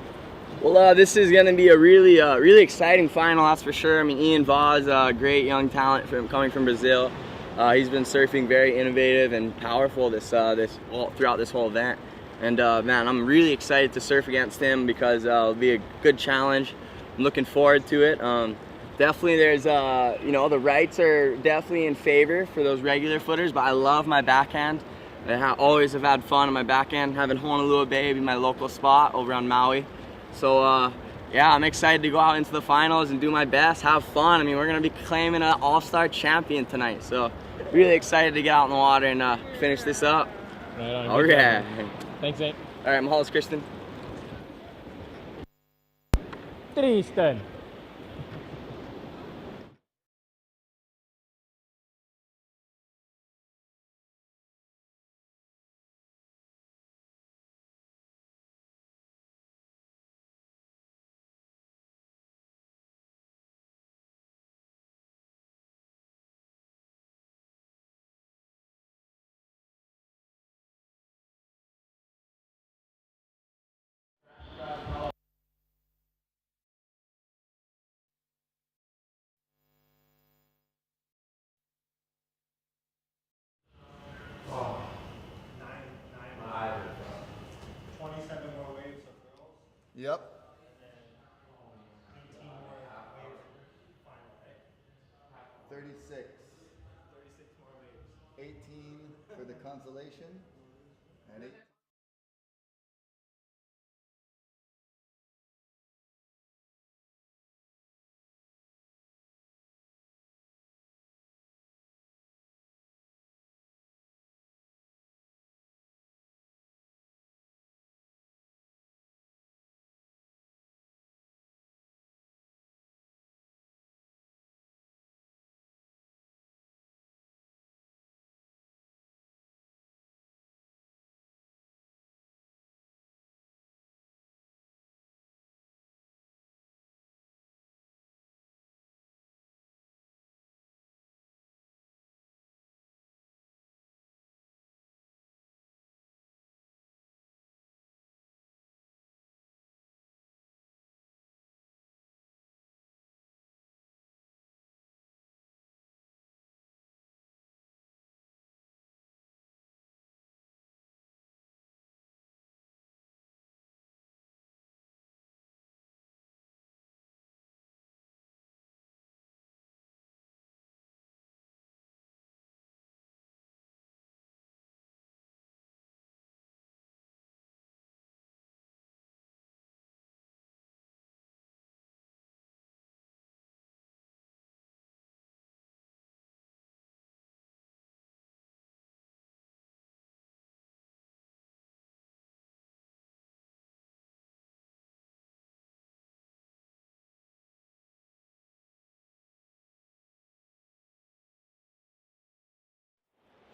Well, this is going to be a really exciting final, that's for sure. I mean, Ian Voss, great young talent coming from Brazil. He's been surfing very innovative and powerful throughout this whole event. And man, I'm really excited to surf against him because it'll be a good challenge. I'm looking forward to it. Definitely there's, you know, the rights are definitely in favor for those regular footers, but I love my backhand. I always have had fun on my backhand, having Honolulu Bay be my local spot over on Maui. So yeah, I'm excited to go out into the finals and do my best, have fun. I mean, we're going to be claiming an all-star champion tonight. So really excited to get out in the water and finish this up. Right on. All right. Thanks, Zane. All right, Mahalo, Kristen. Tristan. Yep. 36. 36 more waves. 18 for the consolation, and 8.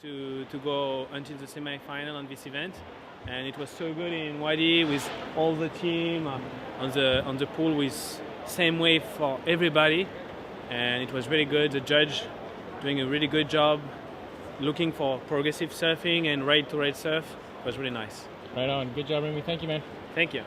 To go until the semi-final on this event, and it was so good in Wadi with all the team on the pool with same wave for everybody, and it was really good. The judge doing a really good job looking for progressive surfing and right-to-right surf. It was really nice. Right on. Good job, Remy. Thank you, man. Thank you.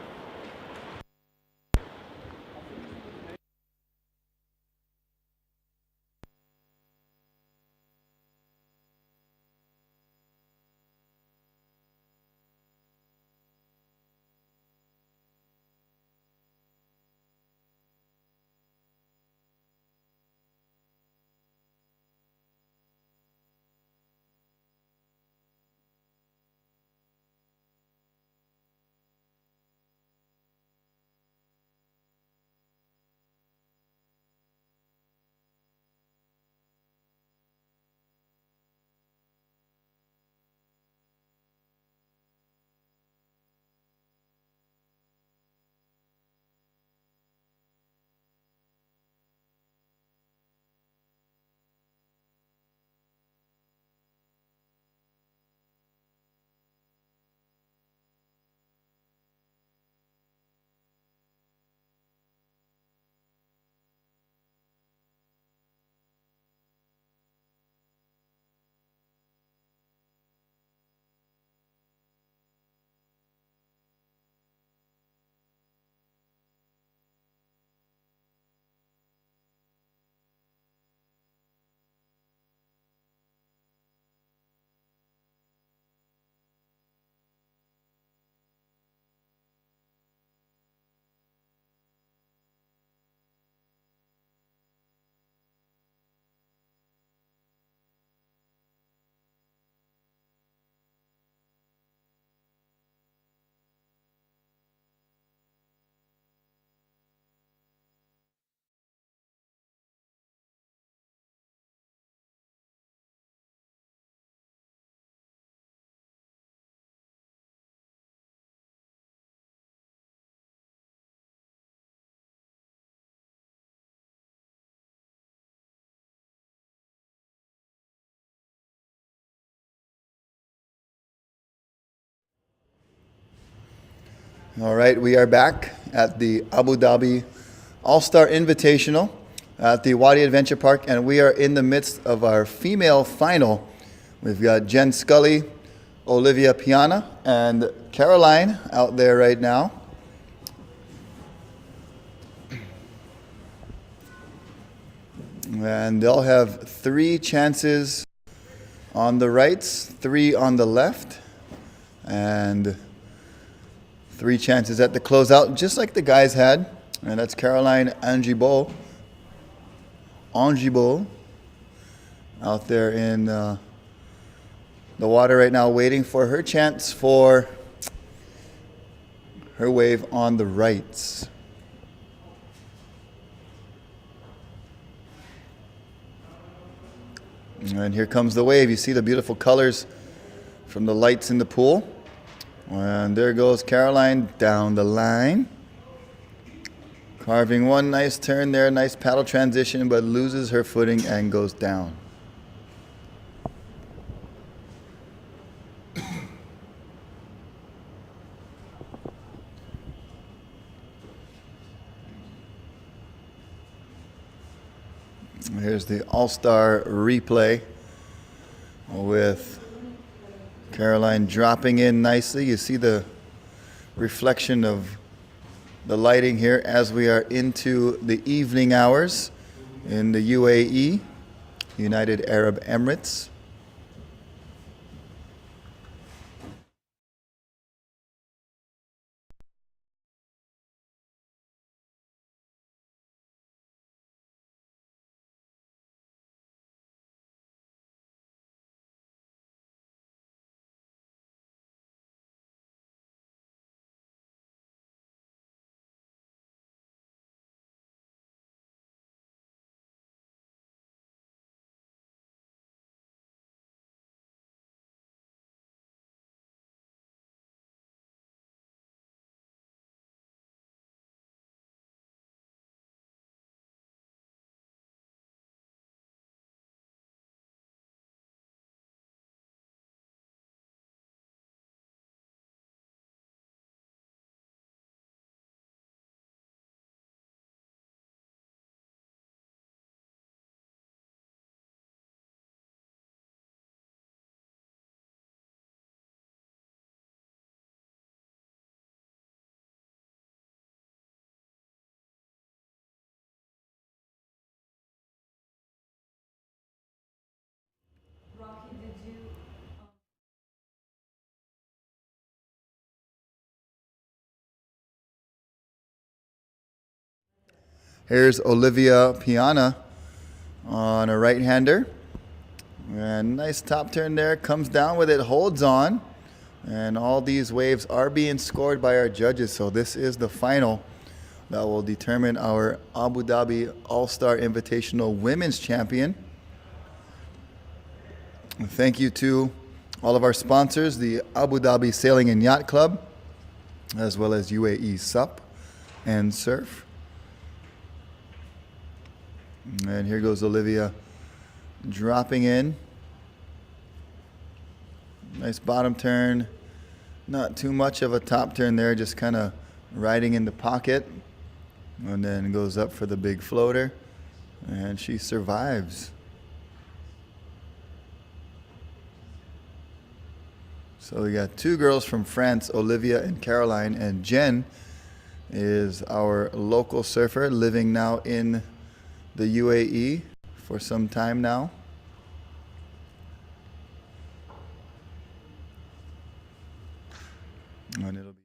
All right, we are back at the Abu Dhabi All-Star Invitational at the Wadi Adventure Park, and we are in the midst of our female final. We've got Jen Scully, Olivia Piana, and Caroline out there right now. And they'll have 3 chances on the rights, 3 on the left, and 3 chances at the closeout, just like the guys had. And that's Caroline Angibo out there in the water right now, waiting for her chance for her wave on the rights. And here comes the wave. You see the beautiful colors from the lights in the pool. And there goes Caroline down the line. Carving one nice turn there, nice paddle transition, but loses her footing and goes down. Here's the All-Star replay with Caroline dropping in nicely. You see the reflection of the lighting here as we are into the evening hours in the UAE, United Arab Emirates. Here's Olivia Piana on a right-hander. And nice top turn there, comes down with it, holds on. And all these waves are being scored by our judges. So this is the final that will determine our Abu Dhabi All-Star Invitational Women's Champion. And thank you to all of our sponsors, the Abu Dhabi Sailing and Yacht Club, as well as UAE SUP and Surf. And here goes Olivia dropping in. Nice bottom turn. Not too much of a top turn there, just kind of riding in the pocket. And then goes up for the big floater. And she survives. So we got 2 girls from France, Olivia and Caroline. And Jen is our local surfer living now in the UAE for some time now. And it'll be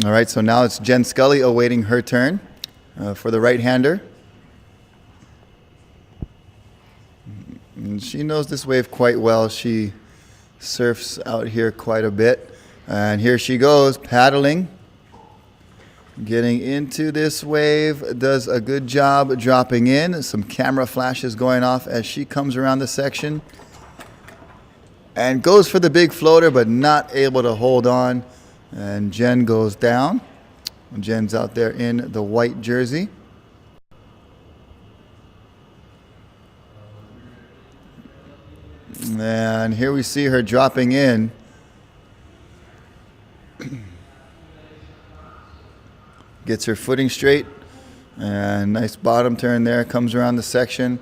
all right, so now it's Jen Scully awaiting her turn for the right-hander. And she knows this wave quite well. She surfs out here quite a bit. And here she goes, paddling. Getting into this wave, does a good job dropping in. Some camera flashes going off as she comes around the section. And goes for the big floater, but not able to hold on. And Jen goes down. Jen's out there in the white jersey. And here we see her dropping in. Gets her footing straight. And nice bottom turn there. Comes around the section.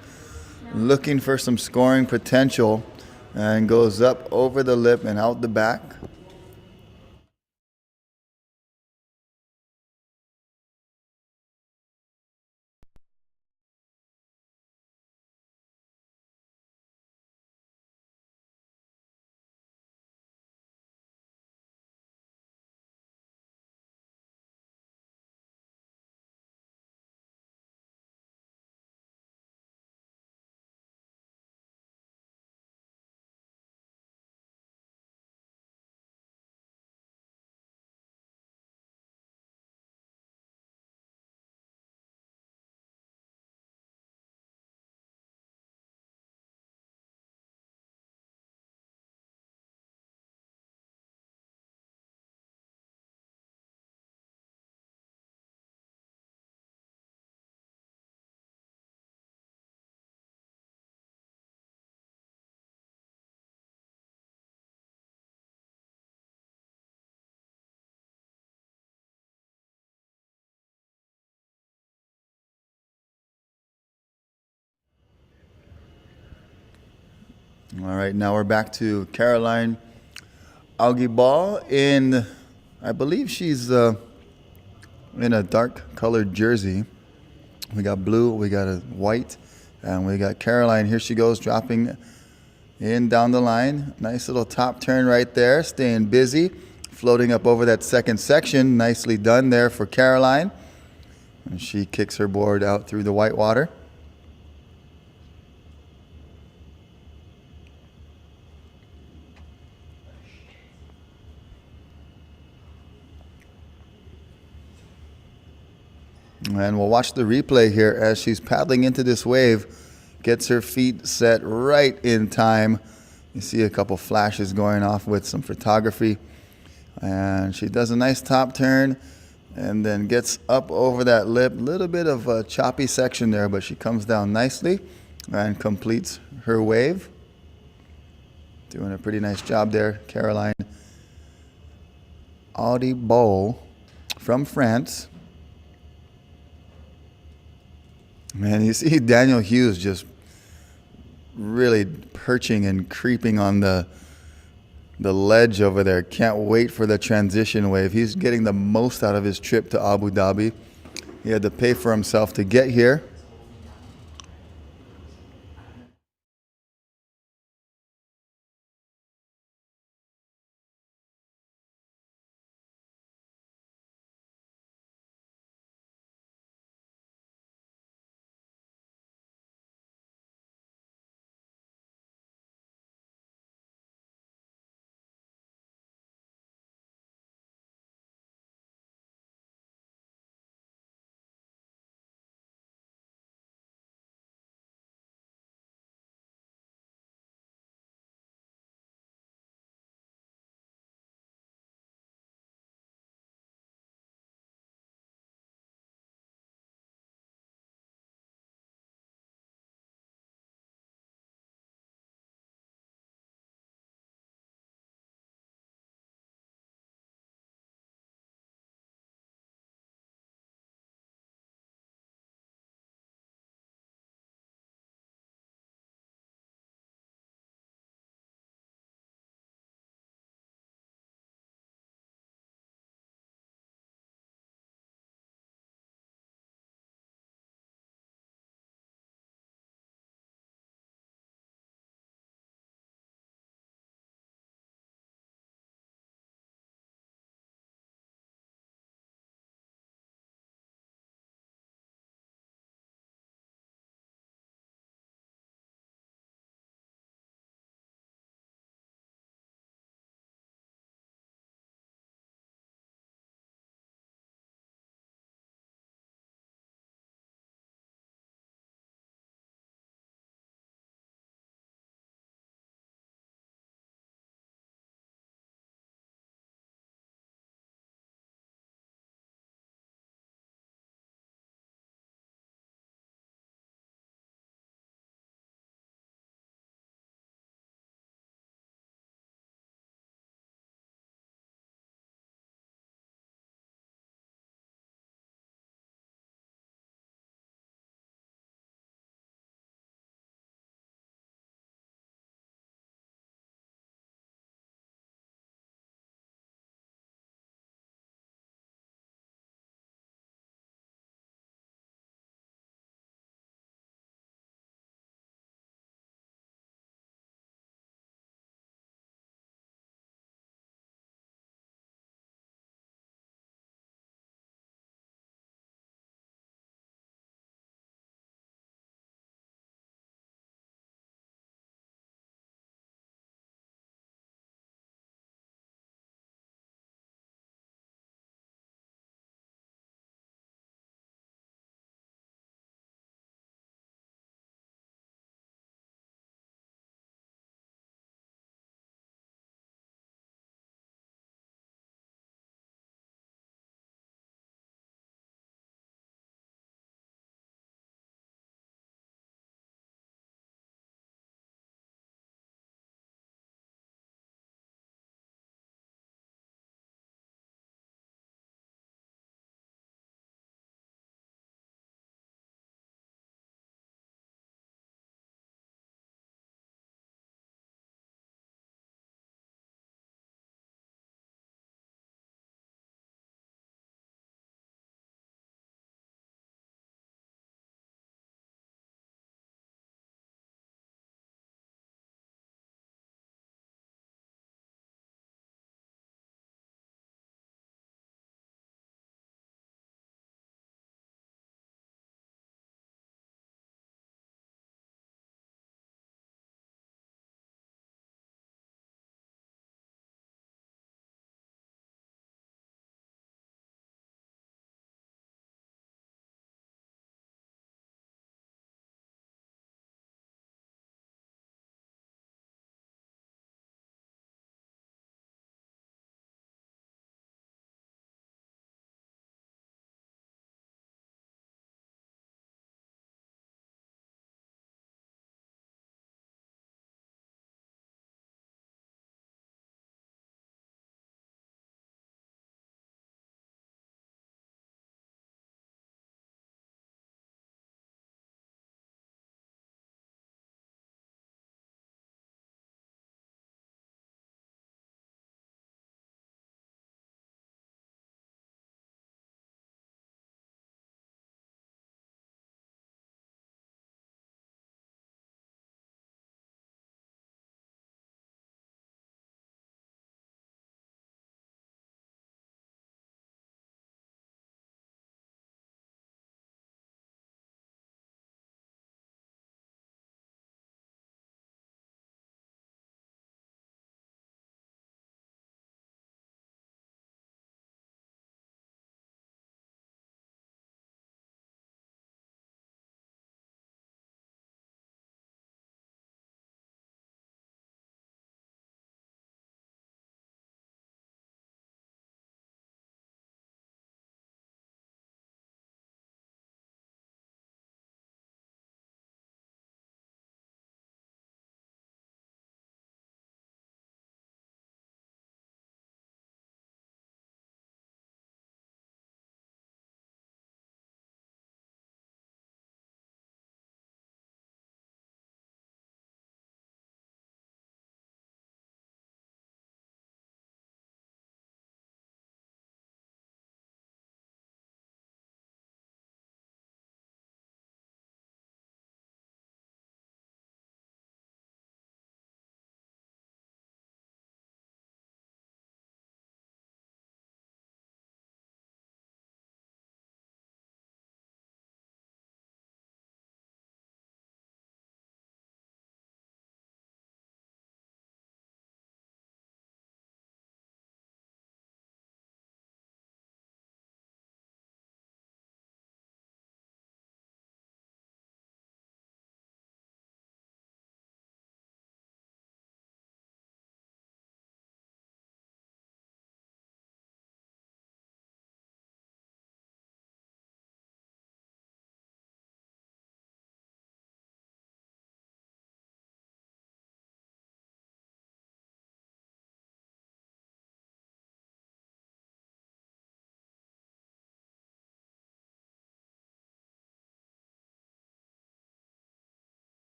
Looking for some scoring potential. And goes up over the lip and out the back. All right, now we're back to Caroline Augibal in, I believe she's in a dark colored jersey. We got blue, we got a white, and we got Caroline. Here she goes, dropping in down the line. Nice little top turn right there, staying busy, floating up over that second section. Nicely done there for Caroline. And she kicks her board out through the white water. And we'll watch the replay here as she's paddling into this wave, gets her feet set right in time. You see a couple flashes going off with some photography. And she does a nice top turn and then gets up over that lip. A little bit of a choppy section there, but she comes down nicely and completes her wave. Doing a pretty nice job there, Caroline Audibol from France. Man, you see Daniel Hughes just really perching and creeping on the ledge over there. Can't wait for the transition wave. He's getting the most out of his trip to Abu Dhabi. He had to pay for himself to get here.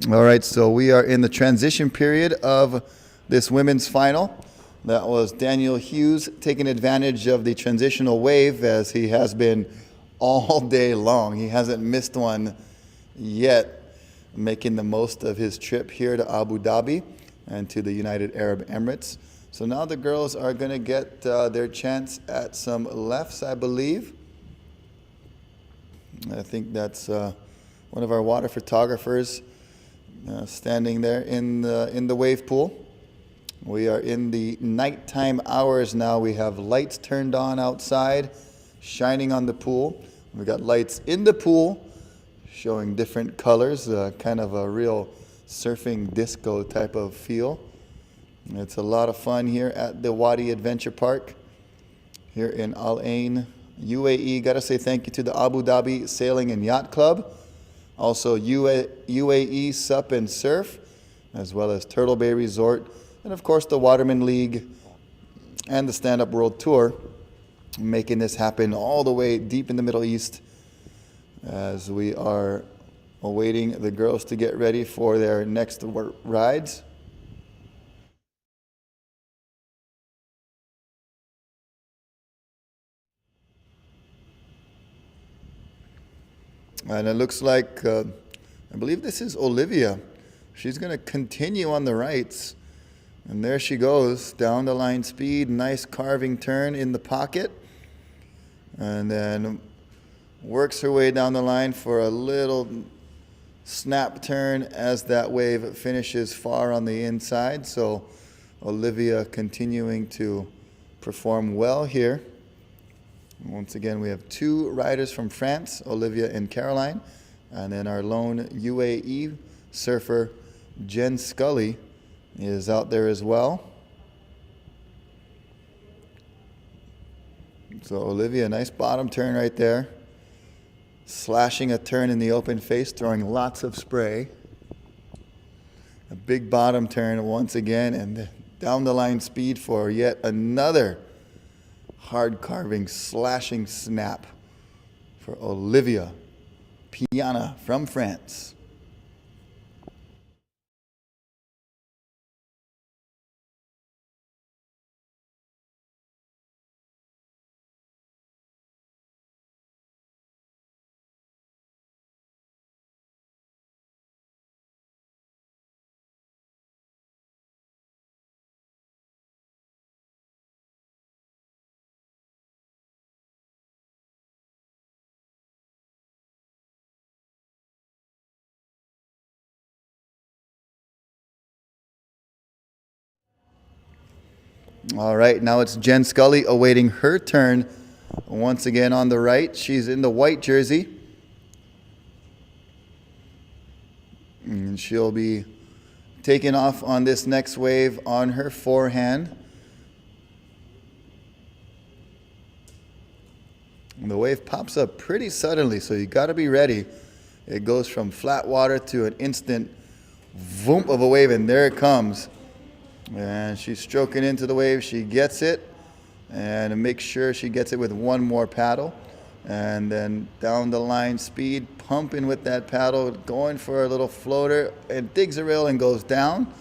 All right, so we are in the transition period of this women's final. That was Daniel Hughes taking advantage of the transitional wave, as he has been all day long. He hasn't missed one yet, making the most of his trip here to Abu Dhabi and to the United Arab Emirates. So now the girls are going to get their chance at some lefts, I believe. I think that's one of our water photographers standing there in the wave pool. We are in the nighttime hours now. We have lights turned on outside, shining on the pool. We got lights in the pool, showing different colors, kind of a real surfing disco type of feel. It's a lot of fun here at the Wadi Adventure Park here in Al Ain, UAE. Got to say thank you to the Abu Dhabi Sailing and Yacht Club, also UAE Sup and Surf, as well as Turtle Bay Resort, and of course the Waterman League and the Stand Up World Tour, making this happen all the way deep in the Middle East as we are awaiting the girls to get ready for their next rides. And it looks like, I believe this is Olivia. She's going to continue on the rights. And there she goes, down the line speed, nice carving turn in the pocket. And then works her way down the line for a little snap turn as that wave finishes far on the inside. So Olivia continuing to perform well here. Once again, we have two riders from France, Olivia and Caroline, and then our lone UAE surfer, Jen Scully, is out there as well. So Olivia, nice bottom turn right there. Slashing a turn in the open face, throwing lots of spray. A big bottom turn once again, and down the line speed for yet another hard carving, slashing snap for Olivia Piana from France. All right, now it's Jen Scully awaiting her turn once again on the right. She's in the white jersey. And she'll be taking off on this next wave on her forehand. And the wave pops up pretty suddenly, so you got to be ready. It goes from flat water to an instant voom of a wave, and there it comes. And she's stroking into the wave. She gets it, and makes sure she gets it with one more paddle. And then down the line speed, pumping with that paddle, going for a little floater, and digs a rail and goes down.